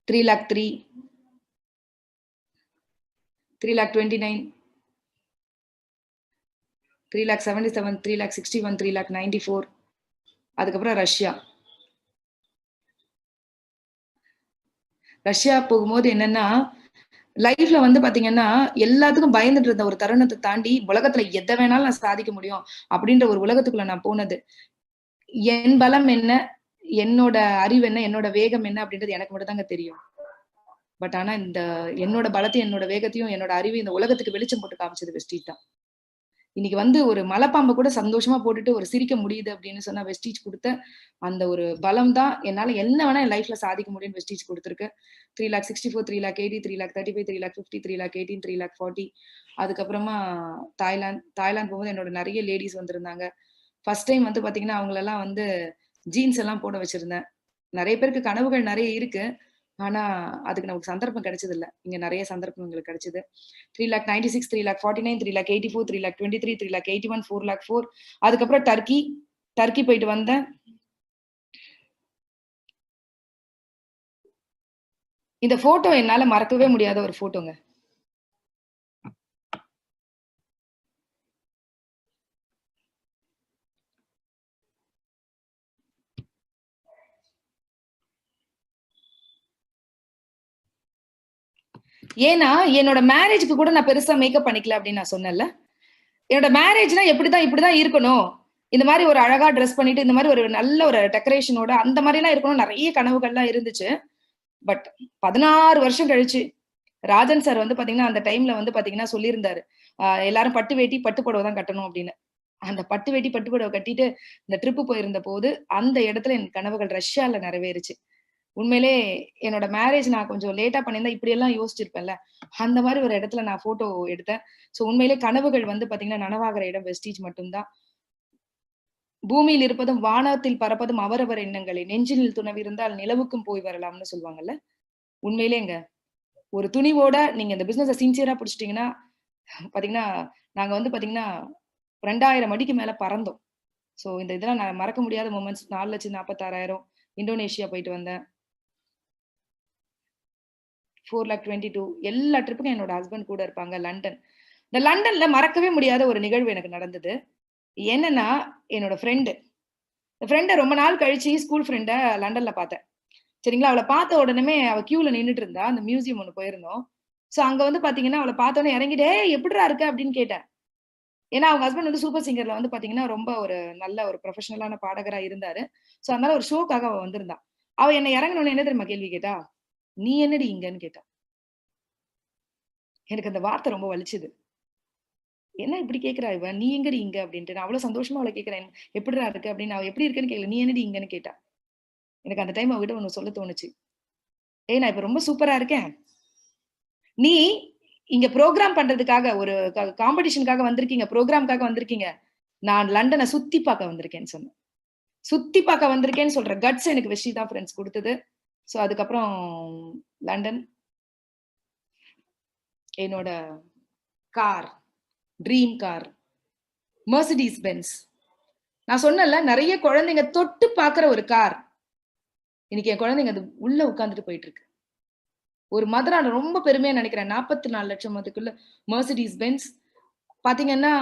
3,03,000, 3,29,000, 3,77,000, 3,61,000, 3,94,000. அதுக்கப்புறம் ரஷ்யா போகும்போது என்னன்னா லைஃப்ல வந்து பாத்தீங்கன்னா எல்லாத்துக்கும் பயந்துட்டு இருந்த ஒரு தருணத்தை தாண்டி உலகத்துல எதை வேணாலும் நான் சாதிக்க முடியும் அப்படின்ற ஒரு உலகத்துக்குள்ள நான் போனது. என் பலம் என்ன, என்னோட அறிவு என்ன, என்னோட வேகம் என்ன அப்படின்றது எனக்கு மட்டும் தாங்க தெரியும். பட் ஆனா இந்த என்னோட பலத்தையும் என்னோட வேகத்தையும் என்னோட அறிவு இந்த உலகத்துக்கு வெளிச்சம் போட்டு காமிச்சது வெஸ்டீஜ் தான். இன்னைக்கு வந்து ஒரு மலைப்பாம்பை கூட சந்தோஷமா போட்டுட்டு ஒரு சிரிக்க முடியுது அப்படின்னு சொன்னா வெஸ்டீஜ் கொடுத்த அந்த ஒரு பலம் தான் என்னால என்ன வேணா என் லைஃப்ல சாதிக்க முடியும்னு வெஸ்டீஜ் கொடுத்துருக்கு. 3,64,000, 3,80,000, 3,35,000, 3,50,000, 3,18,000, 3,40,000. அதுக்கப்புறமா தாய்லாந்து போகும்போது என்னோட நிறைய லேடிஸ் வந்திருந்தாங்க. ஃபர்ஸ்ட் டைம் வந்து பாத்தீங்கன்னா அவங்களெல்லாம் வந்து ஜீன்ஸ் எல்லாம் போட வச்சிருந்தேன். நிறைய பேருக்கு கனவுகள் நிறைய இருக்கு. ஆனா அதுக்கு நமக்கு சந்தர்ப்பம் கிடைச்சது இல்ல. இங்க நிறைய சந்தர்ப்பம் எங்களுக்கு கிடைச்சது. 3,96,000, 3,49,000, 3,84,000, 3,23,000, 3,81,000, 4,04,000. அதுக்கப்புறம் டர்க்கி போயிட்டு வந்தேன். இந்த போட்டோ என்னால மறக்கவே முடியாத ஒரு போட்டோங்க. ஏன்னா என்னோட மேரேஜ்க்கு கூட நான் பெருசா மேக்கப் பண்ணிக்கல அப்படின்னு நான் சொன்னேன்ல. என்னோட மேரேஜ்னா இப்படிதான் இருக்கணும், இந்த மாதிரி ஒரு அழகா ட்ரெஸ் பண்ணிட்டு இந்த மாதிரி ஒரு நல்ல ஒரு டெக்கரேஷனோட அந்த மாதிரி எல்லாம் இருக்கணும் நிறைய கனவுகள்லாம் இருந்துச்சு. பட் 16 வருஷம் கழிச்சு ராஜன் சார் வந்து பாத்தீங்கன்னா அந்த டைம்ல வந்து பாத்தீங்கன்னா சொல்லியிருந்தாரு, எல்லாரும் பட்டு வேட்டி பட்டு புடவை தான் கட்டணும் அப்படின்னு. அந்த பட்டு வேட்டி பட்டு புடவை கட்டிட்டு இந்த ட்ரிப்பு போயிருந்த போது அந்த இடத்துல என் கனவுகள் ரஷ்யால நிறைவேறுச்சு. உண்மையிலே என்னோட மேரேஜ் நான் கொஞ்சம் லேட்டா பண்ணியிருந்தா இப்படி எல்லாம் யோசிச்சிருப்பேன்ல, அந்த மாதிரி ஒரு இடத்துல நான் போட்டோ எடுத்தேன். ஸோ உண்மையிலே கனவுகள் வந்து பாத்தீங்கன்னா நனவாகிற இடம் வெஸ்டீஜ் மட்டும்தான். பூமியில் இருப்பதும் வானத்தில் பறப்பதும் அவரவர் எண்ணங்களே, நெஞ்சினில் துணவி இருந்தால் நிலவுக்கும் போய் வரலாம்னு சொல்லுவாங்கல்ல. உண்மையிலேங்க ஒரு துணிவோட நீங்க இந்த பிசினஸ சின்சியரா புடிச்சிட்டீங்கன்னா பாத்தீங்கன்னா, நாங்க வந்து பாத்தீங்கன்னா 2000 அடிக்கு மேல பறந்தோம். ஸோ இந்த இதெல்லாம் நான் மறக்க முடியாத மொமெண்ட்ஸ். 4,46,000 இந்தோனேஷியா போயிட்டு வந்தேன். 4,22,000 எல்லா ட்ரிப்புக்கும் என்னோட ஹஸ்பண்ட் கூட இருப்பாங்க. லண்டன். இந்த லண்டன்ல மறக்கவே முடியாத ஒரு நிகழ்வு எனக்கு நடந்தது. என்னன்னா, என்னோட ஃப்ரெண்ட ரொம்ப நாள் கழிச்சு ஸ்கூல் ஃப்ரெண்ட லண்டன்ல பார்த்தேன். சரிங்களா? அவள பார்த்த உடனேமே அவ கியூல நின்னுட்டு இருந்தா. அந்த மியூசியம் ஒண்ணு போயிருந்தோம். சோ அங்க வந்து பாத்தீங்கன்னா, அவள பார்த்த உடனே இறங்கிட்டு, "ஏய் எப்புட்றா இருக்க?" அப்படின்னு கேட்டேன். ஏன்னா, அவங்க ஹஸ்பண்ட் வந்து சூப்பர் சிங்கர்ல வந்து பாத்தீங்கன்னா, ரொம்ப ஒரு நல்ல ஒரு ப்ரொஃபஷனலான பாடகரா இருந்தாரு. சோ அதனால ஒரு ஷோக்காக அவ வந்திருந்தா. அவ என்ன இறங்குன உடனே என்ன தெரியுமா கேள்வி கேட்டா? "நீ என்னடி இங்கன்னு?" கேட்டா. எனக்கு அந்த வார்த்தை ரொம்ப வலிச்சுது. என்ன இப்படி கேட்கிறா இவ? "நீ எங்கடி இங்க?" அப்படின்ட்டு. நான் அவ்வளவு சந்தோஷமா அவள கேட்கிறேன். "எப்புட்றா இருக்க?" அப்படின்னு. அவ எப்படி இருக்கேன்னு கேட்கல. "நீ என்னடி இங்கன்னு?" கேட்டா. எனக்கு அந்த டைம் அவகிட்ட ஒண்ணு சொல்ல தோணுச்சு. "ஏய் நான் இப்ப ரொம்ப சூப்பரா இருக்கேன். நீ இங்க புரோகிராம் பண்றதுக்காக ஒரு காம்படிஷனுக்காக வந்திருக்கீங்க, புரோகிராம்க்காக வந்திருக்கீங்க. நான் லண்டன சுத்தி பார்க்க வந்திருக்கேன்னு சொன்னேன். சுத்தி பார்க்க வந்திருக்கேன்னு சொல்ற கட்ஸ் எனக்கு வெற்றி தான் ஃப்ரெண்ட்ஸ் குடுத்தது. சோ அதுக்கப்புறம் லண்டன் என்னோட car, dream car, Mercedes Benz. நான் சொன்னேன்ல நெறைய குழந்தைங்க தொட்டு பார்க்கிற ஒரு கார். இன்னைக்கு என் குழந்தைங்க அது உள்ள உட்கார்ந்துட்டு போயிட்டு இருக்கு. ஒரு மதரா நான் ரொம்ப பெருமையா நினைக்கிறேன். 44 லட்சம் அதுக்குள்ள மெர்சிடிஸ் பென்ஸ். பாத்தீங்கன்னா,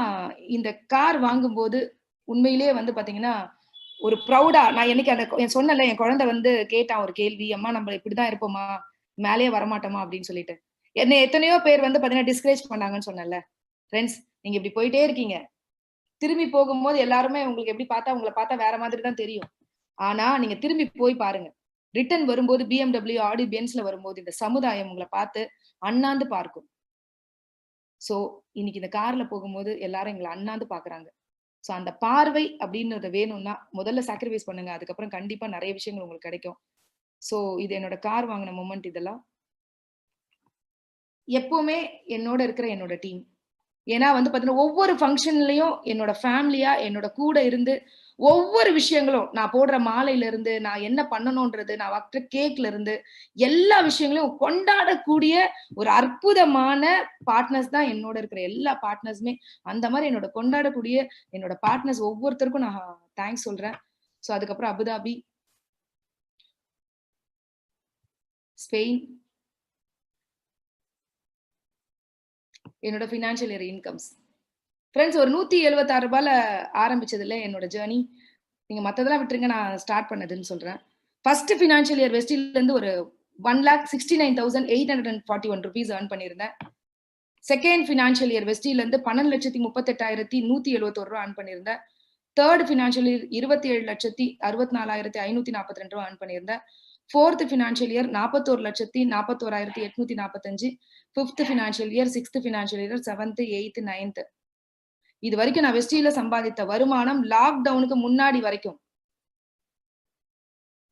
இந்த கார் வாங்கும்போது உண்மையிலேயே வந்து பாத்தீங்கன்னா, ஒரு ப்ரௌடா நான் என்னைக்கு சொன்னேன்ல என் குழந்தை வந்து கேட்டான் ஒரு கேள்வி, "அம்மா நம்ம இப்படிதான் இருப்போமா? மேலயே வரமாட்டோமா?" அப்படின்னு சொல்லிட்டு. என்னை எத்தனையோ பேர் வந்து பாத்தீங்கன்னா டிஸ்கரேஜ் பண்ணாங்கன்னு சொன்னேன்ல. ஃபிரெண்ட்ஸ் நீங்க இப்படி போயிட்டே இருக்கீங்க. திரும்பி போகும்போது எல்லாருமே உங்களுக்கு எப்படி பார்த்தா உங்கள பார்த்தா வேற மாதிரி தான் தெரியும். ஆனா நீங்க திரும்பி போய் பாருங்க. ரிட்டர்ன் வரும்போது BMW, ஆடி, பென்ஸ்ல வரும்போது இந்த சமுதாயம் உங்கள பார்த்து அண்ணாந்து பார்க்கும். சோ இன்னைக்கு இந்த கார்ல போகும்போது எல்லாரும் எங்கள அண்ணாந்து பார்க்குறாங்க. சோ அந்த பார்வை அப்படின்றது வேணும்னா முதல்ல சாக்ரிஃபைஸ் பண்ணுங்க. அதுக்கப்புறம் கண்டிப்பா நெறைய விஷயங்கள் உங்களுக்கு கிடைக்கும். சோ இது என்னோட கார் வாங்குன மொமெண்ட் இதெல்லாம். எப்பவுமே என்னோட இருக்கிற என்னோட டீம். ஏன்னா வந்து பாத்தீங்கன்னா, ஒவ்வொரு ஃபங்ஷன்லயும் என்னோட ஃபேமிலியா என்னோட கூட இருந்து ஒவ்வொரு விஷயங்களும் நான் போடுற மாலையில இருந்து, நான் என்ன பண்ணணும்ன்றது, நான் வைக்கிற கேக்ல இருந்து எல்லா விஷயங்களையும் கொண்டாடக்கூடிய ஒரு அற்புதமான பார்ட்னர்ஸ் தான் என்னோட இருக்கிற எல்லா பார்ட்னர்ஸுமே. அந்த மாரி என்னோட கொண்டாடக்கூடிய என்னோட பார்ட்னர்ஸ் ஒவ்வொருத்தருக்கும் நான் தேங்க்ஸ் சொல்றேன். சோ அதுக்கப்புறம் அபுதாபி, ஸ்பெயின், என்னோட ஃபினான்ஷியல் இயர் இன்கம்ஸ். ஃப்ரெண்ட்ஸ் ஒரு ₹176 ஆரம்பிச்சதுல என்னோட ஜர்னி. நீங்க மத்ததெல்லாம் விட்டுருங்க நான் ஸ்டார்ட் பண்ணதுன்னு சொல்றேன். ஃபர்ஸ்ட் ஃபினான்ஷியல் இயர் வெஸ்டில இருந்து ஒரு ₹1,69,841 ஏர்ன் பண்ணியிருந்தேன். செகண்ட் ஃபினான்ஷியல் இயர் வெஸ்டில இருந்து 12,38,171 ஏர்ன் பண்ணியிருந்தேன். தேர்ட் ஃபினான்ஷியல் இயர் 27,64,542 ஏர்ன் பண்ணியிருந்தேன். Fourth financial year 41,41,845. Fifth financial year, sixth financial year, seventh, eighth, ninth. இது வரைக்கும் நான் வெஸ்டில சம்பாதித்த வருமானம் லாக்டவுனுக்கு முன்னாடி வரைக்கும்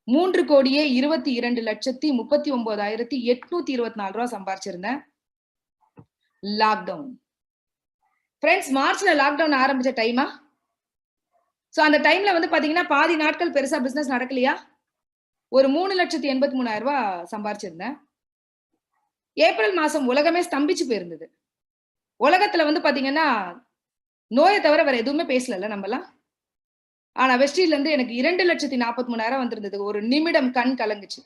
3,22,39,824 சம்பாதிச்சிருந்தேன். லாக்டவுன். ஃப்ரெண்ட்ஸ் மார்ச்ல லாக்டவுன் ஆரம்பிச்ச டைமா? சோ அந்த டைம்ல வந்து பாத்தீங்கன்னா பாதி நாட்கள் பெருசா பிசினஸ் நடக்கலையா? ஒரு 3,83,000 சம்பாதிச்சிருந்தேன். ஏப்ரல் மாசம் உலகமே ஸ்தம்பிச்சு போயிருந்தது. உலகத்துல வந்து பாத்தீங்கன்னா நோயை தவிர வேற எதுவுமே பேசல நம்மலாம். ஆனா வெஸ்டில இருந்து எனக்கு 2,43,000 வந்திருந்தது. ஒரு நிமிடம் கண் கலங்குச்சு.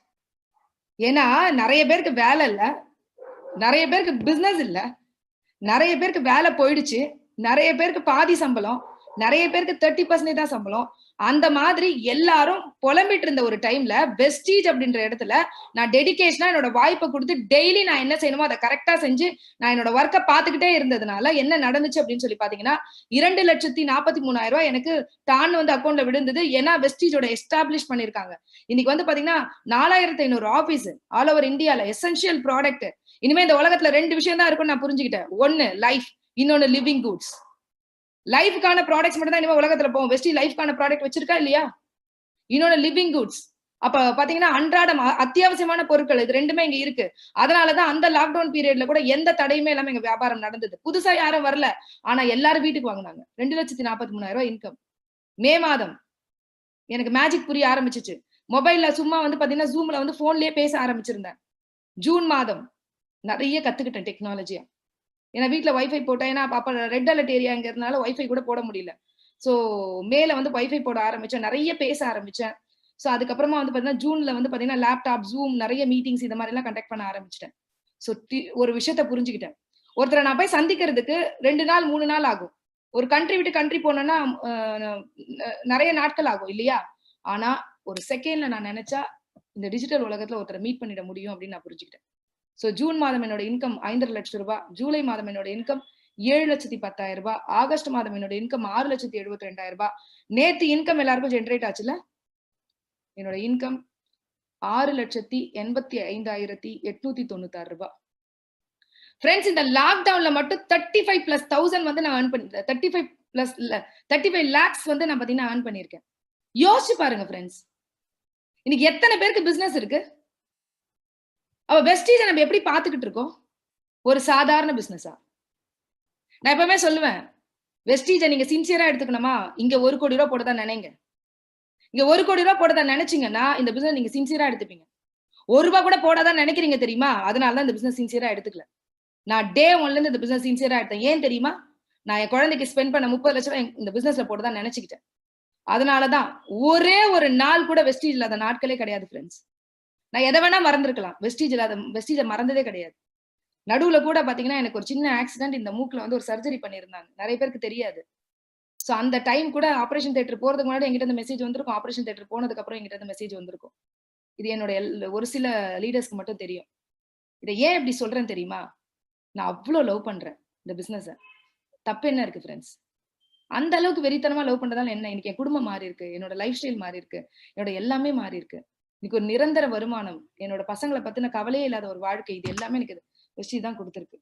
ஏன்னா நிறைய பேருக்கு வேலை இல்ல, நிறைய பேருக்கு பிசினஸ் இல்ல, நிறைய பேருக்கு வேலை போயிடுச்சு, நிறைய பேருக்கு பாதி சம்பளம், நிறைய பேருக்கு 30% தான் சம்பளம். அந்த மாதிரி எல்லாரும் புலம்பிட்டு இருந்த ஒரு டைம்ல வெஸ்டீஜ் அப்படின்ற இடத்துல நான் டெடிகேஷனா என்னோட வாய்ப்பை கொடுத்து டெய்லி நான் என்ன செய்யணுமோ அதை கரெக்டா செஞ்சு நான் என்னோட ஒர்க்கை பார்த்துக்கிட்டே இருந்ததுனால என்ன நடந்துச்சு அப்படின்னு சொல்லி பாத்தீங்கன்னா 2,43,000 எனக்கு டான் வந்து அக்கௌண்ட்ல விழுந்தது. ஏன்னா வெஸ்டீஜோட எஸ்டாப்ளிஷ் பண்ணிருக்காங்க. இன்னைக்கு வந்து பாத்தீங்கன்னா 4,500 ஆபீஸ் ஆல் ஓவர் இந்தியால எசென்ஷியல் ப்ராடக்ட். இனிமே இந்த உலகத்துல 2 விஷயம் தான் இருக்கும்னு நான் புரிஞ்சுக்கிட்டேன். ஒன்னு லைஃப், இன்னொன்னு லிவிங் குட்ஸ். லைஃப்கான ப்ராடக்ட்ஸ் மட்டும் தான் இனிமே உலகத்துல போவோம். வெஸ்டி லைஃப்கான ப்ராடக்ட் வச்சிருக்கா இல்லையா? இன்னொன்னு லிவிங் குட்ஸ். அப்ப பாத்தீங்கன்னா அன்றாடம் அத்தியாவசியமான பொருட்கள் இது ரெண்டுமே இங்க இருக்கு. அதனாலதான் அந்த லாக்டவுன் பீரியட்ல கூட எந்த தடையுமே இல்லாம எங்க வியாபாரம் நடந்தது. புதுசா யாரும் வரல. ஆனா எல்லாரும் வீட்டுக்கு வாங்கினாங்க. 2,43,000 இன்கம். மே மாதம் எனக்கு மேஜிக் புரிய ஆரம்பிச்சிச்சு. மொபைல்ல சும்மா வந்து பாத்தீங்கன்னா ஜூம்ல வந்து போன்லயே பேச ஆரம்பிச்சிருந்தேன். ஜூன் மாதம் நிறைய கத்துக்கிட்டேன் டெக்னாலஜியா. ஏன்னா வீட்டுல வைஃபை போட்டேன். ஏன்னா அப்ப ரெட் அலர்ட் ஏரியாங்கிறதுனால வைஃபை கூட போட முடியல. சோ மேல வந்து வைஃபை போட ஆரம்பிச்சேன். நிறைய பேச ஆரம்பிச்சேன். சோ அதுக்கப்புறமா வந்து பாத்தீங்கன்னா ஜூன்ல வந்து பாத்தீங்கன்னா லேப்டாப், ஜூம் நிறைய மீட்டிங்ஸ் இந்த மாதிரி எல்லாம் கண்டக்ட் பண்ண ஆரம்பிச்சிட்டேன். சோ ஒரு விஷயத்த புரிஞ்சுக்கிட்டேன். ஒருத்தரை நான் போய் சந்திக்கிறதுக்கு 2 நாள் 3 நாள் ஆகும். ஒரு கண்ட்ரி விட்டு கண்ட்ரி போனோம்னா நிறைய நாட்கள் ஆகும் இல்லையா? ஆனா ஒரு செகண்ட்ல நான் நினைச்சா இந்த டிஜிட்டல் உலகத்துல ஒருத்தரை மீட் பண்ணிட முடியும் அப்படின்னு நான் புரிஞ்சுக்கிட்டேன். சோ ஜூன் மாதம் என்னோட இன்கம் 5,50,000 லட்சம் ரூபாய். ஜூலை மாதம் என்னோட இன்கம் 7,10,000 ரூபாய். ஆகஸ்ட் மாதம் என்னோட இன்கம் 6,72,000 ரூபாய். நேத்து இன்கம் எல்லாருக்கும் ஜென்ரேட் ஆச்சுல. என்னோட இன்கம் 6,85,896 ரூபாய். ஃப்ரெண்ட்ஸ், இந்த லாக்டவுன்ல மட்டும் 35,000+ வந்து நான் earn பண்ணிருக்கேன். 35 lakhs வந்து நான் பாத்தீங்கன்னா earn பண்ணிருக்கேன். யோசிச்சு பாருங்க ஃப்ரெண்ட்ஸ், இன்னைக்கு எத்தனை பேருக்கு பிசினஸ் இருக்கு? அவ வெஸ்டீஜை நம்ம எப்படி பாத்துக்கிட்டு இருக்கோம்? ஒரு சாதாரண பிசினஸா? நான் எப்பவுமே சொல்லுவேன், வெஸ்டீஜை நீங்க சின்சியரா எடுத்துக்கணுமா, இங்க 1 கோடி ரூபாய் போட்டதா நினைங்க. இங்க 1 கோடி ரூபாய் போட்டதா நினைச்சீங்கன்னா இந்த பிசினஸ் நீங்க சின்சியரா எடுத்துப்பீங்க. 1 ரூபாய் கூட போடாதான் நினைக்கிறீங்க தெரியுமா? அதனாலதான் இந்த பிசினஸ் சின்சியரா எடுத்துக்கல. நான் டே 1ல இருந்து இந்த பிசினஸ் சின்சியரா எடுத்தேன். ஏன் தெரியுமா? நான் என் குழந்தைக்கு ஸ்பெண்ட் பண்ண 30 லட்சம் இந்த பிசினஸ்ல போட்டதா நினைச்சுக்கிட்டேன். அதனாலதான் ஒரே ஒரு நாள் கூட வெஸ்டீஜ் இல்லாத நாட்களே கிடையாது ஃப்ரெண்ட்ஸ். நான் எதை வேணா மறந்துருக்கலாம், வெஸ்டீஜை மறந்ததே கிடையாது. நடுவுல கூட பாத்தீங்கன்னா எனக்கு ஒரு சின்ன ஆக்சிடென்ட், இந்த மூக்குல வந்து ஒரு சர்ஜரி பண்ணிருந்தாங்க. நிறைய பேருக்கு தெரியாது. சோ அந்த டைம் கூட ஆபரேஷன் தியேட்டர் போறதுக்கு முன்னாடி என்கிட்ட இந்த மெசேஜ் வந்திருக்கும். ஆபரேஷன் தியேட்டர் போனதுக்கு அப்புறம் என்கிட்ட இந்த மெசேஜ் வந்திருக்கும். இது என்னோட ஒரு சில லீடர்ஸ்க்கு மட்டும் தெரியும். இதை ஏன் இப்படி சொல்றேன் தெரியுமா? நான் அவ்வளவு லவ் பண்றேன் இந்த பிசினஸ. தப்பு என்ன இருக்கு ஃப்ரெண்ட்ஸ்? அந்த அளவுக்கு வெறித்தனமா லவ் பண்றதால என்ன? இன்னைக்கு என் குடும்பம் மாறி இருக்கு, என்னோட லைஃப் ஸ்டைல் மாறி இருக்கு, என்னோட எல்லாமே மாறி இருக்கு. இன்னைக்கு ஒரு நிரந்தர வருமானம், என்னோட பசங்களை பத்தின கவலையே இல்லாத ஒரு வாழ்க்கை, இது எல்லாமே எனக்கு வெஸ்டீஜ் தான் கொடுத்திருக்கு.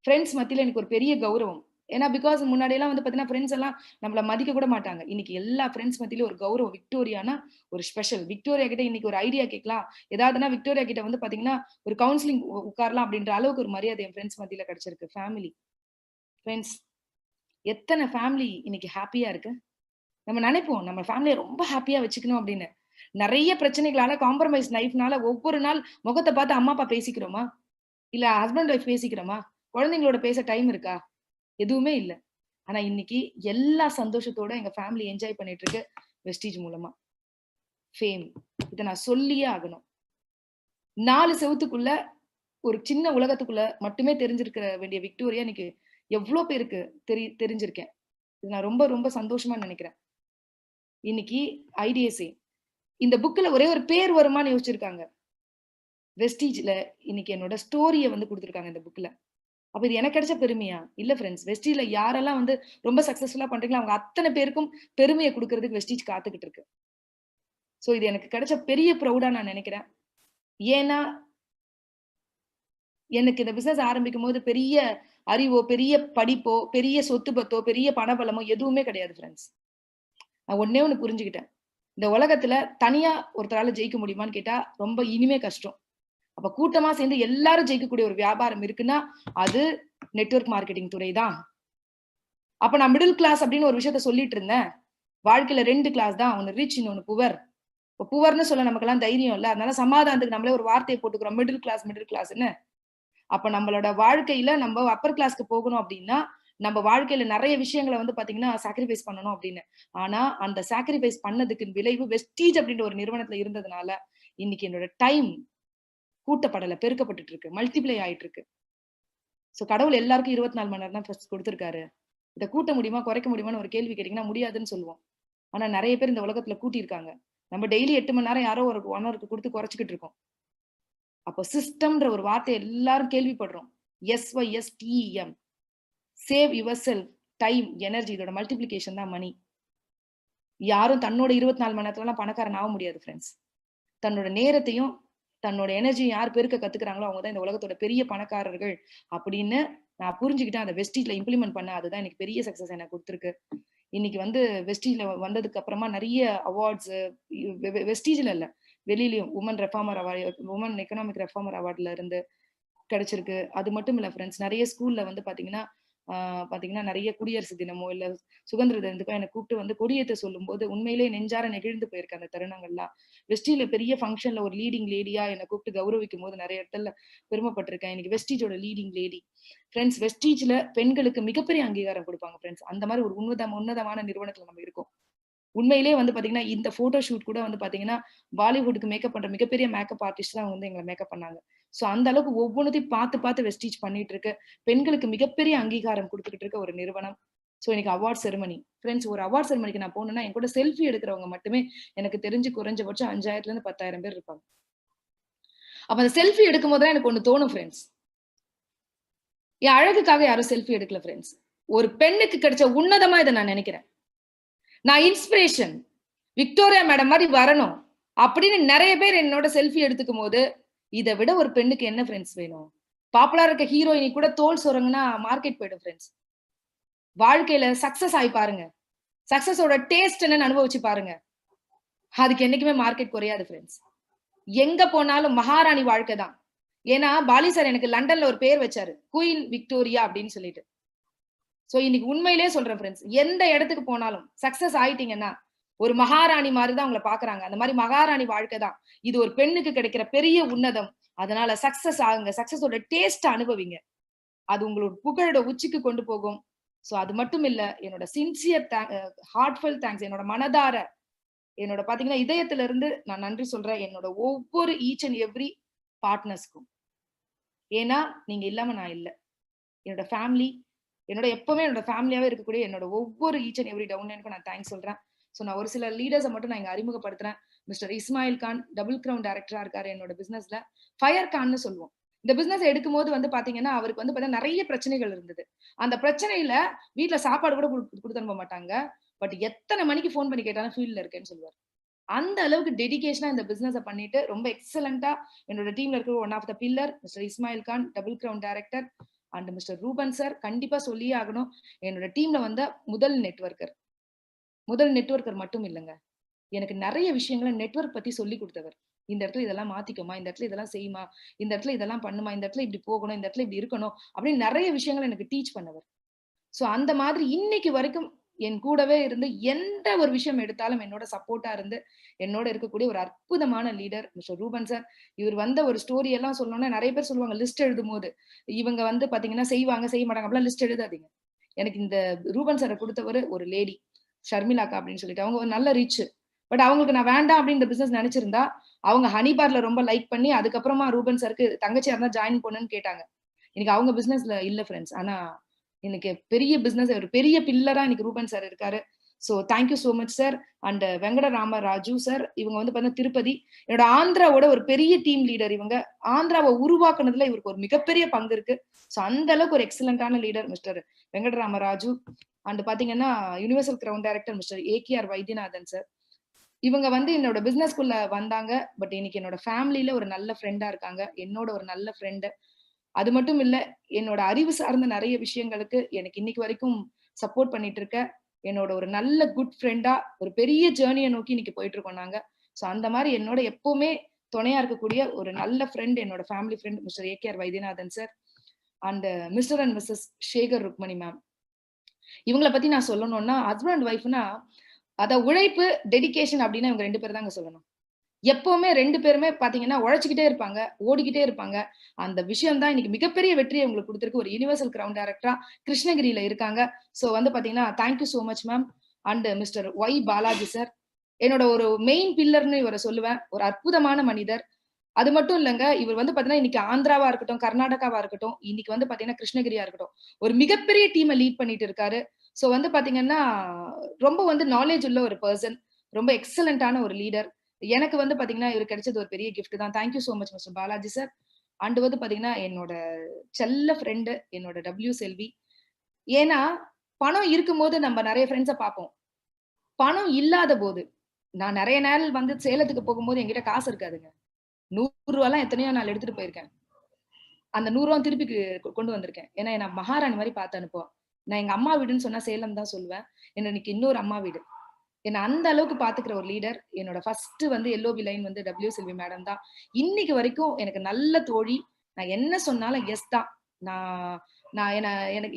ஃப்ரெண்ட்ஸ் மத்தியில எனக்கு ஒரு பெரிய கௌரவம். ஏன்னா பிகாஸ் முன்னாடி எல்லாம் வந்து பாத்தீங்கன்னா ஃப்ரெண்ட்ஸ் எல்லாம் நம்மள மதிக்க கூட மாட்டாங்க. இன்னைக்கு எல்லா ஃப்ரெண்ட்ஸ் மத்தியிலும் ஒரு கௌரவம். விக்டோரியானா ஒரு ஸ்பெஷல். விக்டோரியா கிட்ட இன்னைக்கு ஒரு ஐடியா கேட்கலாம், ஏதாவதுனா விக்டோரியா கிட்ட வந்து பாத்தீங்கன்னா ஒரு கவுன்சிலிங் உட்காரலாம் அப்படின்ற அளவுக்கு ஒரு மரியாதை என் ஃப்ரெண்ட்ஸ் மத்தியில கிடைச்சிருக்கு. ஃபேமிலி ஃப்ரெண்ட்ஸ், எத்தனை ஃபேமிலி இன்னைக்கு ஹாப்பியா இருக்கு? நம்ம நினைப்போம் நம்ம ஃபேமிலியை ரொம்ப ஹாப்பியா வச்சுக்கணும் அப்படின்னு. நிறைய பிரச்சனைகளால, காம்ப்ரமைஸ் லைஃப்னால ஒவ்வொரு நாள் முகத்தை பார்த்து அம்மா அப்பா பேசிக்கிறோமா? இல்ல ஹஸ்பண்ட் ஒய்ஃப் பேசிக்கிறோமா? குழந்தைங்களோட பேச டைம் இருக்கா? எதுவுமே இல்ல. ஆனா இன்னைக்கு எல்லா சந்தோஷத்தோட எங்க ஃபேமிலி என்ஜாய் பண்ணிட்டு இருக்கு வெஸ்டீஜ் மூலமா. ஃபேம், இதை நான் சொல்லியே ஆகணும். 4 செவத்துக்குள்ள ஒரு சின்ன உலகத்துக்குள்ள மட்டுமே தெரிஞ்சிருக்க வேண்டிய விக்டோரியா இன்னைக்கு எவ்வளவு பேருக்கு தெரிஞ்சிருக்கேன். இது நான் ரொம்ப ரொம்ப சந்தோஷமா நினைக்கிறேன். இன்னைக்கு ஐடிஎஸ்ஏ இந்த புக்ல ஒரே ஒரு பேர் வருமானு யோசிச்சிருக்காங்க. வெஸ்டீஜ்ல இன்னைக்கு என்னோட ஸ்டோரிய வந்து கொடுத்திருக்காங்க இந்த புக்ல. அப்ப இது எனக்கு கிடைச்ச பெருமையா? இல்ல ஃப்ரெண்ட்ஸ். வெஸ்டீஜ்ல யாரெல்லாம் வந்து ரொம்ப சக்சஸ்ஃபுல்லா பண்றீங்களோ அவங்க அத்தனை பேருக்கும் பெருமையை கொடுக்கறதுக்கு வெஸ்டீஜ் காத்துக்கிட்டு இருக்கு. சோ இது எனக்கு கிடைச்ச பெரிய ப்ரௌடா நான் நினைக்கிறேன். ஏன்னா எனக்கு இந்த பிசினஸ் ஆரம்பிக்கும் போது பெரிய அறிவோ, பெரிய படிப்போ, பெரிய சொத்து பத்தோ, பெரிய பணபலமோ எதுவுமே கிடையாது ஃப்ரெண்ட்ஸ். நான் ஒண்ணே ஒண்ணு புரிஞ்சுக்கிட்டேன். இந்த உலகத்துல தனியா ஒருத்தரால ஜெயிக்க முடியுமான்னு கேட்டா ரொம்ப இனிமே கஷ்டம். அப்ப கூட்டமா சேர்ந்து எல்லாரும் ஜெயிக்கக்கூடிய ஒரு வியாபாரம் இருக்குன்னா அது நெட்வொர்க் மார்க்கெட்டிங் துறை தான். அப்ப நான் மிடில் கிளாஸ் அப்படின்னு ஒரு விஷயத்த சொல்லிட்டு இருந்தேன். வாழ்க்கையில 2 கிளாஸ் தான், ஒன்னு ரிச், இன்னொன்னு புவர். இப்ப புவர்னு சொல்ல நமக்கு எல்லாம் தைரியம் இல்ல, அதனால சமாதானத்துக்கு நம்மளே ஒரு வார்த்தையை போட்டுக்கிறோம், மிடில் கிளாஸ்ன்னு. அப்ப நம்மளோட வாழ்க்கையில நம்ம அப்பர் கிளாஸ்க்கு போகணும் அப்படின்னா நம்ம வாழ்க்கையில நிறைய விஷயங்களை வந்து பாத்தீங்கன்னா சாக்ரிஃபைஸ் பண்ணணும் அப்படின்னு. ஆனா அந்த சாக்ரிஃபைஸ் பண்ணதுக்கு விளைவு வெஸ்டீஜ் அப்படின்ற ஒரு நிறுவனத்துல இருந்ததுனால இன்னைக்கு என்னோட டைம் கூட்டப்படல, பெருக்கப்பட்டு இருக்கு, மல்டிப்ளை ஆயிட்டு இருக்கு. சோ கடவுள் எல்லாருக்கும் 24 மணி நேரம் தான் ஃபர்ஸ்ட் கொடுத்திருக்காரு. இதை கூட்ட முடியுமா, குறைக்க முடியுமான்னு ஒரு கேள்வி கேட்டீங்கன்னா முடியாதுன்னு சொல்லுவோம். ஆனா நிறைய பேர் இந்த உலகத்துல கூட்டியிருக்காங்க. நம்ம டெய்லி 8 மணி நேரம் யாரோ ஒரு 1 ஹவருக்கு கொடுத்து குறைச்சிக்கிட்டு இருக்கோம். அப்போ சிஸ்டம்ன்ற ஒரு வார்த்தை எல்லாரும் கேள்விப்படுறோம். SYSTEM, save your self, time, energy. இதோட மல்டிபிளிகேஷன் தான் மணி. யாரும் தன்னோட 24 மணி நேரத்துல எல்லாம் பணக்காரன் ஆக முடியாது ஃப்ரெண்ட்ஸ். தன்னோட நேரத்தையும் தன்னோட எனர்ஜியும் யார் பெருக்க கத்துக்கிறாங்களோ அவங்கதான் இந்த உலகத்தோட பெரிய பணக்காரர்கள் அப்படின்னு நான் புரிஞ்சுக்கிட்டேன். அதை வெஸ்டீஜ்ல இம்ப்ளிமெண்ட் பண்ண அதுதான் எனக்கு பெரிய சக்சஸ் எனக்கு கொடுத்துருக்கு. இன்னைக்கு வந்து வெஸ்டீஜ்ல வந்ததுக்கு அப்புறமா நிறைய அவார்ட்ஸ், வெஸ்டீஜ்ல இல்ல வெளியிலயும் உமன் எக்கனாமிக் ரெஃபார்மர் அவார்ட்ல இருந்து கிடைச்சிருக்கு. அது மட்டும் இல்ல ஃப்ரெண்ட்ஸ், நிறைய ஸ்கூல்ல வந்து பாத்தீங்கன்னா நிறைய குடியரசு தினமோ இல்ல சுதந்திர தினத்துக்கோ என்னை கூப்பிட்டு வந்து கொடியேற்ற சொல்லும் போது உண்மையிலேயே நெஞ்சார நெகிழ்ந்து போயிருக்க அந்த தருணங்கள்லாம். வெஸ்டீஜ்ல பெரிய ஃபங்க்ஷன்ல ஒரு லீடிங் லேடியா என்னை கூப்பிட்டு கௌரவிக்கும் போது நிறைய இடத்துல பெருமைப்பட்டிருக்கேன். இன்னைக்கு வெஸ்டீஜோட லீடிங் லேடி. ஃப்ரெண்ட்ஸ், வெஸ்டீஜ்ல பெண்களுக்கு மிகப்பெரிய அங்கீகாரம் கொடுப்பாங்க ஃப்ரெண்ட்ஸ். அந்த மாதிரி ஒரு உன்னதமான நிறுவனத்துல நம்ம இருக்கோம். உண்மையிலேயே வந்து பாத்தீங்கன்னா இந்த போட்டோ ஷூட் கூட வந்து பாத்தீங்கன்னா பாலிவுட்டுக்கு மேக்கப் பண்ற மிகப்பெரிய மேக்கப் ஆர்டிஸ்ட் தான் வந்து எங்களை மேக்கப் பண்ணாங்க. சோ அந்த அளவுக்கு ஒவ்வொன்றையும் பார்த்து வெஸ்டீஜ் பண்ணிட்டு இருக்கு. பெண்களுக்கு மிகப்பெரிய அங்கீகாரம் கொடுத்துக்கிட்டு இருக்க ஒரு நிறுவனம். சோ இன்னைக்கு அவார்ட் செரிமனி ஃப்ரெண்ட்ஸ். ஒரு அவார்ட் செரிமனிக்கு நான் போனேன்னா என் கூட செல்ஃபி எடுக்கிறவங்க மட்டுமே எனக்கு தெரிஞ்சு குறைஞ்சபட்சம் 5000 இருந்து 10,000 பேர் இருப்பாங்க. அப்ப அந்த செல்ஃபி எடுக்கும் போதுதான் எனக்கு ஒண்ணு தோணும் ஃப்ரெண்ட்ஸ், என் அழகுக்காக யாரும் செல்ஃபி எடுக்கல ஃப்ரெண்ட்ஸ். ஒரு பெண்ணுக்கு கிடைச்ச உன்னதமா இதை நான் நினைக்கிறேன். நான் இன்ஸ்பிரேஷன், விக்டோரியா மேடம் மாதிரி வரணும் அப்படின்னு நிறைய பேர் என்னோட செல்ஃபி எடுத்துக்கும் போது இதை விட ஒரு பெண்ணுக்கு என்ன ஃப்ரெண்ட்ஸ் வேணும்? பாப்புலரா இருக்க ஹீரோயினி கூட தோல் சொரங்கன்னா மார்க்கெட் போயிடும் ஃப்ரெண்ட்ஸ். வாழ்க்கையில சக்சஸ் ஆகி பாருங்க, சக்சஸோட டேஸ்ட் என்னன்னு அனுபவிச்சு பாருங்க. அதுக்கு என்னைக்குமே மார்க்கெட் குறையாது ஃப்ரெண்ட்ஸ். எங்க போனாலும் மகாராணி வாழ்க்கை தான். ஏன்னா பாலி சார் எனக்கு லண்டன்ல ஒரு பேர் வச்சாரு, குயின் விக்டோரியா அப்படின்னு சொல்லிட்டு. சோ இன்னைக்கு உண்மையிலேயே சொல்றேன் ஃப்ரெண்ட்ஸ், எந்த இடத்துக்கு போனாலும் சக்சஸ் ஆயிட்டீங்கன்னா ஒரு மகாராணி மாதிரி தான் உங்களை பாக்குறாங்க. அந்த மாதிரி மகாராணி வாழ்க்கை தான் இது. ஒரு பெண்ணுக்கு கிடைக்கிற பெரிய உன்னதம். அதனால சக்சஸ் ஆகுங்க, சக்சஸோட டேஸ்ட் அனுபவிங்க. அது உங்களோட புகழோட உச்சிக்கு கொண்டு போகும். சோ அது மட்டும் இல்ல, என்னோட சின்சியர் ஹார்ட்ஃபுல் தேங்க்ஸ் என்னோட மனதார, என்னோட பாத்தீங்கன்னா இதயத்துல இருந்து நான் நன்றி சொல்றேன் என்னோட ஒவ்வொரு ஈச் அண்ட் எவ்ரி பார்ட்னர்ஸ்க்கும். ஏன்னா நீங்க இல்லாம நான் இல்ல. என்னோட ஃபேமிலி, எப்பவுமே என்னோட ஃபேமிலியாவே இருக்கக்கூடிய என்னோட ஒவ்வொரு ஈச் அண்ட் எவ்ரி டவுன்லைனுக்கும் நான் தேங்க்ஸ் சொல்றேன். சோ நான் ஒரு சில லீடர்ஸை மட்டும் நான் இங்க அறிமுகப்படுத்துறேன். Mister Ismail Khan double crown டைரக்டரா இருக்காரு என்னோட பிசினஸ்ல. ஃபயர் கான்னு சொல்லுவோம். இந்த பிசினஸ் எடுக்கும் போது வந்து பாத்தீங்கன்னா அவருக்கு வந்து பாத்தீங்கன்னா நிறைய பிரச்சனைகள் இருந்தது. அந்த பிரச்சனையில வீட்டுல சாப்பாடு கூட கொடுத்து அனுப்ப மாட்டாங்க. பட் எத்தனை மணிக்கு போன் பண்ணி கேட்டாலும் ஃபீல்ட்ல இருக்கேன்னு சொல்லுவார். அந்த அளவுக்கு டெடிகேஷனா இந்த பிசினஸ் பண்ணிட்டு ரொம்ப எக்ஸலண்டா என்னோட டீம்ல இருக்கிற one of the pillar mister Ismail Khan double crown director and mister Ruban sir. கண்டிப்பா சொல்லியே ஆகணும், என்னோட டீம்ல வந்த முதல் நெட்வொர்க்கர் மட்டும் இல்லைங்க, எனக்கு நிறைய விஷயங்களை நெட்வொர்க் பத்தி சொல்லி கொடுத்தவர். இந்த இடத்துல இதெல்லாம் மாத்திக்கோமா, இந்த இடத்துல இதெல்லாம் செய்யுமா, இந்த இடத்துல இதெல்லாம் பண்ணுமா, இந்த இடத்துல இப்படி போகணும், இந்த இடத்துல இப்படி இருக்கணும் அப்படின்னு நிறைய விஷயங்களை எனக்கு டீச் பண்ணவர். சோ அந்த மாதிரி இன்னைக்கு வரைக்கும் என் கூடவே இருந்து எந்த ஒரு விஷயம் எடுத்தாலும் என்னோட சப்போர்ட்டா இருந்து என்னோட இருக்கக்கூடிய ஒரு அற்புதமான லீடர் மிஸ்டர் ரூபன் சார். இவர் வந்த ஒரு ஸ்டோரி எல்லாம் சொல்லணும்னா நிறைய பேர் சொல்லுவாங்க லிஸ்ட் எழுதும் போது இவங்க வந்து பாத்தீங்கன்னா செய்வாங்க செய்ய மாட்டாங்க அப்படிலாம் லிஸ்ட் எழுதாதீங்க. எனக்கு இந்த ரூபன் சாரை கொடுத்தவர் ஒரு லேடி ஷர்மிலாக்கா அப்படின்னு சொல்லிட்டு, அவங்க ஒரு நல்ல ரிச். பட் அவங்களுக்கு நான் வேண்டாம் அப்படின்னு பிசினஸ் நினைச்சிருந்தா அவங்க ஹனிபார்ல ரொம்ப லைக் பண்ணி அதுக்கப்புறமா ரூபன் சாருக்கு தங்கச்சியா இருந்தா ஜாயின் பண்ணுன்னு கேட்டாங்க. இன்னைக்கு அவங்க பிசினஸ்ல இல்ல ஃப்ரெண்ட்ஸ், ஆனா எனக்கு பெரிய பிசினஸ் ஒரு பெரிய பில்லரா இன்னைக்கு ரூபன் சார் இருக்காரு. So thank you so much sir. And Venkatarama Raju sir, இவங்க வந்து பாத்தீங்கன்னா திருப்பதி, என்னோட ஆந்திராவோட ஒரு பெரிய டீம் லீடர். இவங்க ஆந்திராவை உருவாக்குனதுல இவருக்கு ஒரு மிகப்பெரிய பங்கு இருக்கு. சோ அந்த அளவுக்கு ஒரு எக்ஸலண்டான leader mister Venkatarama Raju. And பாத்தீங்கன்னா universal crown director mister AKR Vaidyanathan sir. இவங்க வந்து என்னோட பிசினஸ்குள்ள வந்தாங்க. பட் இன்னைக்கு என்னோட ஃபேமிலியில ஒரு நல்ல ஃப்ரெண்டா இருக்காங்க, என்னோட ஒரு நல்ல ஃப்ரெண்டு. அது மட்டும் இல்ல, என்னோட அறிவு சார்ந்த நிறைய விஷயங்களுக்கு எனக்கு இன்னைக்கு வரைக்கும் சப்போர்ட் பண்ணிட்டு இருக்க என்னோட ஒரு நல்ல குட் ஃப்ரெண்டா ஒரு பெரிய ஜேர்னியை நோக்கி இன்னைக்கு போயிட்டு இருக்கோம் நாங்க. சோ அந்த மாதிரி என்னோட எப்பவுமே துணையா இருக்கக்கூடிய ஒரு நல்ல ஃப்ரெண்ட் என்னோட family friend mister AKR Vaidyanathan sir. And mister and missus Sekar Rukmani ma'am. இவங்களை பத்தி நான் சொல்லணும்னா ஹஸ்பண்ட் அண்ட் ஒய்ஃப்னா அத உழைப்பு டெடிகேஷன் அப்படின்னா இவங்க 2 பேர் தாங்க சொல்லணும். எப்பவுமே 2 பேருமே பாத்தீங்கன்னா உழைச்சுக்கிட்டே இருப்பாங்க, ஓடிக்கிட்டே இருப்பாங்க. அந்த விஷயம் தான் இன்னைக்கு மிகப்பெரிய வெற்றியை உங்களுக்கு கொடுத்திருக்கு. ஒரு யுனிவர்சல் கிரவுன் டைரக்டரா கிருஷ்ணகிரியில இருக்காங்க. சோ வந்து பாத்தீங்கன்னா thank you so much ma'am. And mister Y Balaji sir, என்னோட ஒரு மெயின் பில்லர்னு இவரை சொல்லுவேன். ஒரு அற்புதமான மனிதர். அது மட்டும் இல்லைங்க, இவர் வந்து பாத்தீங்கன்னா இன்னைக்கு ஆந்திராவா இருக்கட்டும், கர்நாடகாவா இருக்கட்டும், இன்னைக்கு வந்து பாத்தீங்கன்னா கிருஷ்ணகிரியா இருக்கட்டும், ஒரு மிகப்பெரிய டீமை லீட் பண்ணிட்டு இருக்காரு. சோ வந்து பாத்தீங்கன்னா ரொம்ப வந்து நாலேஜ் உள்ள ஒரு பர்சன், ரொம்ப எக்ஸலண்டான ஒரு லீடர். எனக்கு வந்து பாத்தீங்கன்னா இவர் கிடைச்சது ஒரு பெரிய கிஃப்ட் தான். Thank you so much mister Balaji sir. And வந்து பாத்தீங்கன்னா என்னோட செல்ல ஃப்ரெண்டு என்னோட W செல்வி. ஏன்னா பணம் இருக்கும்போது நம்ம நிறைய ஃப்ரெண்ட்ஸை பார்ப்போம், பணம் இல்லாத போது நான் நிறைய நாள் வந்து சேலத்துக்கு போகும்போது என்கிட்ட காசு இருக்காதுங்க. 100 ரூபாய்லாம் எத்தனையோ நாள் எடுத்துட்டு போயிருக்கேன். அந்த 100 ரூபா திருப்பி கொண்டு வந்திருக்கேன். ஏன்னா நான் மகாராணி மாதிரி பார்த்து அனுப்புவோம். நான் எங்க அம்மா வீடுன்னு சொன்னா சேலம் தான் சொல்லுவேன். எனக்கு இன்னொரு அம்மா வீடு. என்ன அந்த அளவுக்கு பாத்துக்கிற ஒரு லீடர். என்னோட ஃபர்ஸ்ட் வந்து எல்ஓபி லைன் வந்து டபிள்யூ செல்வி மேடம் தான். இன்னைக்கு வரைக்கும் எனக்கு நல்ல தோழி. நான் என்ன சொன்னாலும் எஸ் தான். நான் நான்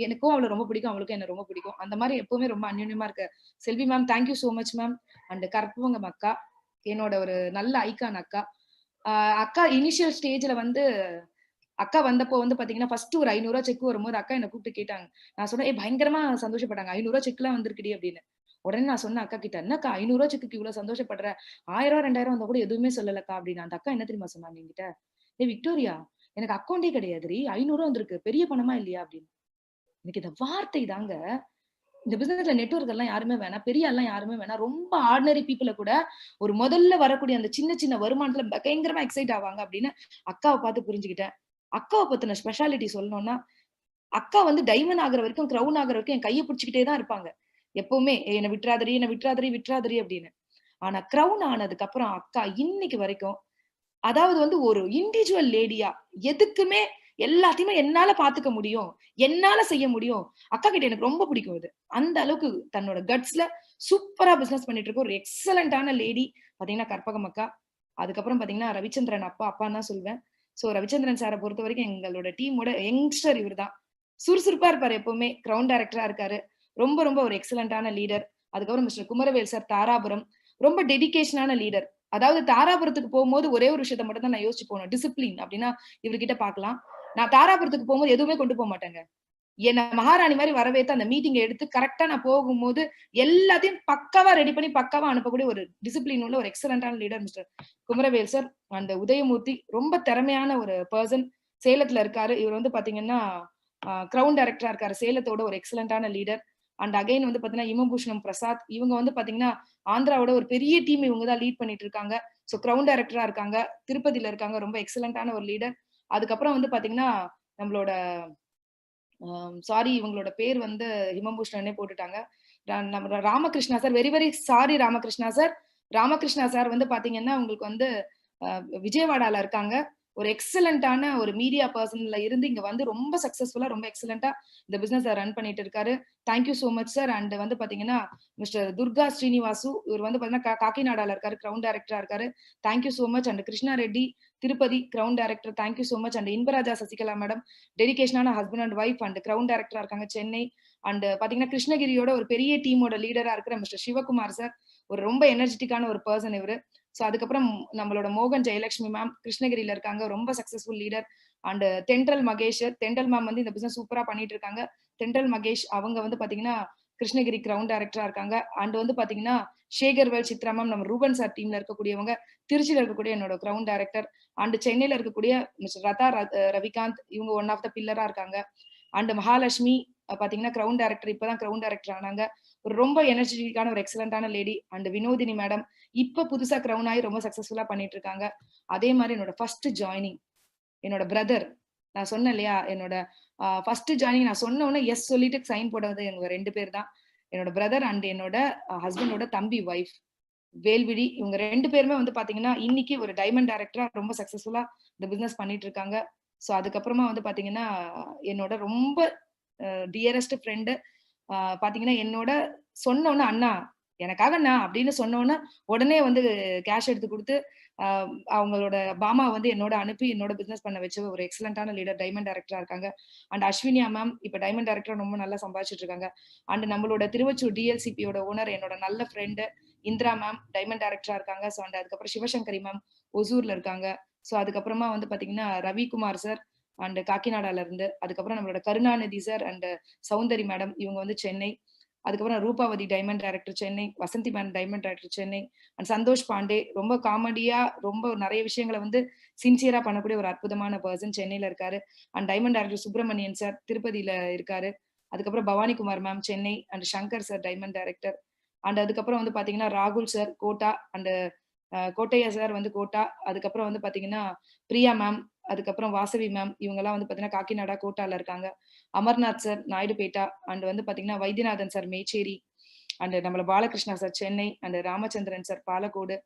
எனக்கும் அவள ரொம்ப பிடிக்கும். அவளுக்கும் என்ன ரொம்ப பிடிக்கும். அந்த மாதிரி எப்பவுமே ரொம்ப அந்யோன்யமா இருக்க Selvi ma'am, thank you so much ma'am. And Karpagam அக்கா, என்னோட ஒரு நல்ல ஐகான் அக்கா. அக்கா இனிஷியல் ஸ்டேஜ்ல வந்து அக்கா வந்தப்போ வந்து பாத்தீங்கன்னா ஃபர்ஸ்ட் ஒரு 500 ரூபாய் செக் வரும்போது அக்கா என்ன கூப்பிட்டு கேட்டாங்க. நான் சொன்னேன், பயங்கரமா சந்தோஷப்பட்டாங்க. 500 ரூபாய் செக்லாம் வந்திருக்குடி அப்படின்னு. உடனே நான் சொன்னேன் அக்கா கிட்ட, என்னக்கா 500 ரூபாய் செக்குக்கு இவ்வளவு சந்தோஷப்படுற? 1000 2000 வந்தா கூட எதுவுமே சொல்லலக்கா அப்படின்னு. அந்த அக்கா என்ன தெரியுமா சொன்னாங்க என்கிட்ட, விக்டோரியா, எனக்கு அக்கௌண்டே கிடையாதுரி, 500 ரூபாய் வந்திருக்கு, பெரிய பணமா இல்லையா அப்படின்னு. எனக்கு இந்த வார்த்தை தாங்க. இந்த பிசினஸ்ல நெட்வொர்க் எல்லாம் யாருமே வேணாம், பெரிய எல்லாம் யாருமே வேணாம். ரொம்ப ஆர்டினரி பீப்புள கூட ஒரு முதல்ல வரக்கூடிய அந்த சின்ன சின்ன வருமானத்துல பயங்கரமா எக்ஸைட் ஆவாங்க அப்படின்னு அக்காவை பார்த்து புரிஞ்சுக்கிட்டேன். அக்காவை பத்தின ஸ்பெஷாலிட்டி சொல்லணும்னா, அக்கா வந்து டைமண்ட் ஆகுற வரைக்கும், கிரவுன் ஆகுற வரைக்கும் என் கையை பிடிச்சிக்கிட்டே தான் இருப்பாங்க. எப்பவுமே என்ன விட்டுறாதடி, என்ன விட்டுறாதடி, விட்டுறாதடி அப்படின்னு. ஆனா கிரவுன் ஆனதுக்கு அப்புறம் அக்கா இன்னைக்கு வரைக்கும், அதாவது வந்து ஒரு இண்டிவிஜுவல் லேடியா எதுக்குமே எல்லாத்தையுமே என்னால பாத்துக்க முடியும், என்னால செய்ய முடியும். அக்கா கிட்ட எனக்கு ரொம்ப பிடிக்கும் இது. அந்த அளவுக்கு தன்னோட கட்ஸ்ல சூப்பரா பிசினஸ் பண்ணிட்டு இருக்க ஒரு எக்ஸலண்டான லேடி பாத்தீங்கன்னா கற்பகம் அக்கா. அதுக்கப்புறம் பாத்தீங்கன்னா ரவிச்சந்திரன் அப்பான்னு தான் சொல்வேன். சோ ரவிச்சந்திரன் சாரை பொறுத்த வரைக்கும் எங்களோட டீமோட யங்ஸ்டர் இவர் தான். சுறுசுறுப்பா இருப்பாரு எப்பவுமே. கிரவுண்ட் டைரக்டரா இருக்காரு. ரொம்ப ரொம்ப ஒரு எக்ஸலண்டான லீடர். அதுக்கப்புறம் மிஸ்டர் குமரவேல் சார் தாராபுரம். ரொம்ப டெடிகேஷனான லீடர். அதாவது தாராபுரத்துக்கு போகும்போது ஒரே ஒரு விஷயத்த மட்டும் தான் நான் யோசிச்சு போனேன். டிசிப்ளின் அப்படின்னா இவர்கிட்ட பார்க்கலாம். நான் தாராபுரத்துக்கு போகும்போது எதுவுமே கொண்டு போக மாட்டேங்க. என்ன மகாராணி மாதிரி வரவேத்து அந்த மீட்டிங் எடுத்து கரெக்டா நான் போகும்போது எல்லாத்தையும் பக்காவா ரெடி பண்ணி பக்காவா அனுப்பக்கூடிய ஒரு டிசிப்ளின் உள்ள ஒரு எக்ஸலண்டான லீடர் மிஸ்டர் குமரவேல் சார். அந்த உதயமூர்த்தி ரொம்ப திறமையான ஒரு பர்சன். சேலத்துல இருக்காரு. இவர் வந்து பாத்தீங்கன்னா கிரவுண்ட் டைரக்டரா இருக்காரு. சேலத்தோட ஒரு எக்ஸலண்டான லீடர். அண்ட் அகைன் வந்து பாத்தீங்கன்னா இமபூஷணம் பிரசாத். இவங்க வந்து பாத்தீங்கன்னா ஆந்திராவோட ஒரு பெரிய டீம் இவங்க தான் லீட் பண்ணிட்டு இருக்காங்க. சோ கிரவுண்ட் டைரக்டரா இருக்காங்க. திருப்பதியில இருக்காங்க. ரொம்ப எக்ஸலண்டான ஒரு லீடர். அதுக்கப்புறம் வந்து பாத்தீங்கன்னா நம்மளோட சாரி இவங்களோட பேர் வந்து ஹிமபூஷணனே போட்டுட்டாங்க. நம்ம Ramakrishna sir. Very very sorry Ramakrishna sir. Ramakrishna sir வந்து பாத்தீங்கன்னா உங்களுக்கு வந்து விஜயவாடால இருக்காங்க. ஒரு எக்ஸலண்டான ஒரு மீடியா பர்சன்ல இருந்து இங்க வந்து ரொம்ப சக்சஸ்ஃபுல்லா ரொம்ப எக்ஸலண்டா இந்த பிசினஸ் ரன் பண்ணிட்டு இருக்காரு. Thank you so much sir. And வந்து பாத்தீங்கன்னா மிஸ்டர் துர்கா ஸ்ரீனிவாசு, இவர் வந்து பாத்தீங்கன்னா காக்கிநாடால இருக்காரு. கிரவுண்ட் டைரக்டரா இருக்காரு. Thank you so much. And Krishna Reddy Tirupati crown director. Thank you so much. And Inbaraja Sasikala madam டெடிகேஷனான husband and wife and crown டைரக்டரா இருக்காங்க சென்னை. அண்ட் பாத்தீங்கன்னா கிருஷ்ணகிரியோட ஒரு பெரிய டீமோட லீடரா இருக்கிற மிஸ்டர் சிவகுமார் சார். ஒரு ரொம்ப எனர்ஜெட்டிக்கான ஒரு பர்சன் இவரு. சோ அதுக்கப்புறம் நம்மளோட மோகன் ஜெயலட்சுமி மேம் கிருஷ்ணகிரியில இருக்காங்க. ரொம்ப சக்சஸ்ஃபுல் லீடர். அண்ட் தென்றல் மகேஷ். தென்றல் மேம் வந்து இந்த பிசினஸ் சூப்பரா பண்ணிட்டு இருக்காங்க. தென்றல் மகேஷ் அவங்க வந்து பாத்தீங்கன்னா கிருஷ்ணகிரி கிரவுண்ட் டைரக்டரா இருக்காங்க. அண்ட் வந்து பாத்தீங்கன்னா சேகர்வேல் சித்ரா மேம் நம்ம ரூபன் சார் டீம்ல இருக்கக்கூடியவங்க. திருச்சியில இருக்கக்கூடிய என்னோட கிரவுண்ட் டைரக்டர். அண்ட் சென்னையில இருக்கக்கூடிய மிஸ்டர் ரதா ரவிகாந்த் இவங்க ஒன் ஆஃப் த பில்லரா இருக்காங்க. அண்ட் மகாலட்சுமி பாத்தீங்கன்னா கிரவுண்ட் டைரக்டர் இப்பதான் கிரவுண்ட் டைரக்டர் ஆனாங்க. ஒரு ரொம்ப எனர்ஜெட்டிக்கான ஒரு எக்ஸலண்டான லேடி. அண்ட் வினோதினி மேடம் இப்ப புதுசா கிரவுண்ட் ஆகி ரொம்ப சக்சஸ்ஃபுல்லா பண்ணிட்டு இருக்காங்க. அதே மாதிரி என்னோட ஃபர்ஸ்ட் ஜாயினிங் என்னோட பிரதர். நான் சொன்னேன் இல்லையா என்னோட ஃபர்ஸ்ட் ஜாயினிங் நான் சொன்ன உடனே எஸ் சொல்லிட்டு சைன் போட்டது எங்க 2 பேர் தான். என்னோட பிரதர் அண்ட் என்னோட ஹஸ்பண்டோட தம்பி ஒய்ஃப் வேல்விழி. இவங்க 2 பேருமே வந்து பாத்தீங்கன்னா இன்னைக்கு ஒரு டைமண்ட் டைரக்டரா ரொம்ப சக்சஸ்ஃபுல்லா இந்த பிசினஸ் பண்ணிட்டு இருக்காங்க. சோ அதுக்கப்புறமா வந்து பாத்தீங்கன்னா என்னோட ரொம்ப டியரஸ்ட் ஃப்ரெண்டு பாத்தீங்கன்னா என்னோட சொன்ன உடனே அண்ணா எனக்காக நான் அப்படின்னு சொன்னோன்னா உடனே வந்து கேஷ் எடுத்து கொடுத்து அவங்களோட பாமா வந்து என்னோட அனுப்பி என்னோட பிசினஸ் பண்ண வச்ச ஒரு எக்ஸலண்டான லீடர் டைமண்ட் டைரக்டரா இருக்காங்க. அண்ட் அஸ்வினியா மேம் இப்ப டைமண்ட் டைரக்டர் ரொம்ப நல்லா சம்பாதிச்சிட்டு இருக்காங்க. அண்ட் நம்மளோட திருவச்சூர் டிஎல்சிபியோட ஓனர் என்னோட நல்ல ஃப்ரெண்டு இந்திரா மேம் டைமண்ட் டைரக்டரா இருக்காங்க. ஸோ அண்ட் அதுக்கப்புறம் சிவசங்கரி மேம் ஒசூர்ல இருக்காங்க. ஸோ அதுக்கப்புறமா வந்து பாத்தீங்கன்னா ரவிக்குமார் சார் அண்ட் காக்கிநாடால இருந்து. அதுக்கப்புறம் நம்மளோட Karunanidhi sir and Soundari madam இவங்க வந்து சென்னை. அதுக்கப்புறம் Rupavathi diamond director Chennai. Vasanthi ma'am diamond director Chennai. And Santosh Pandey ரொம்ப காமெடியா ரொம்ப நிறைய விஷயங்களை வந்து சின்சியரா பண்ணக்கூடிய ஒரு அற்புதமான பர்சன் சென்னையில இருக்காரு. And diamond director Subramanian sir திருப்பதியில இருக்காரு. அதுக்கப்புறம் Bhavanikumar ma'am Chennai. And Shankar sir diamond director. And அதுக்கப்புறம் வந்து பாத்தீங்கன்னா ராகுல் sir Kota. And Kottaiah sir வந்து கோட்டா. அதுக்கப்புறம் வந்து பாத்தீங்கன்னா பிரியா மேம் அதுக்கப்புறம் வாசவி மேம் இவங்க எல்லாம் வந்து பாத்தீங்கன்னா காக்கிநாடா கோட்டால இருக்காங்க. அமர்நாத் சார் நாயுடுபேட்டா. அண்ட் வந்து பாத்தீங்கன்னா வைத்தியநாதன் சார் மேச்சேரி. அண்ட் நம்மள Balakrishna sir Chennai. And Ramachandran sir Palacode.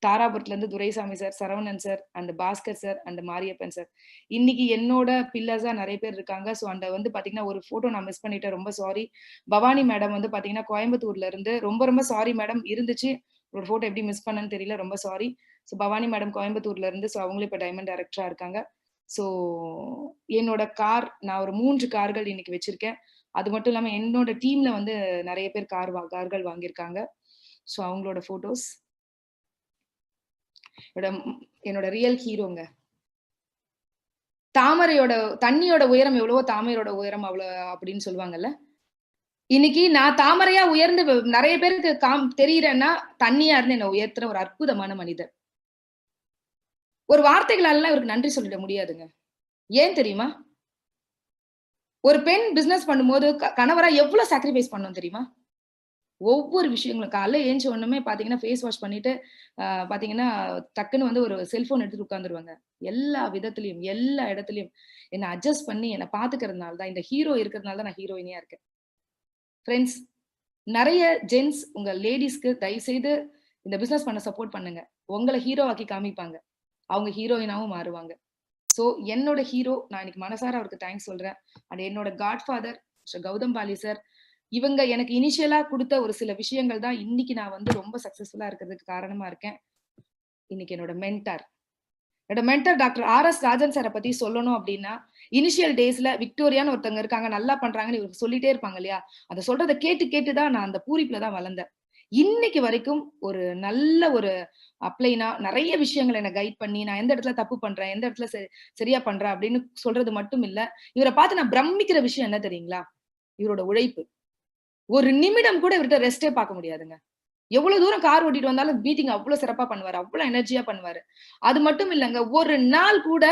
தாராபுரத்துல இருந்து Duraisamy sir, Saravanan sir, and Bhaskar sir, and Mariappan sir. இன்னைக்கு என்னோட பில்லர்ஸா நிறைய பேர் இருக்காங்க. ஸோ அந்த வந்து பாத்தீங்கன்னா ஒரு போட்டோ நான் மிஸ் பண்ணிட்டேன், ரொம்ப சாரி. பவானி மேடம் வந்து பாத்தீங்கன்னா கோயம்புத்தூர்ல இருந்து, ரொம்ப ரொம்ப சாரி மேடம், இருந்துச்சு ஒரு போட்டோ எப்படி மிஸ் பண்ணன்னு தெரியல, ரொம்ப சாரி. ஸோ பவானி மேடம் கோயம்புத்தூர்ல இருந்து, ஸோ அவங்களும் இப்ப டைமண்ட் டைரக்டரா இருக்காங்க. ஸோ என்னோட கார், நான் ஒரு 3 கார்கள் இன்னைக்கு வச்சிருக்கேன். அது மட்டும் இல்லாம என்னோட டீம்ல வந்து நிறைய பேர் கார்கள் வாங்கியிருக்காங்க. ஸோ அவங்களோட போட்டோஸ். என்னோட ரியல் ஹீரோங்க. தாமரையோட தண்ணியோட உயரம் எவ்வளவோ தாமரையோட உயரம் அவ்வளவு அப்படின்னு சொல்லுவாங்கல்ல. இன்னைக்கு நான் தாமரையா உயர்ந்து நிறைய பேருக்கு தெரியுறேன்னா தண்ணியா இருந்து என்ன உயர்த்துற ஒரு அற்புதமான மனிதர். ஒரு வார்த்தைகளால இவருக்கு நன்றி சொல்லிட முடியாதுங்க. ஏன் தெரியுமா? ஒரு பெண் பிசினஸ் பண்ணும்போது கணவரா எவ்வளவு சாக்ரிஃபைஸ் பண்ணணும் தெரியுமா? ஒவ்வொரு விஷயங்களும் காலைல ஏஞ்ச உடனே பாத்தீங்கன்னா ஃபேஸ் வாஷ் பண்ணிட்டு பாத்தீங்கன்னா டக்குன்னு வந்து ஒரு செல்போன் எடுத்துட்டு உட்கார்ந்துருவாங்க. எல்லா விதத்திலயும் எல்லா இடத்துலயும் என்ன அட்ஜஸ்ட் பண்ணி என்ன பாத்துக்கிறதுனால தான், இந்த ஹீரோ இருக்கிறதுனால தான் நான் ஹீரோயினியா இருக்கேன். ஃப்ரெண்ட்ஸ், நிறைய ஜென்ஸ் உங்க லேடிஸ்க்கு தயவு செய்து இந்த பிசினஸ் பண்ண சப்போர்ட் பண்ணுங்க. உங்களை ஹீரோ ஆக்கி காமிப்பாங்க, அவங்க ஹீரோயினாவும் மாறுவாங்க. சோ என்னோட ஹீரோ, நான் இன்னைக்கு மனசார அவருக்கு தேங்க்ஸ் சொல்றேன். அண்ட் என்னோட காட்ஃபாதர் கௌதம் பாலி சார், இவங்க எனக்கு இனிஷியலா கொடுத்த ஒரு சில விஷயங்கள் தான் இன்னைக்கு நான் வந்து ரொம்ப சக்சஸ்ஃபுல்லா இருக்கிறதுக்கு காரணமா இருக்கேன். இன்னைக்கு என்னோட மென்டர் டாக்டர் RS ராஜன் சாரை பத்தி சொல்லணும் அப்படின்னா, இனிஷியல் டேஸ்ல விக்டோரியான்னு ஒருத்தவங்க இருக்காங்க, நல்லா பண்றாங்கன்னு இவருக்கு சொல்லிட்டே இருப்பாங்க இல்லையா, அதை சொல்றதை கேட்டுதான் நான் அந்த பூரிப்புல தான் வளர்ந்தேன். இன்னைக்கு வரைக்கும் ஒரு நல்ல ஒரு அப்ளைனா நிறைய விஷயங்களை என்ன கைட் பண்ணி, நான் எந்த இடத்துல தப்பு பண்றேன், எந்த இடத்துல சரியா பண்றேன் அப்படின்னு சொல்றது மட்டும் இல்ல, இவரை பார்த்து நான் பிரமிக்கிற விஷயம் என்ன தெரியுங்களா? இவரோட உழைப்பு. ஒரு நிமிடம் கூட இவர்கிட்ட ரெஸ்டே பார்க்க முடியாதுங்க. எவ்வளவு தூரம் கார் ஓட்டிட்டு வந்தாலும் மீட்டிங் அவ்வளவு சிறப்பா பண்ணுவாரு, அவ்வளவு எனர்ஜியா பண்ணுவாரு. அது மட்டும் இல்லங்க, ஒரு நாள் கூட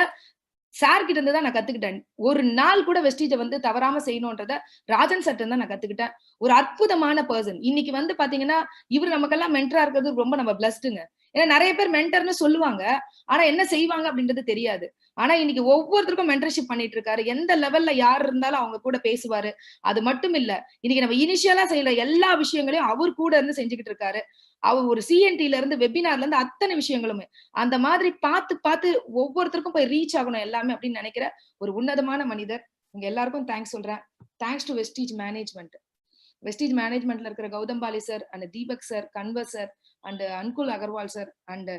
சார் கிட்ட இருந்து தான் நான் கத்துக்கிட்டேன். ஒரு நாள் கூட வெஸ்டீஜை வந்து தவறாம செய்யணும்ன்றத ராஜன் சார் தான் நான் கத்துக்கிட்டேன். ஒரு அற்புதமான பர்சன். இன்னைக்கு வந்து பாத்தீங்கன்னா இவர் நமக்கெல்லாம் மென்டரா இருக்கிறது ரொம்ப நம்ம பிளஸ்டுங்க. ஏன்னா நிறைய பேர் மென்டர்னு சொல்லுவாங்க, ஆனா என்ன செய்வாங்க அப்படின்றது தெரியாது. ஆனா இன்னைக்கு ஒவ்வொருத்தருக்கும் மென்டர்ஷிப் பண்ணிட்டு இருக்காரு. எந்த லெவல்ல யார் இருந்தாலும் அவங்க கூட பேசுவாரு. அது மட்டும் இல்ல, இன்னைக்கு நம்ம இனிஷியலா செய்யற எல்லா விஷயங்களையும் அவர் கூட இருந்து செஞ்சுக்கிட்டு இருக்காரு. அவர் ஒரு CNTல இருந்து வெபினார்ல இருந்து அத்தனை விஷயங்களுமே அந்த மாதிரி பார்த்து ஒவ்வொருத்தருக்கும் போய் ரீச் ஆகணும் எல்லாமே அப்படின்னு நினைக்கிற ஒரு உன்னதமான மனிதர். உங்க எல்லாருக்கும் தேங்க்ஸ் சொல்றேன். Thanks to Vestige management. Vestige மேனேஜ்மெண்ட்ல இருக்கிற Gautam Bali sir, and Deepak sir, Kanwar sir, and Ankul Agarwal sir, and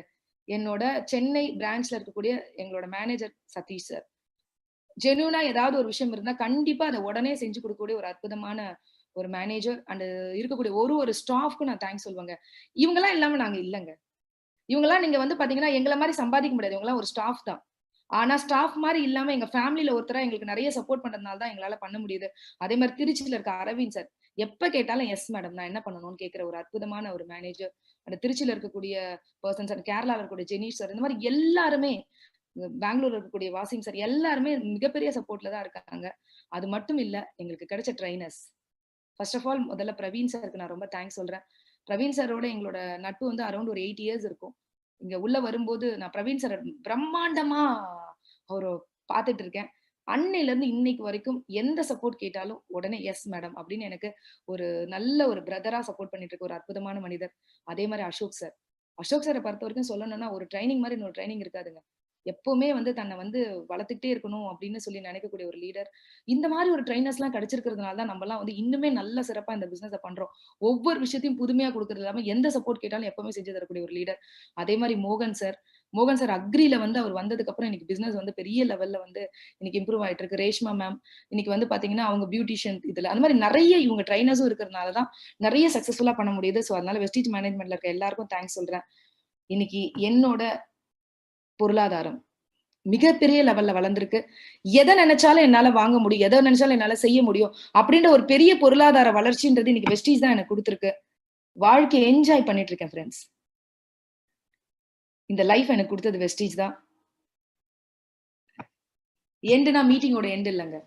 என்னோட சென்னை பிரான்ச்ல இருக்கக்கூடிய எங்களோட மேனேஜர் சதீஷ் சார். ஜென்யூனா ஏதாவது ஒரு விஷயம் இருந்தா கண்டிப்பா அதை உடனே செஞ்சு கொடுக்கக்கூடிய ஒரு அற்புதமான ஒரு மேனேஜர். அண்ட் இருக்கக்கூடிய ஒரு ஸ்டாஃப்க்கும் நான் தேங்க்ஸ் சொல்லுவாங்க. இவங்கெல்லாம் இல்லாம நாங்க இல்லைங்க. இவங்கெல்லாம் நீங்க வந்து பாத்தீங்கன்னா எங்களை மாதிரி சம்பாதிக்க முடியாது, இவங்கெல்லாம் ஒரு ஸ்டாஃப் தான். ஆனா ஸ்டாஃப் மாதிரி இல்லாம எங்க ஃபேமிலியில ஒருத்தரா எங்களுக்கு நிறைய சப்போர்ட் பண்றதுனால தான் எங்களால பண்ண முடியுது. அதே மாதிரி திருச்சியில இருக்க அரவிந்த் சார், எப்ப கேட்டாலும் எஸ் மேடம் நான் என்ன பண்ணணும்னு கேட்கிற ஒரு அற்புதமான ஒரு மேனேஜர். அந்த திருச்சியில இருக்கக்கூடிய பர்சன்ஸ், அண்ட் கேரளால இருக்கக்கூடிய ஜெனீஷ் சார், இந்த மாதிரி எல்லாருமே, பெங்களூர்ல இருக்கக்கூடிய வாசிம் சார், எல்லாருமே மிகப்பெரிய சப்போர்ட்ல தான் இருக்காங்க. அது மட்டும் இல்ல, எங்களுக்கு கிடைச்ச ட்ரைனர்ஸ். ஃபர்ஸ்ட் ஆஃப் ஆல் முதல்ல பிரவீன் சாருக்கு நான் ரொம்ப தேங்க்ஸ் சொல்றேன். பிரவீன் சாரோட எங்களோட நட்பு வந்து அரௌண்ட் ஒரு 8 இயர்ஸ் இருக்கும். இங்க உள்ள வரும்போது நான் பிரவீன் சார் பிரம்மாண்டமா அவரை பார்த்துட்டு இருக்கேன். அன்னையில இருந்து இன்னைக்கு வரைக்கும் எந்த சப்போர்ட் கேட்டாலும் உடனே எஸ் மேடம் அப்படின்னு எனக்கு ஒரு நல்ல ஒரு பிரதரா சப்போர்ட் பண்ணிட்டு இருக்க ஒரு அற்புதமான மனிதர். அதே மாதிரி அசோக் சாரை பொறுத்த வரைக்கும் சொல்லணும்னா ஒரு ட்ரைனிங் மாதிரி இன்னொரு ட்ரைனிங் இருக்காதுங்க. எப்பவுமே வந்து தன்னை வந்து வளர்த்துக்கிட்டே இருக்கணும் அப்படின்னு சொல்லி நினைக்கக்கூடிய ஒரு லீடர். இந்த மாதிரி ஒரு ட்ரைனர்ஸ் எல்லாம் கிடைச்சிருக்கிறதுனால தான் நம்ம எல்லாம் வந்து இன்னுமே நல்ல சிறப்பா இந்த பிசினஸ் பண்றோம். ஒவ்வொரு விஷயத்தையும் புதுமையா கொடுக்கறது இல்லாம எந்த சப்போர்ட் கேட்டாலும் எப்பவுமே செஞ்சு தரக்கூடிய ஒரு லீடர். அதே மாதிரி மோகன் சார் அக்ரில வந்து அவர் வந்ததுக்கு அப்புறம் இன்னைக்கு பிசினஸ் வந்து பெரிய லெவல்ல வந்து இன்னைக்கு இம்ப்ரூவ் ஆயிட்டு இருக்கு. ரேஷ்மா மேம் இன்னைக்கு வந்து பாத்தீங்கன்னா அவங்க பியூட்டிஷியன் இதுல அந்த மாதிரி நிறைய இவங்க ட்ரைனர்ஸும் இருக்கிறதுனாலதான் நிறைய சக்சஸ்ஃபுல்லா பண்ண முடியுது. சோ அதனால வெஸ்டீஜ் மேனேஜ்மெண்ட்ல இருக்க எல்லாருக்கும் தேங்க்ஸ் சொல்றேன். இன்னைக்கு என்னோட பொருளாதாரம் மிகப்பெரிய லெவல்ல வளர்ந்திருக்கு. எதை நினைச்சாலும் என்னால வாங்க முடியும், எதை நினைச்சாலும் என்னால செய்ய முடியும் அப்படின்ற ஒரு பெரிய பொருளாதார வளர்ச்சின்றது இன்னைக்கு வெஸ்டீஜ் தான் எனக்கு கொடுத்திருக்கு. வாழ்க்கையை என்ஜாய் பண்ணிட்டு இருக்கேன் ஃப்ரெண்ட்ஸ். இந்த லைஃப் எனக்கு கொடுத்தது வெஸ்டீஜ் தான். எண்டுனா மீட்டிங்கோட எண்ட் இல்லைங்க.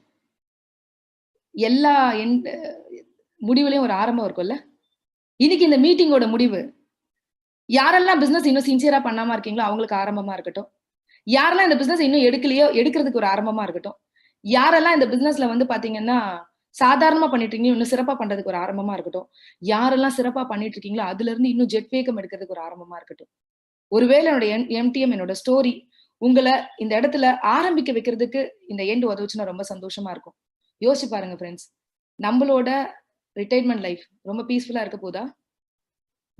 எல்லா முடிவுலயும் ஒரு ஆரம்பம் இருக்கும்ல. இன்னைக்கு இந்த மீட்டிங்கோட முடிவு யாரெல்லாம் பிசினஸ் இன்னும் சின்சியரா பண்ணாம இருக்கீங்களோ அவங்களுக்கு ஆரம்பமா இருக்கட்டும். யாரெல்லாம் இந்த பிசினஸ் இன்னும் எடுக்கலையோ எடுக்கிறதுக்கு ஒரு ஆரம்பமா இருக்கட்டும். யாரெல்லாம் இந்த பிசினஸ்ல வந்து பாத்தீங்கன்னா சாதாரணமா பண்ணிட்டு இருக்கீங்க இன்னும் சிறப்பா பண்றதுக்கு ஒரு ஆரம்பமா இருக்கட்டும். யாரெல்லாம் சிறப்பா பண்ணிட்டு இருக்கீங்களோ அதுல இருந்து இன்னும் ஜெட் வேகம் எடுக்கிறதுக்கு ஒரு ஆரம்பமா இருக்கட்டும். ஒருவேளை என்னோட எம்டிஎம் என்னோட ஸ்டோரி உங்களை இந்த இடத்துல ஆரம்பிக்க வைக்கிறதுக்கு இந்த எண்ட் உதவுச்சுன்னா ரொம்ப சந்தோஷமா இருக்கும். யோசிச்சு பாருங்க ஃப்ரெண்ட்ஸ், நம்மளோட ரிட்டைர்மெண்ட் லைஃப் ரொம்ப பீஸ்ஃபுல்லா இருக்க போதா?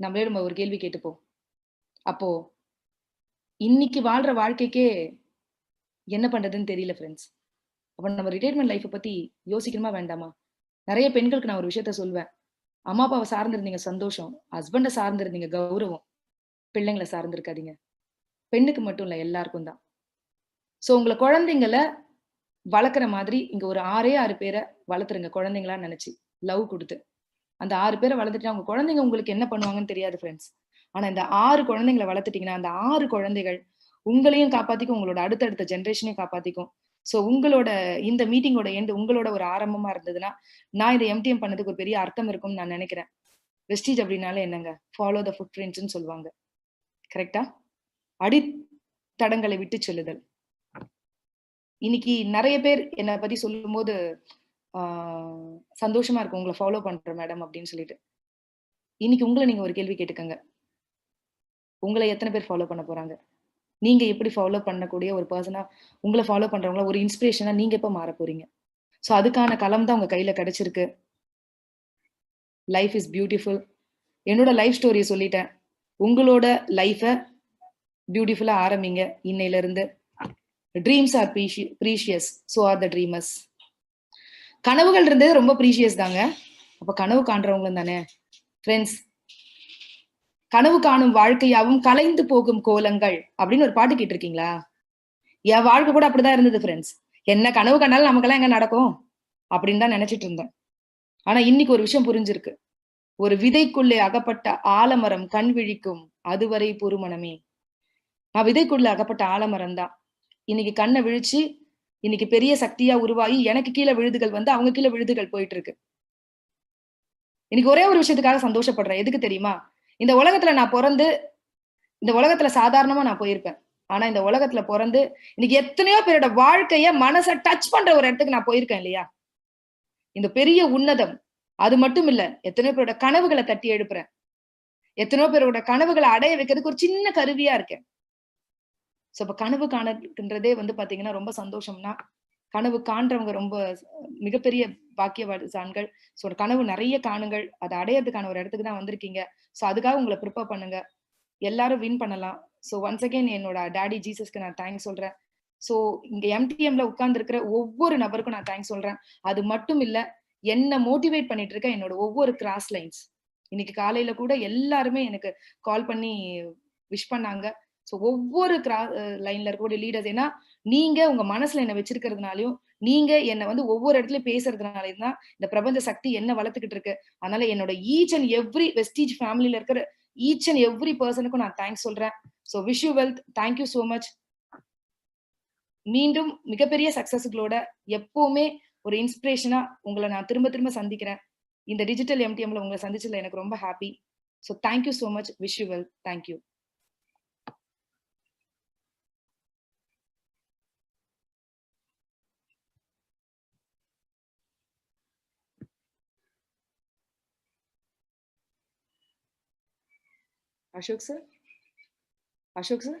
நம்மளே நம்ம ஒரு கேள்வி கேட்டுப்போம். அப்போ இன்னைக்கு வாழ்ற வாழ்க்கைக்கே என்ன பண்றதுன்னு தெரியல ஃப்ரெண்ட்ஸ். அப்ப நம்ம ரிட்டைர்மெண்ட் லைஃப்பை பத்தி யோசிக்கணுமா வேண்டாமா? நிறைய பெண்களுக்கு நான் ஒரு விஷயத்த சொல்வேன். அம்மா அப்பாவை சார்ந்திருந்தீங்க சந்தோஷம், ஹஸ்பண்டை சார்ந்திருந்தீங்க கௌரவம், பிள்ளைங்களை சார்ந்திருக்காதீங்க. பெண்ணுக்கு மட்டும் இல்ல, எல்லாருக்கும் தான். சோ உங்களை குழந்தைங்களை வளர்க்குற மாதிரி இங்க ஒரு 6 பேரை வளர்த்துருங்க குழந்தைங்களா நினைச்சு, லவ் கொடுத்து. அந்த 6 பேரை வளர்த்துட்டு அவங்க குழந்தைங்க உங்களுக்கு என்ன பண்ணுவாங்கன்னு தெரியாது ஃப்ரெண்ட்ஸ். ஆனா இந்த 6 குழந்தைங்களை வளர்த்துட்டீங்கன்னா அந்த 6 குழந்தைகள் உங்களையும் காப்பாத்திக்கும், உங்களோட அடுத்தடுத்த ஜென்ரேஷனையும் காப்பாத்திக்கும். சோ உங்களோட இந்த மீட்டிங்கோட எண்ட் உங்களோட ஒரு ஆரம்பமா இருந்ததுன்னா, நான் இதை எம்டிஎம் பண்ணதுக்கு ஒரு பெரிய அர்த்தம் இருக்கும்னு நான் நினைக்கிறேன். வெஸ்டீஜ் அப்படின்னாலே என்னங்க, ஃபாலோ த ஃபுட் பிரிண்ட்ஸ்ன்னு சொல்லுவாங்க. கரெக்டா? அடித்தடங்களை விட்டு செல்லுதல். இன்னைக்கு நிறைய பேர் என்னை பத்தி சொல்லும் போது சந்தோஷமா இருக்கும், உங்களை ஃபாலோ பண்றேன் மேடம் அப்படின்னு சொல்லிட்டு. இன்னைக்கு உங்களை நீங்க ஒரு கேள்வி கேட்டுக்கங்க, உங்களை எத்தனை பேர் ஃபாலோ பண்ண போறாங்க? நீங்க எப்படி ஃபாலோ பண்ணக்கூடிய ஒரு பர்சனா, உங்களை ஃபாலோ பண்றவங்கள ஒரு இன்ஸ்பிரேஷனா நீங்க எப்ப மாற போறீங்க? சோ அதுக்கான களம் தான் உங்க கையில கிடைச்சிருக்கு. Life is beautiful. என்னோட லைஃப் ஸ்டோரியை சொல்லிட்டேன். உங்களோட லைஃபை பியூட்டிஃபுல்லா ஆரம்பிங்க இன்னையில இருந்து. Dreams are precious, so are the dreamers. கனவுகள் இருந்தது ரொம்ப ப்ரீஷியஸ் தாங்க. அப்ப கனவு காண்றவங்களும் தானே ஃப்ரெண்ட்ஸ். கனவு காணும் வாழ்க்கையாவும் கலைந்து போகும் கோலங்கள் அப்படின்னு ஒரு பாட்டு கேட்டிருக்கீங்களா? என் வாழ்க்கை கூட அப்படிதான் இருந்தது ஃப்ரெண்ட்ஸ். என்ன கனவு கண்டாலும் நமக்கெல்லாம் எங்க நடக்கும் அப்படின்னு தான் நினைச்சிட்டு இருந்தேன். ஆனா இன்னைக்கு ஒரு விஷயம் புரிஞ்சிருக்கு. ஒரு விதைக்குள்ளே அகப்பட்ட ஆலமரம் கண் விழிக்கும், அதுவரை பொறுமனமே. நான் விதைக்குள்ள அகப்பட்ட ஆலமரம் தான். இன்னைக்கு கண்ணை விழிச்சு இன்னைக்கு பெரிய சக்தியா உருவாகி எனக்கு கீழே விழுதுகள் வந்து அவங்க கீழே விழுதுகள் போயிட்டு இருக்கு. இன்னைக்கு ஒரே ஒரு விஷயத்துக்காக சந்தோஷப்படுறேன். எதுக்கு தெரியுமா? இந்த உலகத்துல நான் பிறந்து இந்த உலகத்துல சாதாரணமா நான் போயிருப்பேன். ஆனா இந்த உலகத்துல பிறந்து இன்னைக்கு எத்தனையோ பேரோட வாழ்க்கைய மனசை டச் பண்ற ஒரு இடத்துக்கு நான் போயிருக்கேன் இல்லையா? இந்த பெரிய உன்னதம். அது மட்டும் இல்ல, எத்தனையோ பேரோட கனவுகளை தட்டி எழுப்புறேன். எத்தனையோ பேரோட கனவுகளை அடைய வைக்கிறதுக்கு ஒரு சின்ன கருவியா இருக்கேன். சோ இப்ப கனவு காணுன்றதே வந்து பாத்தீங்கன்னா ரொம்ப சந்தோஷம்னா, கனவு காண்றவங்க ரொம்ப மிகப்பெரிய பாக்கியவான்கள். சோ கனவு நிறைய காணுங்கள். அதை அடையறதுக்கான ஒரு இடத்துக்கு தான் வந்திருக்கீங்க. சோ அதுக்காக உங்களை ப்ரிப்பேர் பண்ணுங்க. எல்லாரும் வின் பண்ணலாம். சோ ஒன்ஸ் அகைன் என்னோட டாடி ஜீசஸ்க்கு நான் தேங்க்ஸ் சொல்றேன். சோ இங்க எம்டிஎம்ல உட்கார்ந்து இருக்கிற ஒவ்வொரு நபருக்கும் நான் தேங்க்ஸ் சொல்றேன். அது மட்டும் இல்ல, என்ன மோட்டிவேட் பண்ணிட்டு இருக்க என்னோட ஒவ்வொரு கிராஸ் லைன்ஸ். இன்னைக்கு காலையில கூட எல்லாருமே எனக்கு கால் பண்ணி விஷ் பண்ணாங்க. சோ ஒவ்வொரு லைன்ல இருக்கக்கூடிய லீடர்ஸ், ஏன்னா நீங்க உங்க மனசுல என்ன வச்சிருக்கிறதுனாலயும், நீங்க என்ன வந்து ஒவ்வொரு இடத்துலயும் பேசுறதுனாலயும் தான் இந்த பிரபஞ்ச சக்தி என்ன வளர்த்துக்கிட்டு இருக்கு. அதனால என்னோட ஈச் அண்ட் எவ்ரி வெஸ்டீஜ் ஃபேமிலில இருக்கிற ஈச் அண்ட் எவ்ரி பர்சனுக்கும் நான் தேங்க்ஸ் சொல்றேன். So wish you wealth. Thank you so much. மீண்டும் மிகப்பெரிய சக்சஸ்களோட எப்பவுமே ஒரு இன்ஸ்பிரேஷனா உங்களை நான் திரும்ப திரும்ப சந்திக்கிறேன். இந்த டிஜிட்டல் எம்டிஎம்ல உங்களை சந்திச்சதுல எனக்கு ரொம்ப happy. So thank you so much. Wish you well. Thank you. Ashok sir, Ashok sir.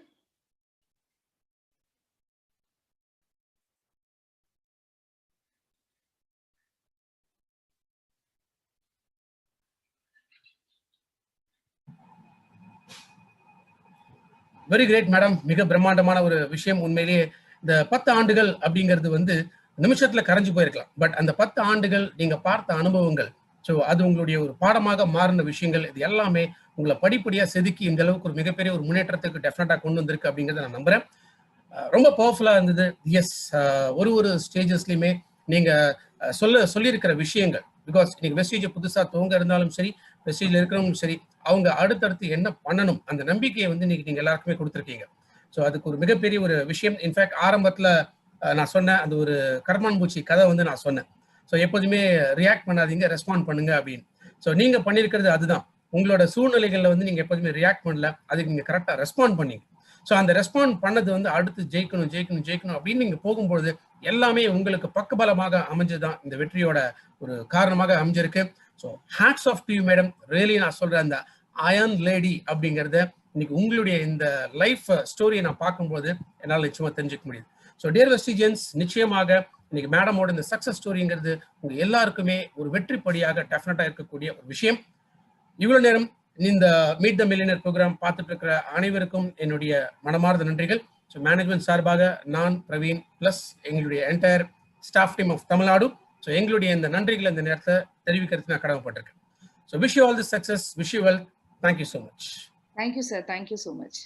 Very great madam. மிக பிரம்மாண்டமான ஒரு விஷயம். உண்மையிலேயே இந்த 10 ஆண்டுகள் அப்படிங்கிறது வந்து நிமிஷத்துல கரைஞ்சு போயிருக்கலாம். பட் அந்த 10 ஆண்டுகள் நீங்க பார்த்த அனுபவங்கள், ஸோ அது உங்களுடைய ஒரு பாடமாக மாறின விஷயங்கள், இது எல்லாமே உங்களை படிப்படியா செதுக்கி இந்த அளவுக்கு ஒரு மிகப்பெரிய ஒரு முன்னேற்றத்துக்கு டெஃபினட்டா கொண்டு வந்திருக்கு அப்படிங்கிறத நான் நம்புறேன். ரொம்ப பவர்ஃபுல்லா இருந்தது. எஸ், ஒரு ஸ்டேஜஸ்லயுமே நீங்க சொல்லியிருக்கிற விஷயங்கள், பிகாஸ் இன்னைக்கு வெஸ்டீஜ் புதுசா துவங்க இருந்தாலும் சரி, வெஸ்டீஜ்ல இருக்கிறவங்களும் சரி, அவங்க அடுத்தடுத்து என்ன பண்ணணும் அந்த நம்பிக்கையை வந்து இன்னைக்கு நீங்க எல்லாருக்குமே கொடுத்துருக்கீங்க. ஸோ அதுக்கு ஒரு மிகப்பெரிய ஒரு விஷயம். இன்ஃபேக்ட் ஆரம்பத்துல நான் சொன்னேன், அந்த ஒரு கர்மான்பூச்சி கதை வந்து நான் சொன்னேன். ஸோ எப்போதுமே ரியாக்ட் பண்ணாதீங்க, ரெஸ்பாண்ட் பண்ணுங்க அப்படின்னு. ஸோ நீங்க பண்ணியிருக்கிறது அதுதான். உங்களோட சூழ்நிலைகள்ல வந்து நீங்க எப்போதுமே ரியாக்ட் பண்ணல, அதுக்கு நீங்க கரெக்டா ரெஸ்பாண்ட் பண்ணீங்க. ஸோ அந்த ரெஸ்பாண்ட் பண்ணது வந்து அடுத்து ஜெயிக்கணும் ஜெயிக்கணும் ஜெயிக்கணும் அப்படின்னு நீங்க போகும்பொழுது எல்லாமே உங்களுக்கு பக்கபலமாக அமைஞ்சதுதான் இந்த வெற்றியோட ஒரு காரணமாக அமைஞ்சிருக்கு. So hats off to you madam. Really நான் சொல்றேன், அந்த அயர்ன் லேடி அப்படிங்கிறத இன்னைக்கு உங்களுடைய இந்த லைஃப் ஸ்டோரியை நான் பார்க்கும்போது என்னால் நிச்சயமா தெரிஞ்சுக்க முடியுது. ஸோ டியர் வெஸ்டிஜியன்ஸ், நிச்சயமாக இன்னைக்கு மேடமோட இந்த சக்சஸ் ஸ்டோரிங்கிறது உங்க எல்லாருக்குமே ஒரு வெற்றிப்படியாக டெஃபினட்டா இருக்கக்கூடிய ஒரு விஷயம். இவ்வளவு நேரம் இந்த மீட் த மில்லியனர் ப்ரோக்ராம் பார்த்துட்டு இருக்கிற அனைவருக்கும் என்னுடைய மனமார்ந்த நன்றிகள். ஸோ மேனேஜ்மெண்ட் சார்பாக நான் பிரவீன் பிளஸ் எங்களுடைய entire staff team of Tamil Nadu, so எங்களுடைய இந்த நன்றிகளை இந்த நேரத்தை தெரிவிக்கிறதுக்கு நான் கடமைப்பட்டிருக்கேன். So wish you all the success, wish you well. Thank you so much. Thank you sir, thank you so much.